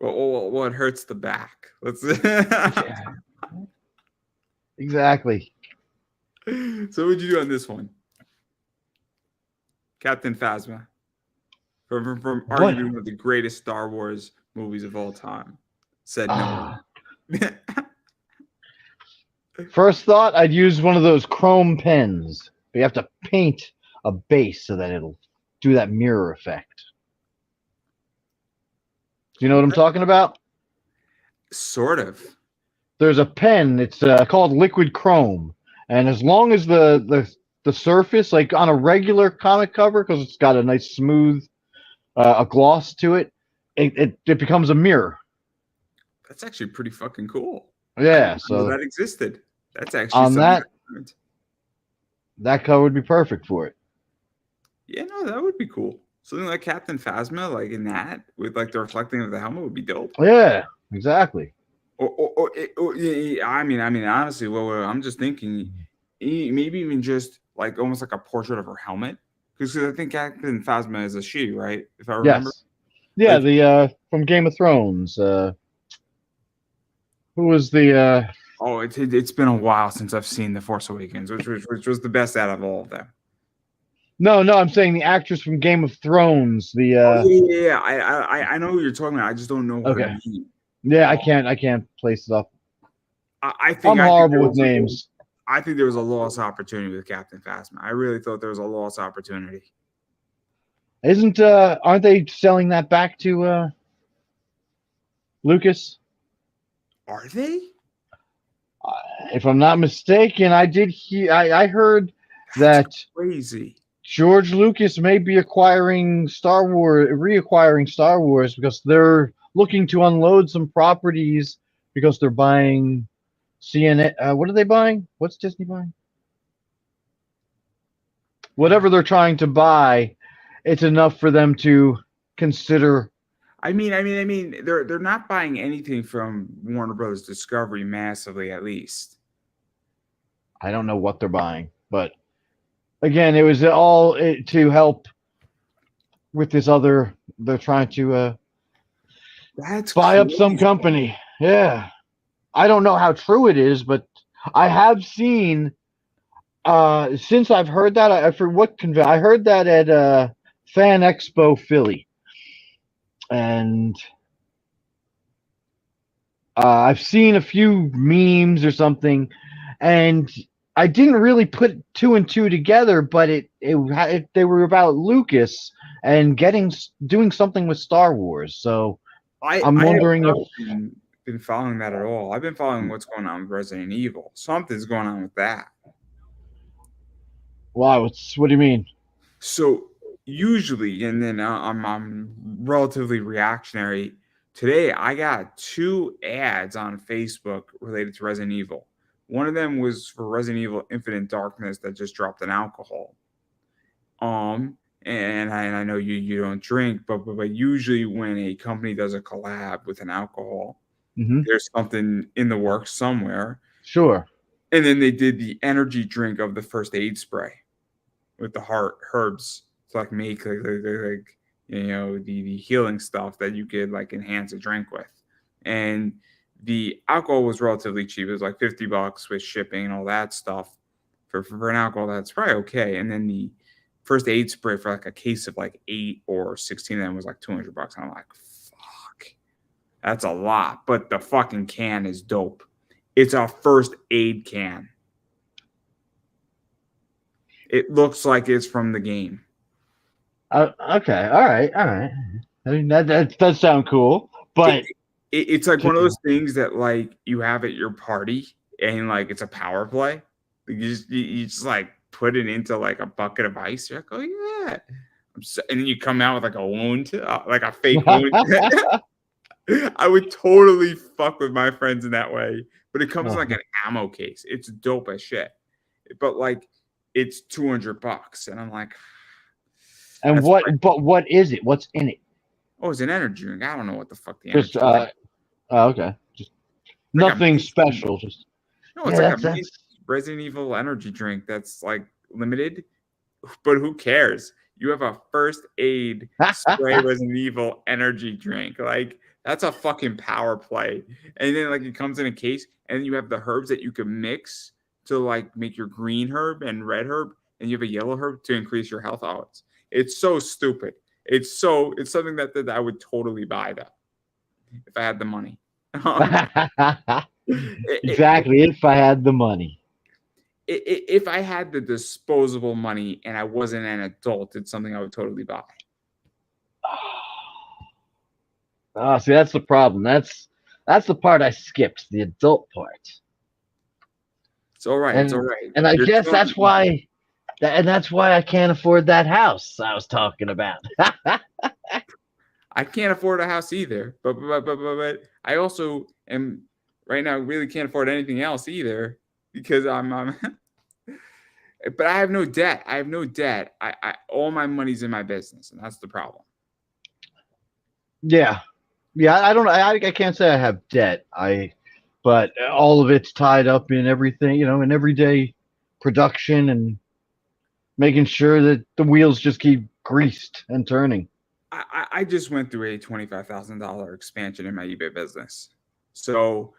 Well, it hurts the back. Let's. Yeah. Exactly. So what would you do on this one? Captain Phasma. From arguably one of the greatest Star Wars movies of all time. Said no. First thought, I'd use one of those chrome pens. But you have to paint a base so that it'll do that mirror effect. Do you know what I'm talking about? Sort of. There's a pen. It's called liquid chrome, and as long as the surface, like on a regular comic cover, because it's got a nice smooth a gloss to it, it becomes a mirror. That's actually pretty fucking cool. Yeah, so that existed. That's actually on that cover would be perfect for it. Yeah, no, that would be cool. Something like Captain Phasma, like in that, with like the reflecting of the helmet, would be dope. Yeah, exactly. I mean, honestly, well, I'm just thinking, maybe even just like almost like a portrait of her helmet, because I think Captain Phasma is a she, right? If I remember. Yes. Yeah, like, the from Game of Thrones. Who was the? Oh, it's been a while since I've seen The Force Awakens, which was the best out of all of them. No, I'm saying the actress from Game of Thrones. The yeah, I know who you're talking about. I just don't know her name. Yeah, I can't place it up. I think I'm horrible with names. I think there was a lost opportunity with Captain Phasma. I really thought there was a lost opportunity. Aren't they selling that back to Lucas? Are they? If I'm not mistaken, I did hear. I heard That's crazy. George Lucas may be reacquiring Star Wars because they're looking to unload some properties because they're buying CNN. What are they buying? What's Disney buying? Whatever they're trying to buy, it's enough for them to consider. I mean, they're not buying anything from Warner Brothers Discovery massively, at least. I don't know what they're buying, but again, it was all to help with this other. They're trying to buy up some company. Yeah, I don't know how true it is, but I have seen. Since I've heard that, I heard that at Fan Expo Philly, and I've seen a few memes or something, and I didn't really put two and two together, but they were about Lucas and doing something with Star Wars. So I'm wondering if been following that at all. I've been following what's going on with Resident Evil. Something's going on with that. Wow, what do you mean? So usually, and then I'm relatively reactionary. Today I got 2 ads on Facebook related to Resident Evil. One of them was for Resident Evil Infinite Darkness that just dropped an alcohol. And I know you don't drink, but usually when a company does a collab with an alcohol, there's something in the works somewhere. Sure. And then they did the energy drink of the first aid spray with the herbs to like make like the healing stuff that you could like enhance a drink with. And the alcohol was relatively cheap. It was like $50 with shipping and all that stuff for an alcohol. That's probably okay. And then the first aid spray for like a case of like 8 or 16 of them was like $200. And I'm like, fuck, that's a lot. But the fucking can is dope. It's a first aid can. It looks like it's from the game. Okay, all right. I mean, that does sound cool, but It's like one of those things that like you have at your party and like it's a power play. You just like put it into like a bucket of ice. You're like, oh yeah, and then you come out with like a wound, like a fake wound. I would totally fuck with my friends in that way, but it comes in like an ammo case. It's dope as shit, but like it's $200, and I'm like, and what? But what is it? What's in it? oh, it's an energy drink. I don't know what the fuck the energy. Okay, just like nothing special. Just no, it's like a Resident Evil energy drink that's like limited, but who cares? You have a first aid spray Resident Evil energy drink. Like that's a fucking power play. And then like it comes in a case, and you have the herbs that you can mix to like make your green herb and red herb, and you have a yellow herb to increase your health odds. It's so stupid. It's something that I would totally buy though if I had the money. Exactly, if I had the money. If I had the disposable money and I wasn't an adult, it's something I would totally buy. Oh, see, that's the problem. That's the part I skipped, the adult part. It's all right. It's all right. And I guess that's why, that's why I can't afford that house I was talking about. I can't afford a house either, but I also am right now really can't afford anything else either because I'm but I have no debt. I have no debt. I all my money's in my business, and that's the problem. Yeah. I can't say I have debt. But all of it's tied up in everything, in everyday production and making sure that the wheels just keep greased and turning. I just went through a $25,000 expansion in my eBay business, so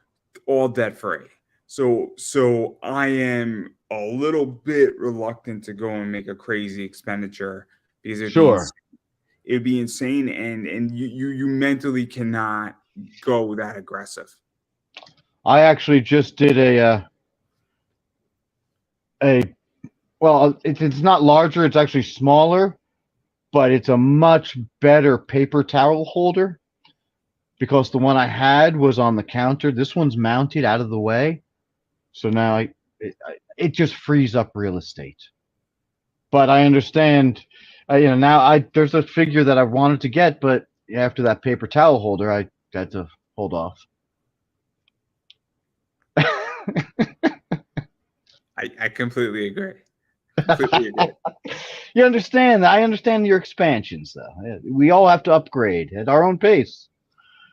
all debt free. So I am a little bit reluctant to go and make a crazy expenditure because it'd be insane, and you mentally cannot go that aggressive. I actually just did it's not larger, it's actually smaller, but it's a much better paper towel holder because the one I had was on the counter. This one's mounted out of the way. So now it just frees up real estate. But I understand, now there's a figure that I wanted to get, but after that paper towel holder, I had to hold off. I completely agree. You understand? I understand your expansions, though. We all have to upgrade at our own pace.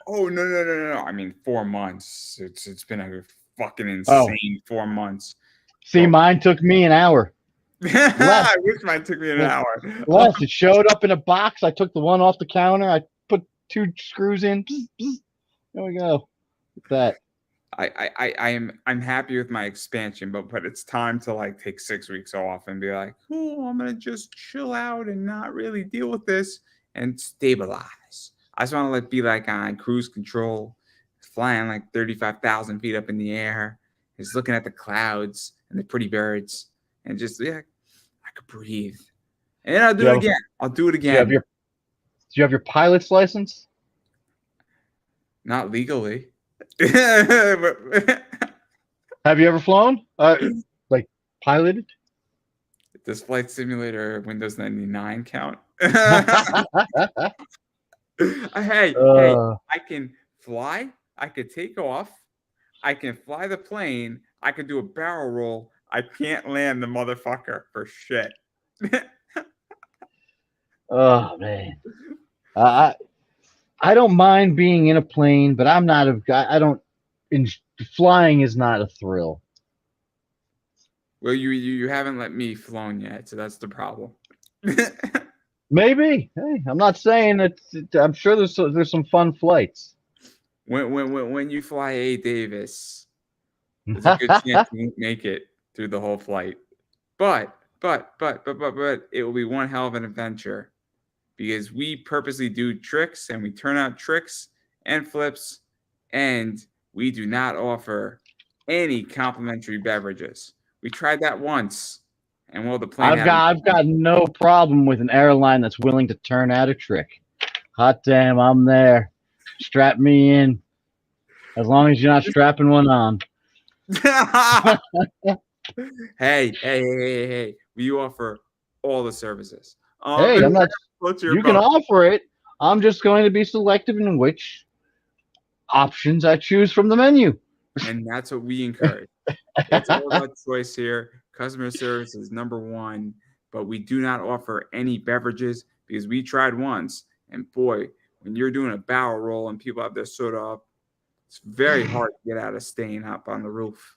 Oh no! I mean, 4 months. It's been a fucking insane 4 months. See, mine took me an hour. I wish mine took me an hour. Less. It showed up in a box. I took the one off the counter. I put 2 screws in. There we go. Look at that. I'm happy with my expansion, but it's time to like take 6 weeks off and be like, oh, I'm gonna just chill out and not really deal with this and stabilize. I just want to be like on cruise control, flying like 35,000 feet up in the air, just looking at the clouds and the pretty birds, and just I could breathe. And then I'll do it again. I'll do it again. Do you have your pilot's license? Not legally. Have you ever flown? Like piloted? Does Flight Simulator Windows 99 count? Hey, I can fly. I could take off. I can fly the plane. I can do a barrel roll. I can't land the motherfucker for shit. Oh man, I don't mind being in a plane, but I'm not a guy. Flying is not a thrill. Well, you haven't let me flown yet, so that's the problem. Maybe. Hey, I'm not saying that. I'm sure there's some fun flights. When you fly A. Davis, there's a good chance you won't make it through the whole flight. But it will be one hell of an adventure because we purposely do tricks and we turn out tricks and flips, and we do not offer any complimentary beverages. We tried that once, and well, the plane I've had. got no problem with an airline that's willing to turn out a trick. Hot damn, I'm there. Strap me in. As long as you're not strapping one on. Hey. We offer all the services. Hey, I'm not. What's your You can buck? offer it. I'm just going to be selective in which options I choose from the menu. And that's what we encourage. It's all about choice here. Customer service is number one, but we do not offer any beverages because we tried once. And boy, when you're doing a barrel roll and people have their soda up, it's very hard to get out of staying up on the roof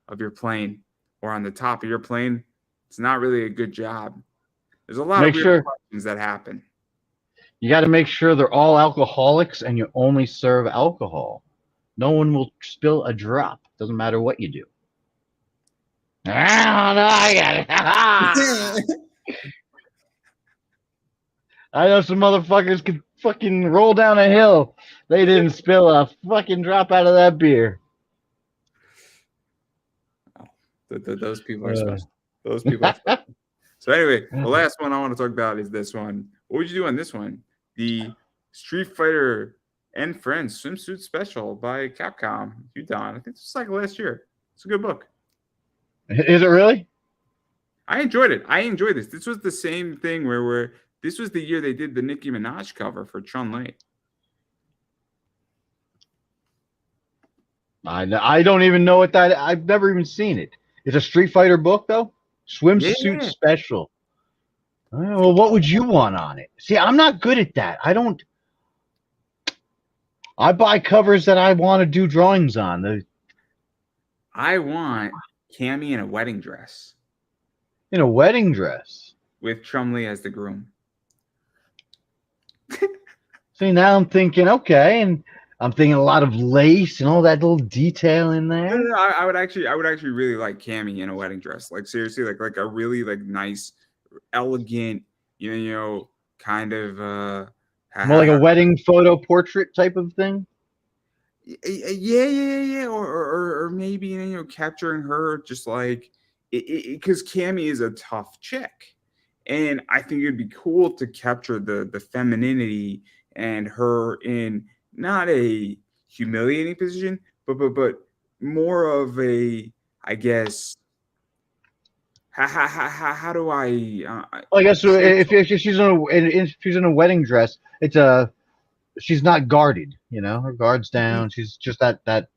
of your plane or on the top of your plane. It's not really a good job. There's a lot of Make weird sure questions that happen. you got to make sure they're all alcoholics and you only serve alcohol. No one will spill a drop. Doesn't matter what you do. I don't know. I got it. I know some motherfuckers could fucking roll down a hill. They didn't spill a fucking drop out of that beer. Those people are special. Those people are special. So anyway, the last one I want to talk about is this one. What would you do on this one? The Street Fighter and Friends swimsuit special by Capcom. You Don. I think this was like last year. It's a good book. Is it really? I enjoyed it. I enjoyed this. This was the same thing where this was the year they did the Nicki Minaj cover for Chun-Li. I don't even know what that. I've never even seen it. It's a Street Fighter book though. Swimsuit special. Well, what would you want on it? See, I'm not good at that. I buy covers that I want to do drawings on. I want Cammy in a wedding dress. In a wedding dress. With Chun-Li as the groom. See, now I'm thinking, okay, and I'm thinking a lot of lace and all that little detail in there. No, I would actually really like Cammy in a wedding dress. Like seriously, like a really like nice, elegant, you know, kind of more like a wedding photo portrait type of thing. Yeah. Or maybe capturing her just like because Cammy is a tough chick, and I think it'd be cool to capture the femininity and her in not a humiliating position, but more of a, I guess. How do I? Well, I guess if she's in a wedding dress, she's not guarded. You know, her guard's down. She's just that.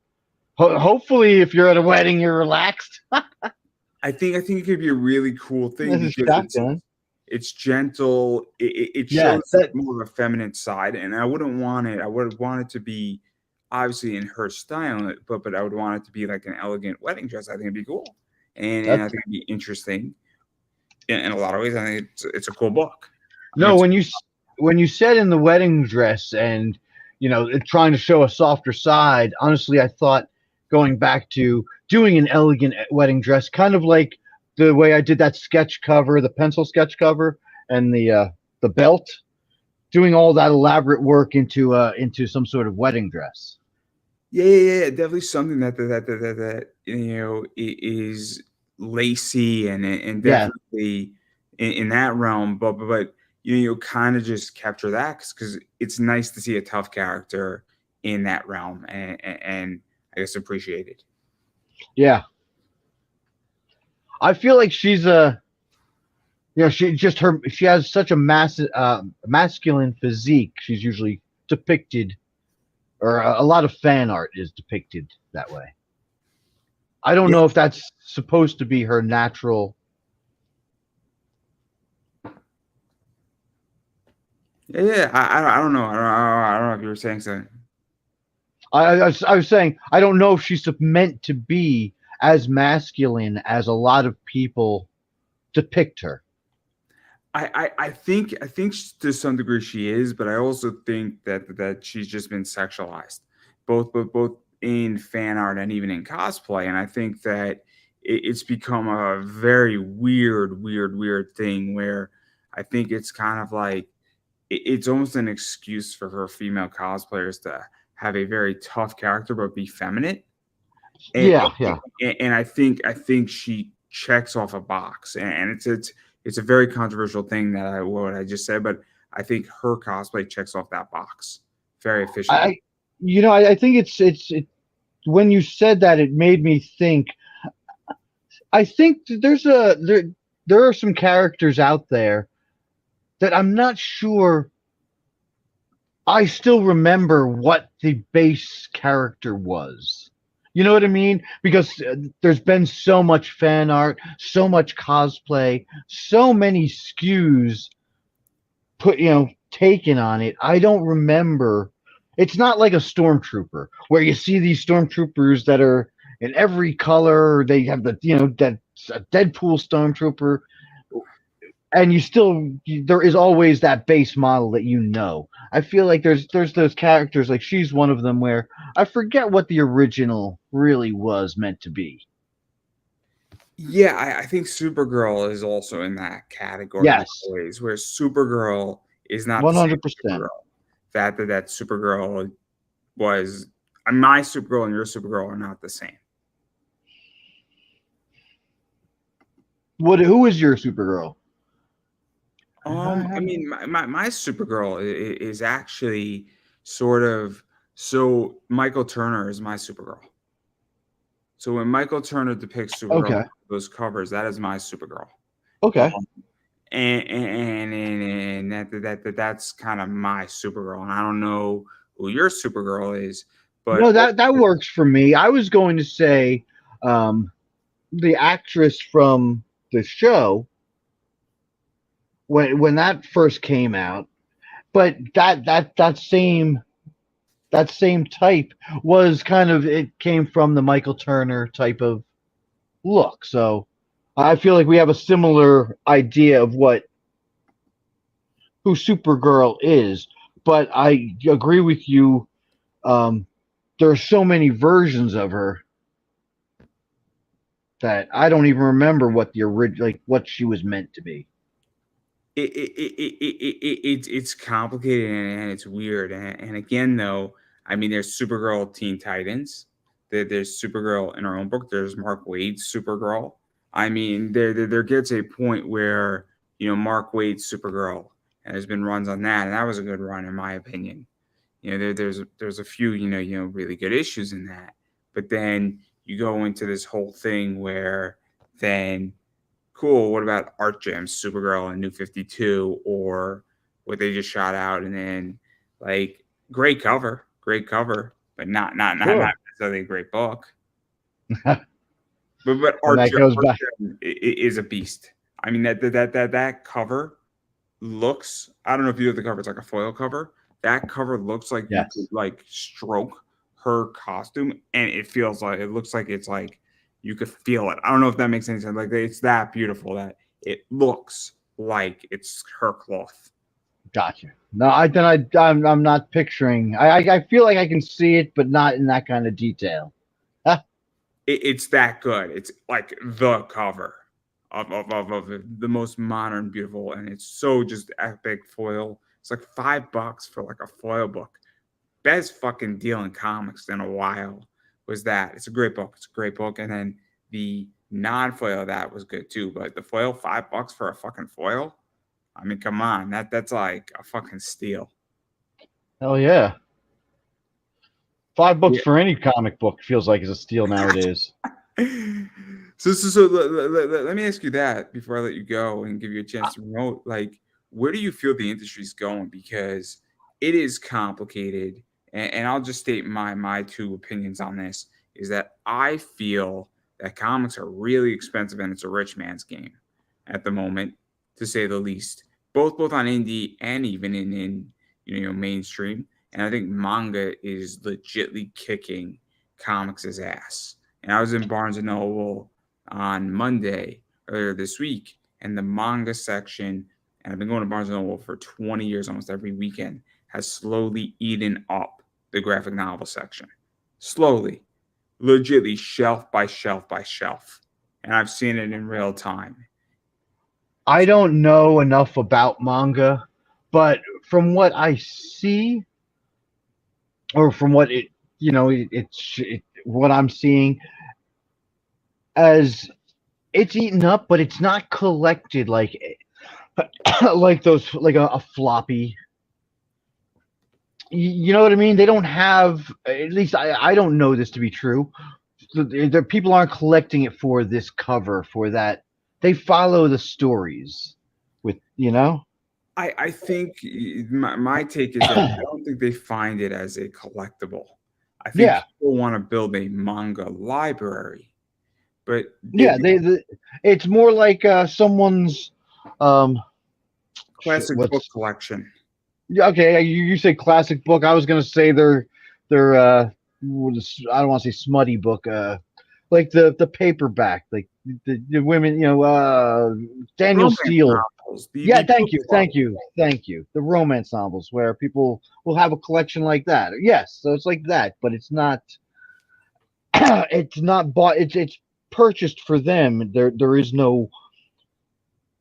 Hopefully, if you're at a wedding, you're relaxed. I think it could be a really cool thing because it's gentle. It shows more of a feminine side, and I wouldn't want it. I would want it to be obviously in her style, but I would want it to be like an elegant wedding dress. I think it'd be cool, and I think it'd be interesting in a lot of ways. I think it's a cool book. No, when you said in the wedding dress and trying to show a softer side, honestly, I thought going back to doing an elegant wedding dress, kind of like the way I did that sketch cover, the pencil sketch cover, and the belt, doing all that elaborate work into some sort of wedding dress. Yeah, definitely something that is lacy and definitely in that realm, but kind of just capture that because it's nice to see a tough character in that realm and I guess appreciate it. Yeah, I feel like she's she has such a massive masculine physique. She's usually depicted, or a lot of fan art is depicted that way. I don't know if that's supposed to be her natural. Yeah, I don't know. I don't know if you were saying something. I was saying I don't know if she's meant to be as masculine as a lot of people depict her. I think to some degree she is, but I also think that she's just been sexualized, both in fan art and even in cosplay, and I think that it's become a very weird thing where I think it's kind of like it's almost an excuse for female cosplayers to have a very tough character but be feminine. And, Yeah. and I think she checks off a box, and it's a very controversial thing that what I just said, but I think her cosplay checks off that box very efficiently. I think it's when you said that, it made me think. I think there are some characters out there that I'm not sure I still remember what the base character was. You know what I mean? Because there's been so much fan art, so much cosplay, so many SKUs taken on it. I don't remember. It's not like a stormtrooper where you see these stormtroopers that are in every color. They have that's a Deadpool stormtrooper, and there is always that base model that you know. I feel like there's those characters, like she's one of them, where I forget what the original really was meant to be. Yeah, I think Supergirl is also in that category Yes, nowadays, where Supergirl is not the same 100%. Supergirl. That Supergirl was my Supergirl and your Supergirl are not the same. Who is your Supergirl? I mean, my Supergirl is actually sort of so Michael Turner is my Supergirl. So when Michael Turner depicts Supergirl Okay. on those covers, that is my Supergirl. Okay. And that's kind of my Supergirl. And I don't know who your Supergirl is, but No, that works for me. I was going to say the actress from the show when that first came out, but that same type was kind of, it came from the Michael Turner type of look. So I feel like we have a similar idea of who Supergirl is, but I agree with you. There are so many versions of her that I don't even remember what the original, like what she was meant to be. it's complicated and it's weird. And again, though, I mean, there's Supergirl Teen Titans. There's Supergirl in her own book. There's Mark Waid's Supergirl. I mean, there gets a point where Mark Waid's Supergirl, and there's been runs on that, and that was a good run in my opinion. There's a few really good issues in that, but then you go into this whole thing where then cool, what about Art Jam's Supergirl and New 52 or what they just shot out, and then like great cover, but not Sure. necessarily a great book. But And Art that goes back. Jam is a beast. I mean that cover looks, I don't know if you know the cover, it's like a foil cover. That cover looks like you Yes. could like stroke her costume, and it looks like it's like you could feel it. I don't know if that makes any sense. Like it's that beautiful that it looks like it's her cloth. Gotcha. No, I'm not picturing. I feel like I can see it, but not in that kind of detail. It's that good. It's like the cover of the most modern, beautiful, and it's so just epic foil. It's like $5 for like a foil book. Best fucking deal in comics in a while was that. It's a great book. And then the non-foil of that was good too. But the foil, $5 for a fucking foil. I mean, come on, that's like a fucking steal. Oh yeah, $5 Yeah. for any comic book feels like is a steal nowadays. So let me ask you that before I let you go and give you a chance to promote. Like, where do you feel the industry's going? Because it is complicated, and I'll just state my two opinions on this. Is that I feel that comics are really expensive and it's a rich man's game at the moment, to say the least. Both on indie and even in mainstream. And I think manga is legitly kicking comics' ass. And I was in Barnes and Noble on Monday earlier this week, and the manga section, and I've been going to Barnes and Noble for 20 years, almost every weekend, has slowly eaten up the graphic novel section. Slowly, legitly, shelf by shelf by shelf. And I've seen it in real time. I don't know enough about manga, but from what I see, or from what it what I'm seeing as it's eaten up, but it's not collected like like those like a floppy. You know what I mean? They don't have. At least I don't know this to be true. The people aren't collecting it for this cover for that. They follow the stories with I think my take is that I don't think they find it as a collectible. I think Yeah, people want to build a manga library, but yeah. It's more like someone's um shit. classic book What's collection. Yeah, okay? You say classic book. I was gonna say they're I don't want to say smutty book. Like the paperback, like the women. Daniel Romance Steele. novels, Yeah, the book thank you, club. thank you, thank you. The romance novels where people will have a collection like that. Yes, so it's like that, but it's not. It's not bought. It's purchased for them. There is no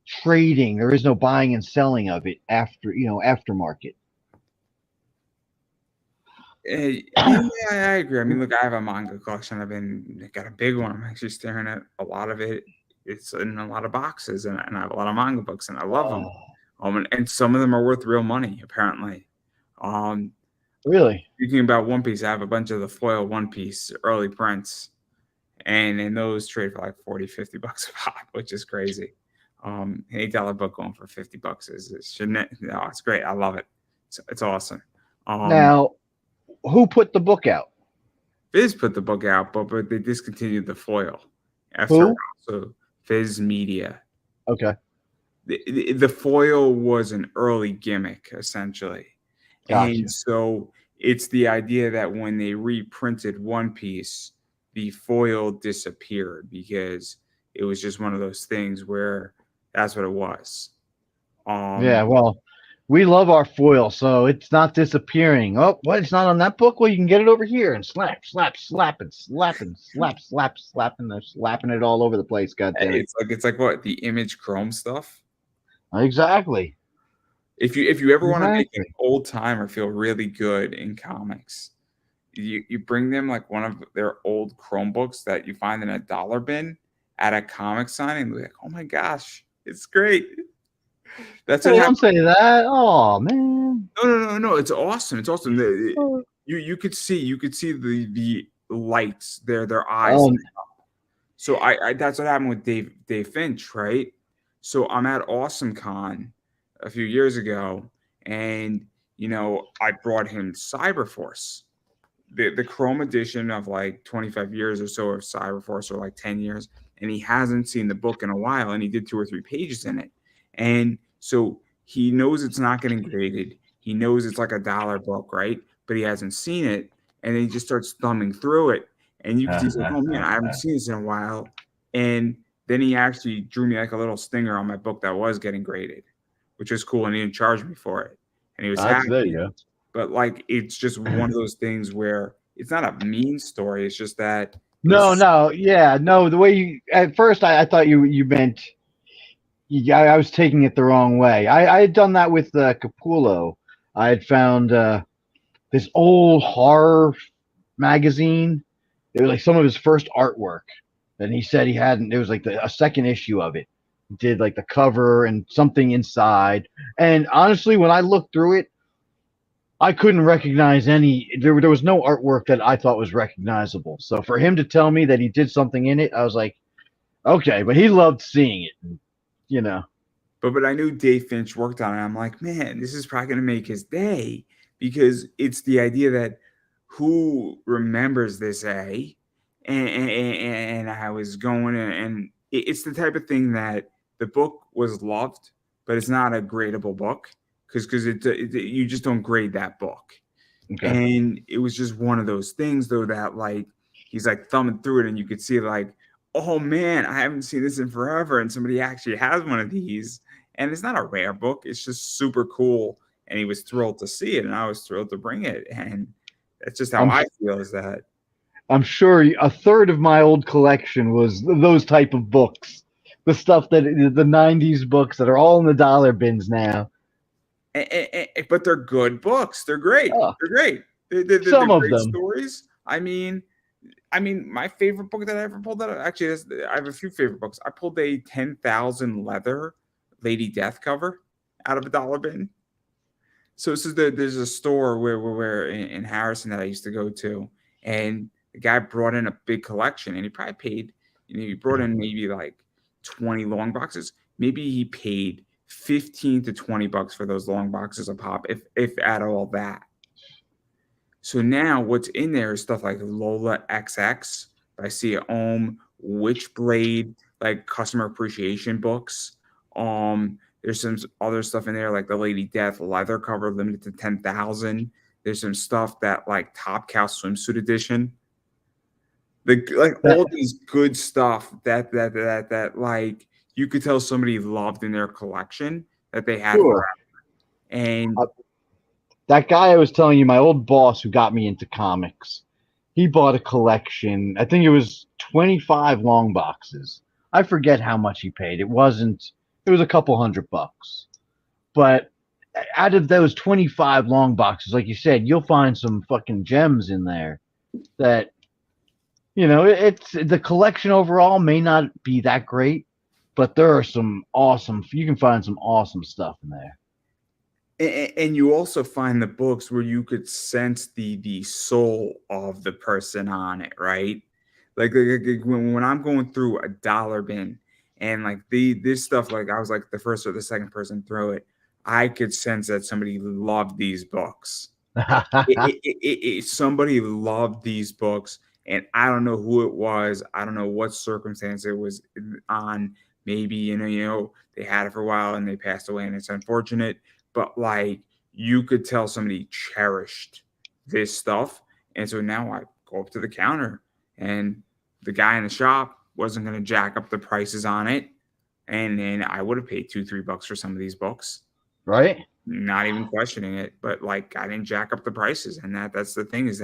trading. There is no buying and selling of it aftermarket. Yeah, I agree. I mean, look, I have a manga collection. I got a big one. I'm actually staring at a lot of it. It's in a lot of boxes, and I have a lot of manga books, and I love them. And some of them are worth real money, apparently. Um, Really? Speaking about One Piece, I have a bunch of the foil One Piece early prints, and in those trade for like 40, $50 a pop, which is crazy. An $8 book going for $50 shouldn't it? No, it's great. I love it. It's awesome. Um, Now, who put the book out? Viz put the book out, but they discontinued the foil after a Who? while. So Viz Media. Okay, The foil was an early gimmick, essentially. And gotcha. so it's the idea that when they reprinted One Piece, the foil disappeared because it was just one of those things where that's what it was. Yeah, Um, well, we love our foil, so it's not disappearing. Oh, what? It's not on that book? Well, you can get it over here and slap, slap, slap, and slap, and slap, slap, slap, and they're slapping it all over the place. God damn it! it's like what the Image Chrome stuff. Exactly, If you ever want to make an exactly. old timer feel really good in comics, you bring them like one of their old Chromebooks that you find in a dollar bin at a comic signing. And be like, oh my gosh, it's great. That's what Hey, don't happened. say that. Oh man. No. It's awesome. It's awesome. You could see the lights their eyes. Um. So I that's what happened with Dave Finch, right? So I'm at Awesome Con a few years ago, and I brought him Cyberforce, the Chrome edition of like 25 years or so of Cyberforce, or like 10 years, and he hasn't seen the book in a while, and he did 2 or 3 pages in it, and so he knows it's not getting graded. He knows it's like a dollar book, right? But he hasn't seen it, and then he just starts thumbing through it, and you can see he's like, oh man, I haven't seen this in a while, and then he actually drew me like a little stinger on my book that was getting graded, which was cool, and he didn't charge me for it, and he was There happy. you go. But like, it's just one of those things where it's not a mean story. It's just that it No, was no, yeah, no. The way you at first, I thought you meant. I was taking it the wrong way. I had done that with Capullo. I had found this old horror magazine. It was like some of his first artwork, and he said he hadn't. It was like a second issue of it. He did like the cover and something inside. And honestly, when I looked through it, I couldn't recognize any. There was no artwork that I thought was recognizable. So for him to tell me that he did something in it, I was like, okay. But he loved seeing it. You know. but I knew Dave Finch worked on it. I'm like, man, this is probably gonna make his day, because it's the idea that who remembers this, and I was going, and it's the type of thing that the book was loved, but it's not a gradable book, because you just don't grade that book. Okay. And it was just one of those things, though, that like he's like thumbing through it, and you could see like, oh man, I haven't seen this in forever, and somebody actually has one of these, and it's not a rare book. It's just super cool, and he was thrilled to see it, and I was thrilled to bring it, and that's just how I'm I feel. Is that I'm sure a third of my old collection was those type of books, the stuff that the '90s books that are all in the dollar bins now. but they're good books. They're great. Oh, They're great. They're some of great them. stories. I mean, I mean, my favorite book that I ever pulled out. Actually, I have a few favorite books. I pulled a 10,000 leather Lady Death cover out of a dollar bin. So this is there's a store where in Harrison that I used to go to, and the guy brought in a big collection, and he probably paid. He brought in maybe like 20 long boxes. Maybe he paid 15 to 20 bucks for those long boxes a pop, if at all that. So now what's in there is stuff like Lola XX by Sia Ohm, Witchblade, like customer appreciation books. There's some other stuff in there like the Lady Death leather cover limited to 10,000. There's some stuff that like Top Cow swimsuit edition. Like all these good stuff that like you could tell somebody loved in their collection that they had Sure. forever. And that guy I was telling you, my old boss who got me into comics, he bought a collection. I think it was 25 long boxes. I forget how much he paid. It was a couple $100. But out of those 25 long boxes, like you said, you'll find some fucking gems in there that, it's the collection overall may not be that great, but there are you can find some awesome stuff in there. And you also find the books where you could sense the soul of the person on it, right? Like when I'm going through a dollar bin and like this stuff, like I was like the first or the second person through it, I could sense that somebody loved these books. Somebody loved these books, and I don't know who it was. I don't know what circumstance it was on. Maybe they had it for a while and they passed away, and it's unfortunate. But like you could tell somebody cherished this stuff, and so now I go up to the counter, and the guy in the shop wasn't going to jack up the prices on it, and then I would have paid $2-3 for some of these books, right? Not even questioning it. But like I didn't jack up the prices, and that's the thing, is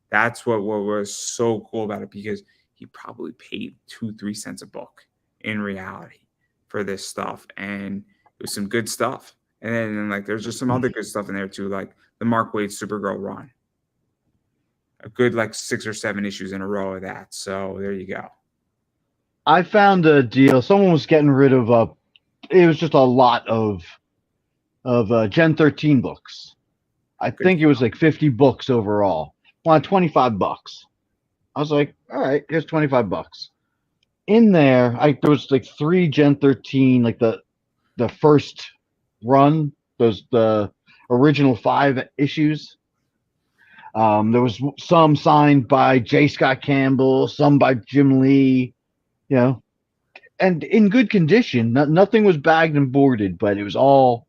that's what was so cool about it, because he probably paid 2-3 cents a book in reality for this stuff, and it was some good stuff. And then like there's just some other good stuff in there too, like the Mark Waid Supergirl run, a good like 6 or 7 issues in a row of that. So there you go. I found a deal. Someone was getting rid of it was just a lot of Gen 13 books. I think it was like 50 books overall. Well, $25. I was like, all right, here's $25. In there, there was like 3 Gen 13, like the first run, the original 5 issues. There was some signed by J. Scott Campbell, some by Jim Lee, and in good condition. Nothing was bagged and boarded, but it was all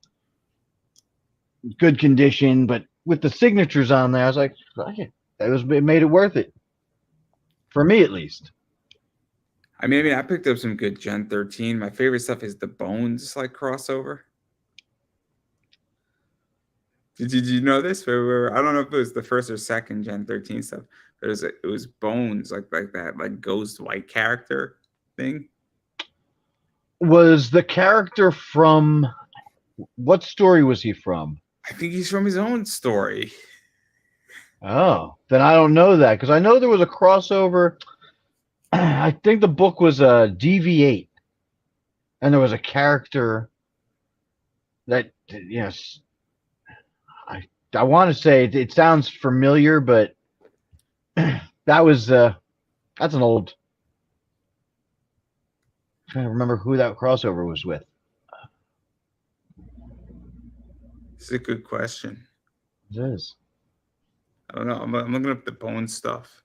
good condition. But with the signatures on there, I was like, it made it worth it for me, at least. I mean, I picked up some good Gen 13. My favorite stuff is the Bones like crossover. Did you know this? I don't know if it was the first or second Gen 13 stuff, but it was Bones like that like Ghost White character thing. Was the character from what story was he from? I think he's from his own story. Oh, then I don't know that, because I know there was a crossover. I think the book was a DV8, and there was a character that I want to say it sounds familiar, but that's an old. I'm trying to remember who that crossover was with. It's a good question. It is. I don't know. I'm looking up the Bone stuff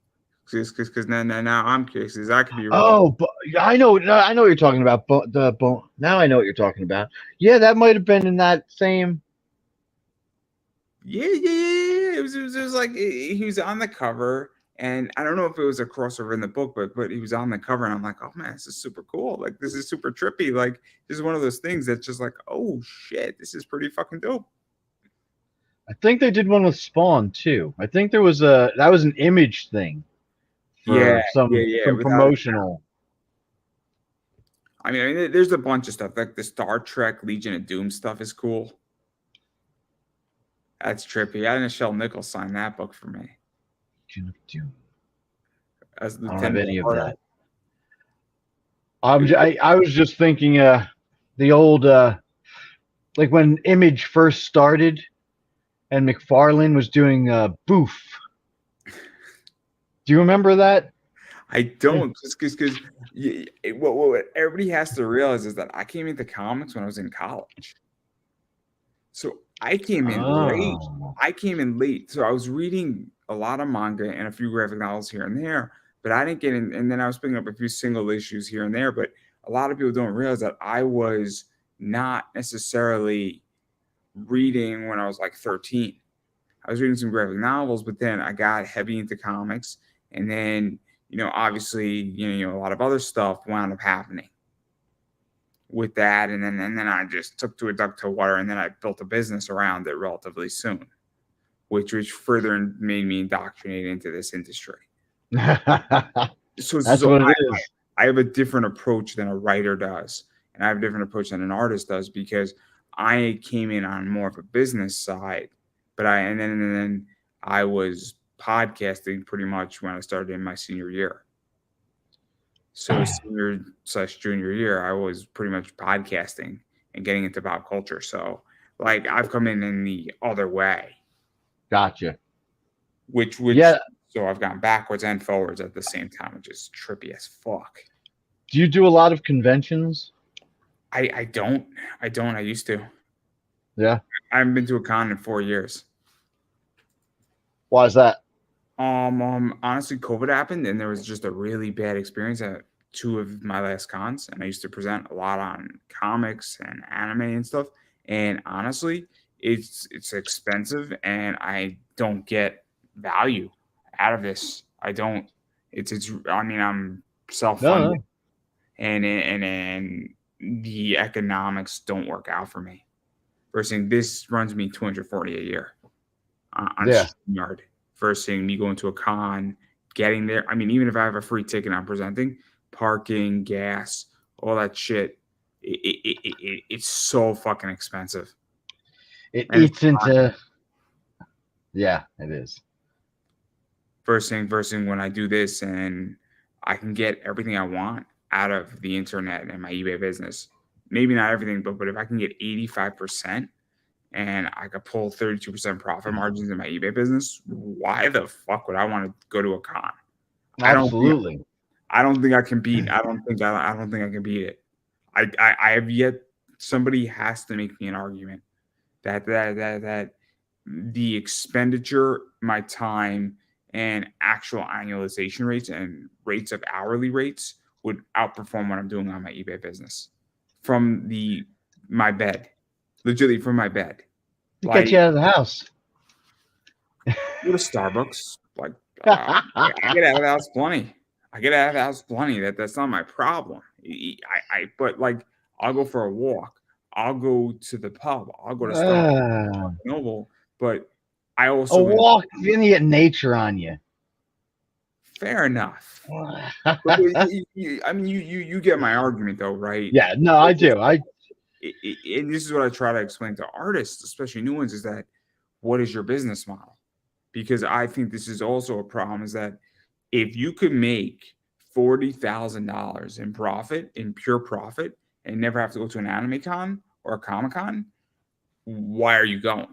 because now I'm curious, because I could be wrong. Oh, but I know what you're talking about. The Bone. Now I know what you're talking about. Yeah, that might have been in that same. Yeah. It was like he was on the cover, and I don't know if it was a crossover in the book, but he was on the cover, and I'm like, oh man, this is super cool. Like this is super trippy. Like this is one of those things that's just like, oh shit, this is pretty fucking dope. I think they did one with Spawn too. I think that was an Image thing. Some promotional. I mean, there's a bunch of stuff like the Star Trek Legion of Doom stuff is cool. That's trippy. I didn't Nichelle Nichols sign that book for me. Legion of Doom. as I don't have Lieutenant any of Colonel. that. I was just thinking the old like when Image first started and McFarlane was doing Boof. Do you remember that? I don't, just because what everybody has to realize is that I came into comics when I was in college. So I came in late. Oh. I came in late. So I was reading a lot of manga and a few graphic novels here and there, but I didn't get in. And then I was picking up a few single issues here and there. But a lot of people don't realize that I was not necessarily reading when I was like 13. I was reading some graphic novels, but then I got heavy into comics. And then, obviously, a lot of other stuff wound up happening with that, and then I just took to a duck to water, and then I built a business around it relatively soon, which further made me indoctrinated into this industry. That's what it is. I have a different approach than a writer does, and I have a different approach than an artist does, because I came in on more of a business side, but then I was podcasting pretty much when I started in my senior year. So senior/junior year, I was pretty much podcasting and getting into pop culture. So like I've come in the other way. Gotcha. Which yeah. So I've gone backwards and forwards at the same time, which is trippy as fuck. Do you do a lot of conventions? I don't. I used to. Yeah. I haven't been to a con in 4 years. Why is that? Honestly, COVID happened, and there was just a really bad experience at 2 of my last cons, and I used to present a lot on comics and anime and stuff. And honestly, it's expensive, and I don't get value out of this. I don't. I mean, I'm self-funded, and the economics don't work out for me. First thing, this runs me $240 a year on StreamYard. First thing, me going to a con, getting there. I mean, even if I have a free ticket I'm presenting, parking, gas, all that shit, it's so fucking expensive. It eats into. Yeah, it is. First thing, when I do this, and I can get everything I want out of the internet and my eBay business. Maybe not everything, but if I can get 85%, and I could pull 32% profit margins in my eBay business, why the fuck would I want to go to a con? Absolutely. I don't think I can beat. I don't think I can beat it. I have yet. Somebody has to make me an argument that the expenditure, my time, and actual annualization rates and rates of hourly rates would outperform what I'm doing on my eBay business from my bed. Literally from my bed. Get you out of the house. Go to Starbucks. Like I get out of the house plenty. That's not my problem. But like I'll go for a walk. I'll go to the pub. I'll go to Starbucks, Noble. But I also a walk. You're gonna get nature on you. Fair enough. I mean, you get my argument though, right? Yeah, no, I do. And this is what I try to explain to artists, especially new ones, is that what is your business model? Because I think this is also a problem, is that if you could make $40,000 in profit, in pure profit, and never have to go to an anime con or a Comic Con, why are you going?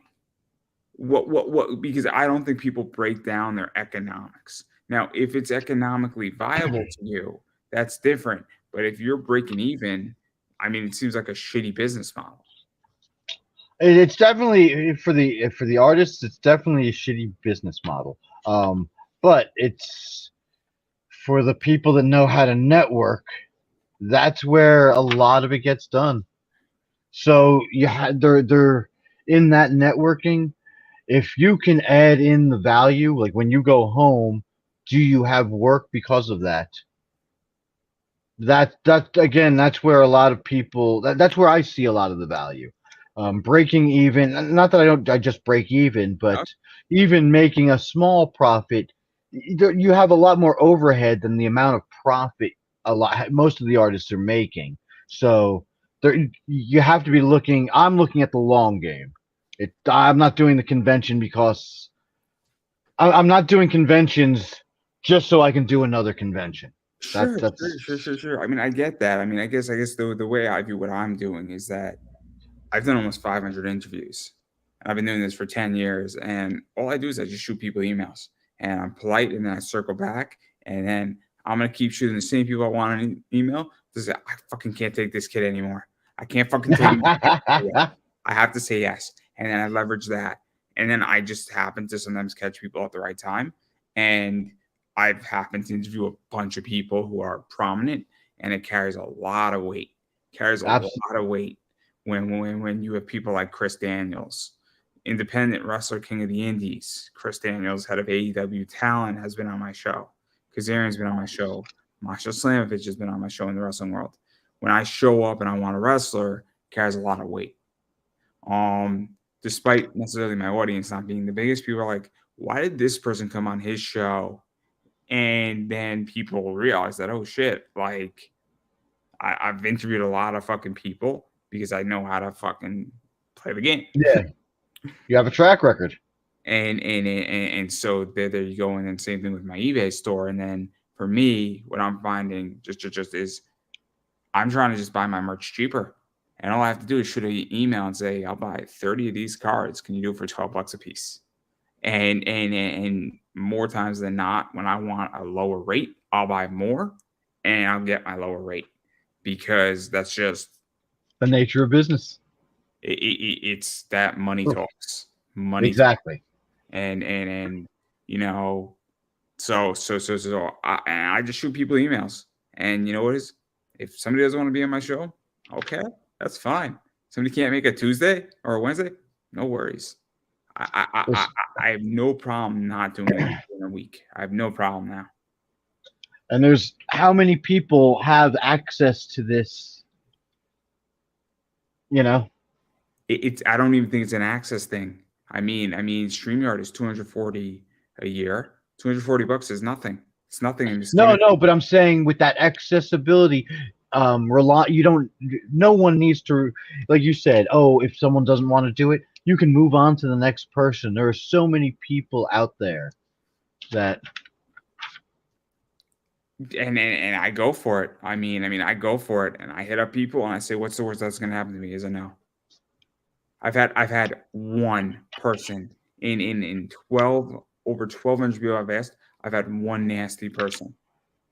What? Because I don't think people break down their economics. Now, if it's economically viable to you, that's different. But if you're breaking even, I mean, it seems like a shitty business model. It's definitely for the artists. It's definitely a shitty business model. But it's for the people that know how to network. That's where a lot of it gets done. So they're in that networking. If you can add in the value, like when you go home, do you have work because of that? That again, that's where a lot of people. That's where I see a lot of the value. Breaking even. Not that I just break even, but even making a small profit, you have a lot more overhead than the amount of profit most of the artists are making. So you have to be looking. I'm looking at the long game. I'm not doing the convention because I'm not doing conventions just so I can do another convention. Sure, That's sure. I mean, I get that. I mean, I guess the way I view what I'm doing is that I've done almost 500 interviews. I've been doing this for 10 years, and all I do is I just shoot people emails, and I'm polite, and then I circle back, and then I'm gonna keep shooting the same people I want on an email. Because I fucking can't take this kid anymore. I can't fucking take him. I have to say yes, and then I leverage that, and then I just happen to sometimes catch people at the right time, and I've happened to interview a bunch of people who are prominent, and it carries a lot of weight. Carries a lot of weight when you have people like Criss Daniels, independent wrestler, king of the indies. Criss Daniels, head of AEW talent, has been on my show. Kazarian's been on my show. Masha Slamovich has been on my show in the wrestling world. When I show up and I want a wrestler, it carries a lot of weight. Despite necessarily my audience not being the biggest, people are like, why did this person come on his show? And then people realize that, oh shit, like I've interviewed a lot of fucking people because I know how to fucking play the game. Yeah. You have a track record. And so there you go. And then same thing with my eBay store. And then for me, what I'm finding just is I'm trying to just buy my merch cheaper. And all I have to do is shoot an email and say, I'll buy 30 of these cards. Can you do it for $12 a piece? And more times than not, when I want a lower rate, I'll buy more and I'll get my lower rate because that's just the nature of business. It's that money talks. Money exactly. Talks. And you know, so I just shoot people emails. And you know what is? If somebody doesn't want to be on my show, okay, that's fine. Somebody can't make a Tuesday or a Wednesday, no worries. I have no problem not doing it in a week. I have no problem now. And there's how many people have access to this? You know, it's. I don't even think it's an access thing. I mean, StreamYard is $240 a year. $240 is nothing. It's nothing in this. No, but I'm saying with that accessibility, you don't. No one needs to, like you said. Oh, if someone doesn't want to do it, you can move on to the next person. There are so many people out there that. And I go for it. I mean, I go for it, and I hit up people, and I say, "What's the worst that's going to happen to me?" Is a no. I've had one person in over 1,200 people I've asked. I've had one nasty person.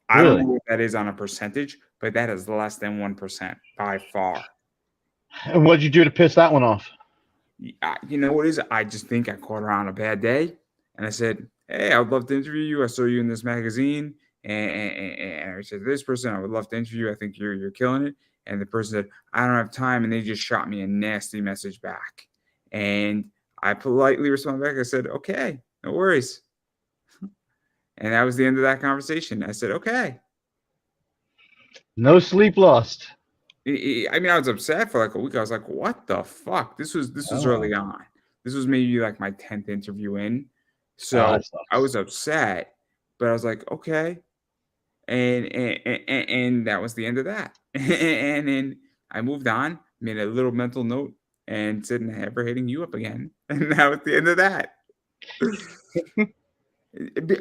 I don't know what that is on a percentage, but that is less than 1% by far. And what'd you do to piss that one off? You know what it is? I just think I caught her on a bad day, and I said, "Hey, I would love to interview you. I saw you in this magazine." And I said, "This person, I would love to interview you. I think you're killing it." And the person said, "I don't have time," and they just shot me a nasty message back. And I politely responded back. I said, "Okay, no worries." And that was the end of that conversation. I said, "Okay." No sleep lost. I mean, I was upset for like a week. I was like, "What the fuck?" This was early on. This was maybe like my 10th interview in. So I was upset, but I was like, "Okay." And that was the end of that. And then I moved on, made a little mental note, and said, "Never hitting you up again." And that was the end of that.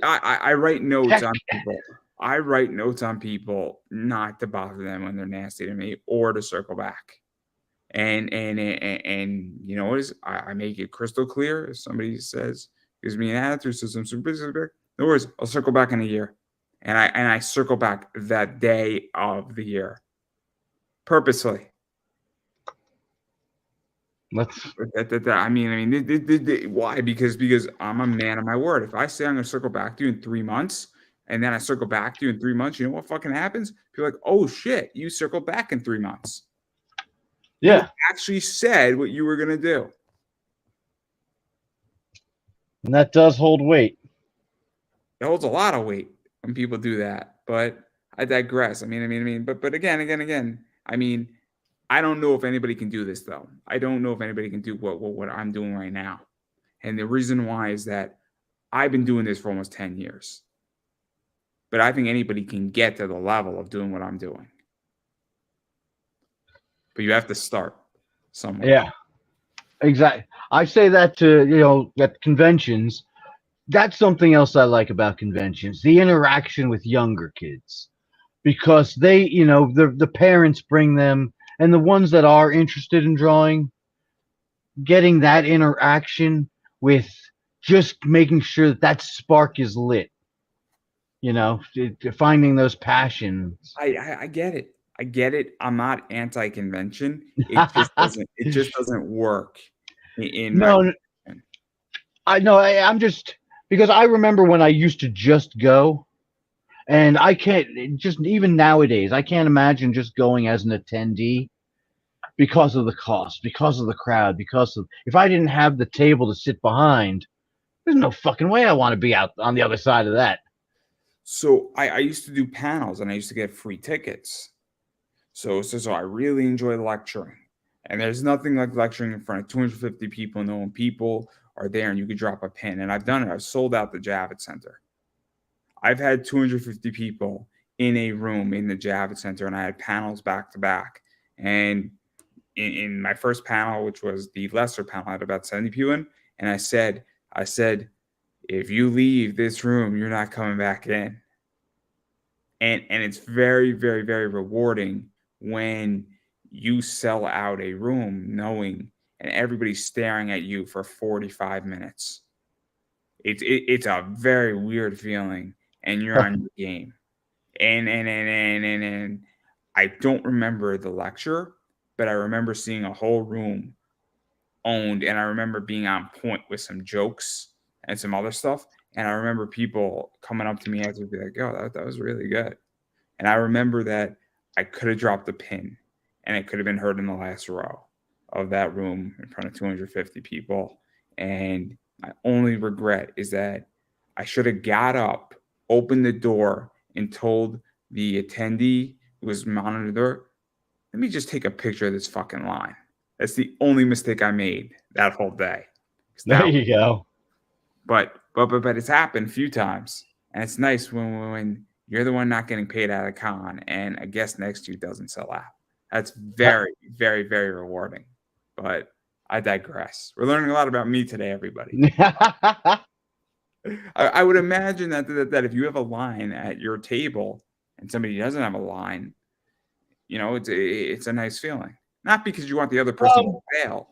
I write notes on people. I write notes on people not to bother them when they're nasty to me or to circle back. And you know what is? I make it crystal clear. If somebody gives me an attitude, says some super back, no worries. I'll circle back in a year. And I circle back that day of the year purposely. I mean, why? Because I'm a man of my word. If I say I'm going to circle back to you in 3 months, and then I circle back to you in 3 months, you know what fucking happens? People are like, "Oh shit, you circled back in 3 months." Yeah, you actually said what you were going to do, and that does hold weight. It holds a lot of weight when people do that, but I digress. But again. I mean, I don't know if anybody can do this though. I don't know if anybody can do what I'm doing right now. And the reason why is that I've been doing this for almost 10 years. But I think anybody can get to the level of doing what I'm doing. But you have to start somewhere. Yeah, exactly. I say that to, at conventions. that's something else I like about conventions, the interaction with younger kids. Because they, the parents bring them, and the ones that are interested in drawing, getting that interaction with just making sure that that spark is lit, finding those passions. I get it. I get it. I'm not anti-convention. It just doesn't work in my No, opinion. I know. I'm just because I remember when I used to just go, and I can't just even nowadays I can't imagine just going as an attendee because of the cost, because of the crowd, because of if I didn't have the table to sit behind, there's no fucking way I want to be out on the other side of that. So I used to do panels and I used to get free tickets. So I really enjoy lecturing. And there's nothing like lecturing in front of 250 people, knowing people are there and you could drop a pin. And I've done it. I've sold out the Javits Center. I've had 250 people in a room in the Javits Center, and I had panels back to back. And in my first panel, which was the lesser panel, I had about 70 people in, and I said, if you leave this room, you're not coming back in. And it's very, very, very rewarding when you sell out a room knowing and everybody's staring at you for 45 minutes. It's a very weird feeling, and you're on your game. And I don't remember the lecture, but I remember seeing a whole room owned, and I remember being on point with some jokes and some other stuff. And I remember people coming up to me after be like, "Oh, that was really good." And I remember that I could have dropped a pin, and it could have been heard in the last row of that room in front of 250 people. And my only regret is that I should have got up, opened the door, and told the attendee who was monitoring the door, let me just take a picture of this fucking line. That's the only mistake I made that whole day. There you go. But it's happened a few times, and it's nice when you're the one not getting paid out of con, and a guest next to you doesn't sell out. That's very, very, very rewarding. But I digress. We're learning a lot about me today, everybody. I would imagine that if you have a line at your table and somebody doesn't have a line, it's a nice feeling. Not because you want the other person to fail,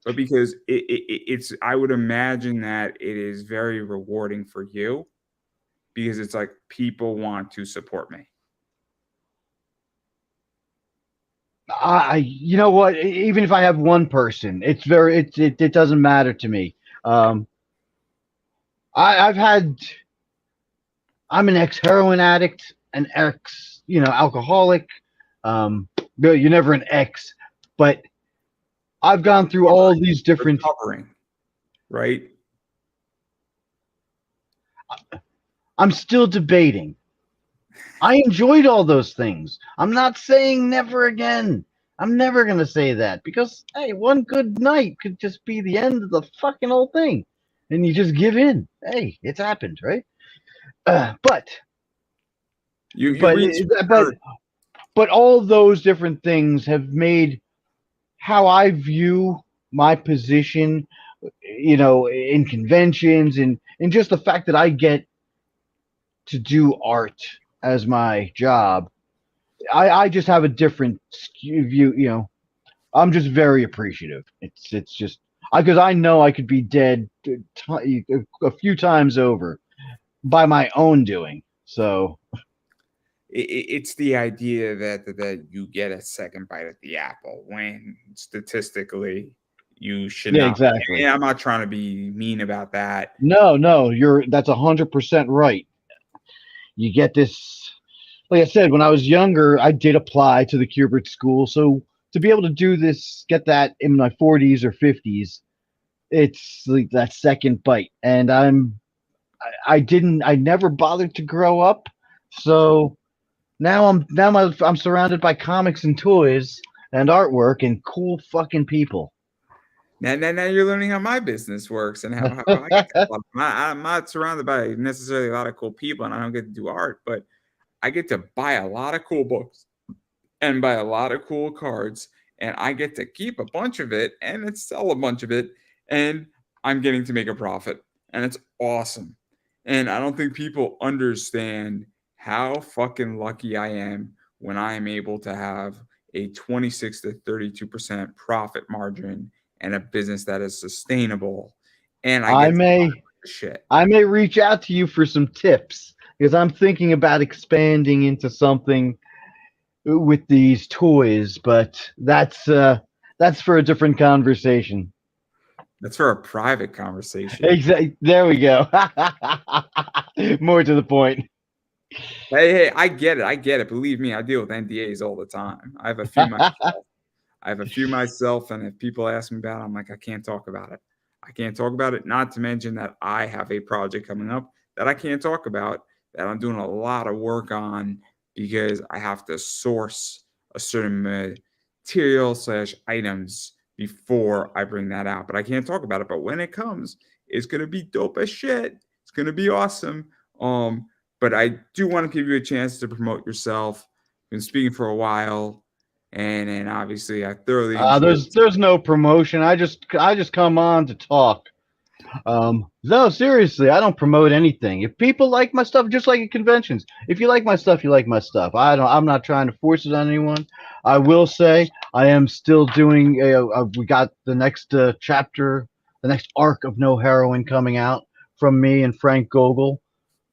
but because it's. I would imagine that it is very rewarding for you because it's like people want to support me. You know what? Even if I have one person, it doesn't matter to me. I've had. I'm an ex heroin addict, an ex alcoholic. No, you're never an ex, but I've gone through all these different. Recovering, right? I'm still debating. I enjoyed all those things. I'm not saying never again. I'm never going to say that because, hey, one good night could just be the end of the fucking whole thing. And you just give in. Hey, it's happened, right? But all those different things have made how I view my position, in conventions and just the fact that I get to do art as my job. I just have a different view. I'm just very appreciative. It's just because I know I could be dead a few times over by my own doing. So it's the idea that you get a second bite at the apple when statistically you should not. Exactly. And I'm not trying to be mean about that. No, that's 100% right. You get this. Like I said, when I was younger, I did apply to the Kubert School. So to be able to do this, get that in my 40s or 50s, it's like that second bite. And I never bothered to grow up. So now I'm surrounded by comics and toys and artwork and cool fucking people. Now you're learning how my business works and how I get to I'm not surrounded by necessarily a lot of cool people, and I don't get to do art, but I get to buy a lot of cool books and buy a lot of cool cards, and I get to keep a bunch of it and then sell a bunch of it, and I'm getting to make a profit. and it's awesome. And I don't think people understand how fucking lucky I am when I am able to have a 26 to 32% profit margin and a business that is sustainable, and I I get to buy may shit. I may reach out to you for some tips because I'm thinking about expanding into something with these toys, but that's for a different conversation. That's for a private conversation. Exactly. There we go. More to the point. Hey, I get it. I get it. Believe me, I deal with NDAs all the time. I have a few myself. I have a few myself, and if people ask me about it, I'm like, I can't talk about it. I can't talk about it. Not to mention that I have a project coming up that I can't talk about that I'm doing a lot of work on because I have to source a certain material slash items before I bring that out. But I can't talk about it. But when it comes, it's gonna be dope as shit. It's gonna be awesome. Um, but I do want to give you a chance to promote yourself. Been speaking for a while, and obviously I thoroughly enjoy. There's no promotion. I just come on to talk. No, seriously, I don't promote anything. If people like my stuff, just like at conventions, if you like my stuff, you like my stuff. I'm not trying to force it on anyone. I will say I am still doing. We got the next chapter, the next arc of No Heroin coming out from me and Frank Gogol,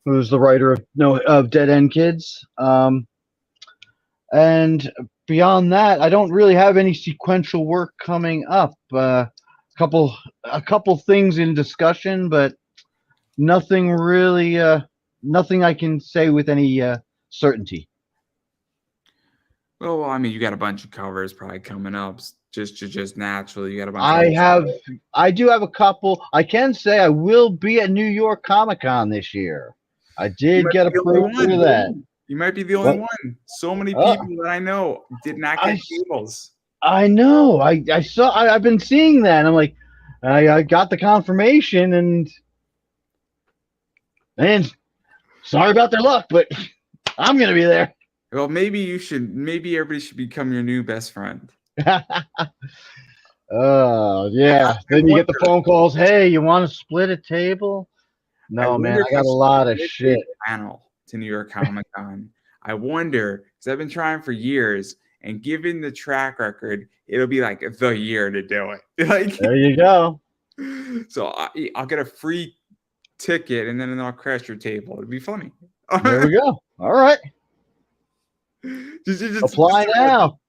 who's the writer of No of Dead End Kids. And beyond that, I don't really have any sequential work coming up. Couple a couple things in discussion, but nothing really. Nothing I can say with any certainty. Well, I mean, you got a bunch of covers probably coming up. Just naturally, you got a bunch of I other have. stuff. I do have a couple. I can say I will be at New York Comic Con this year. I You did might get be the only approved for one. that. You might be the only What? one. So many Uh, people that I know did not I get tables. I know. I saw. I've been seeing that. And I'm like, I got the confirmation, and man, sorry about their luck, but I'm gonna be there. Well, maybe you should. Maybe everybody should become your new best friend. Oh I, I yeah. I Then you get the wonder. phone calls. Hey, you want to split a table? I No, man. wonder I if I got a should lot of submit a shit. panel to New York Comic Con. I wonder because I've been trying for years, and given the track record, it'll be like the year to do it. Like, There you go. so I'll get a free ticket, and then I'll crash your table. It'd be funny. There we go. All right. Apply now.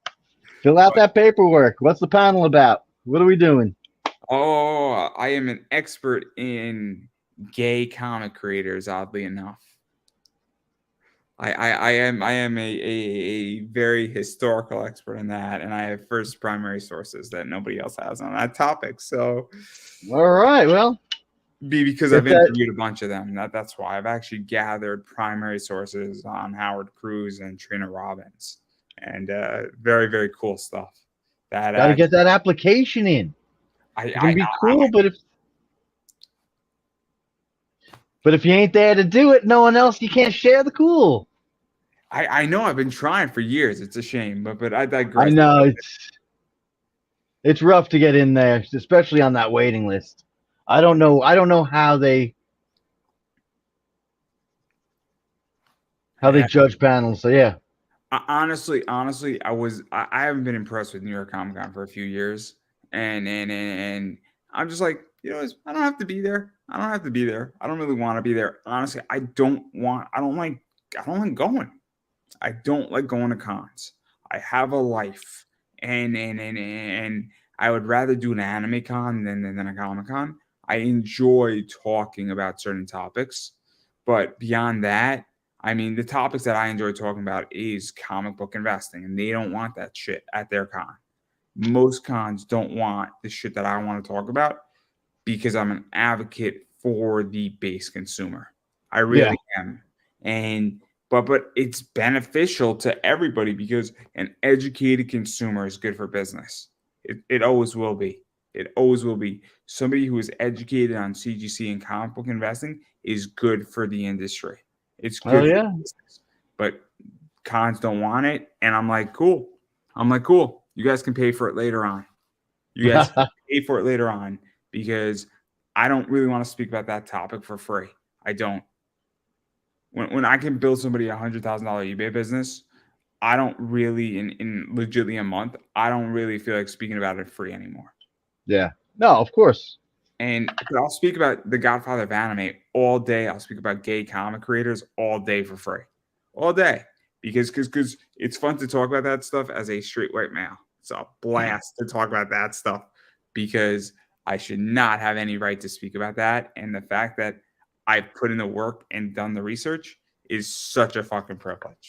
Fill out that paperwork. What's the panel about? What are we doing? Oh, I am an expert in gay comic creators, oddly enough. I am a very historical expert in that, and I have first primary sources that nobody else has on that topic. So All right. Well, because if I've that interviewed a bunch of them. That's why I've actually gathered primary sources on Howard Cruz and Trina Robbins, and very very cool stuff. That got to get that application in. I, It can be I cool, but if you ain't there to do it, no one else. You can't share the cool. I know I've been trying for years. It's a shame, but I I digress. know it's rough to get in there, especially on that waiting list. I don't know. I don't know how they judge panels. So yeah. Honestly, I haven't been impressed with New York Comic Con for a few years, and I'm just like, I don't have to be there. I don't have to be there. I don't really want to be there. Honestly, I don't like going. I don't like going to cons. I have a life, and I would rather do an anime con than a comic con. I enjoy talking about certain topics, but beyond that, I mean, the topics that I enjoy talking about is comic book investing, and they don't want that shit at their con. Most cons don't want the shit that I want to talk about because I'm an advocate for the base consumer. I really am. And but it's beneficial to everybody because an educated consumer is good for business. It always will be. It always will be. Somebody who is educated on CGC and comic book investing is good for the industry. It's Oh good for yeah. business. But cons don't want it. And I'm like, cool. You guys can pay for it later on. You guys can pay for it later on because I don't really want to speak about that topic for free. I don't. When I can build somebody $100,000 eBay business, I don't really in legitimately a month. I don't really feel like speaking about it free anymore. Yeah. No, of course. But I'll speak about the Godfather of anime all day. I'll speak about gay comic creators all day for free, all day, because it's fun to talk about that stuff as a straight white male. It's a blast to talk about that stuff because I should not have any right to speak about that. And the fact that I've put in the work and done the research is such a fucking privilege.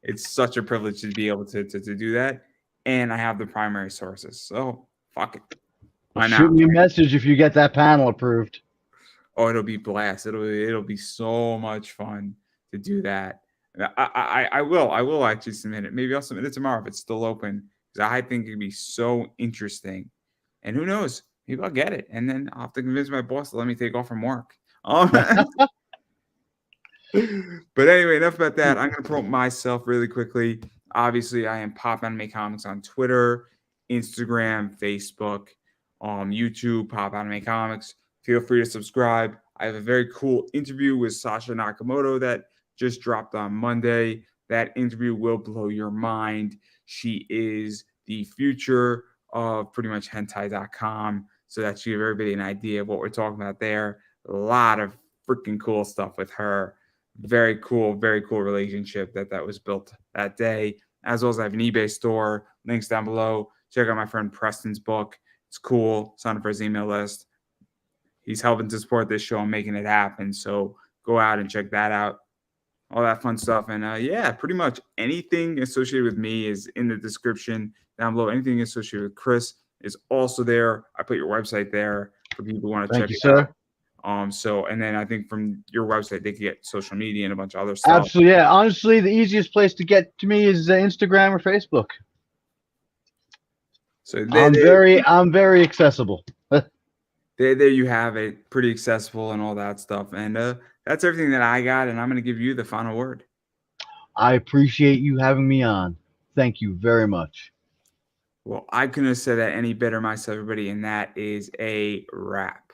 It's such a privilege to be able to do that. And I have the primary sources. So fuck it. Well, shoot me a message if you get that panel approved. Oh, it'll be blast. It'll be so much fun to do that. I will actually submit it. Maybe I'll submit it tomorrow if it's still open because I think it'd be so interesting. And who knows? Maybe I'll get it, and then I'll have to convince my boss to let me take off from work. But anyway, enough about that. I'm gonna promote myself really quickly. Obviously, I am Pop Anime Comics on Twitter, Instagram, Facebook, YouTube, Pop Anime Comics. Feel free to subscribe. I have a very cool interview with Sasha Nakamoto that just dropped on Monday. That interview will blow your mind. She is the future of pretty much hentai.com. So that should give everybody an idea of what we're talking about there. A lot of freaking cool stuff with her. Very cool relationship that was built that day. As well as I have an eBay store. Links down below. Check out my friend Preston's book. It's cool. Sign up for his email list. He's helping to support this show and making it happen. So go out and check that out. All that fun stuff. And yeah, pretty much anything associated with me is in the description down below. Anything associated with Criss is also there. I put your website there for people who want to check it out. So, and then I think from your website, they can get social media and a bunch of other stuff. Absolutely. Yeah. Honestly, the easiest place to get to me is Instagram or Facebook. So I'm very accessible. There you have it. Pretty accessible and all that stuff. And that's everything that I got. And I'm going to give you the final word. I appreciate you having me on. Thank you very much. Well, I couldn't have said that any better myself, everybody. And that is a wrap.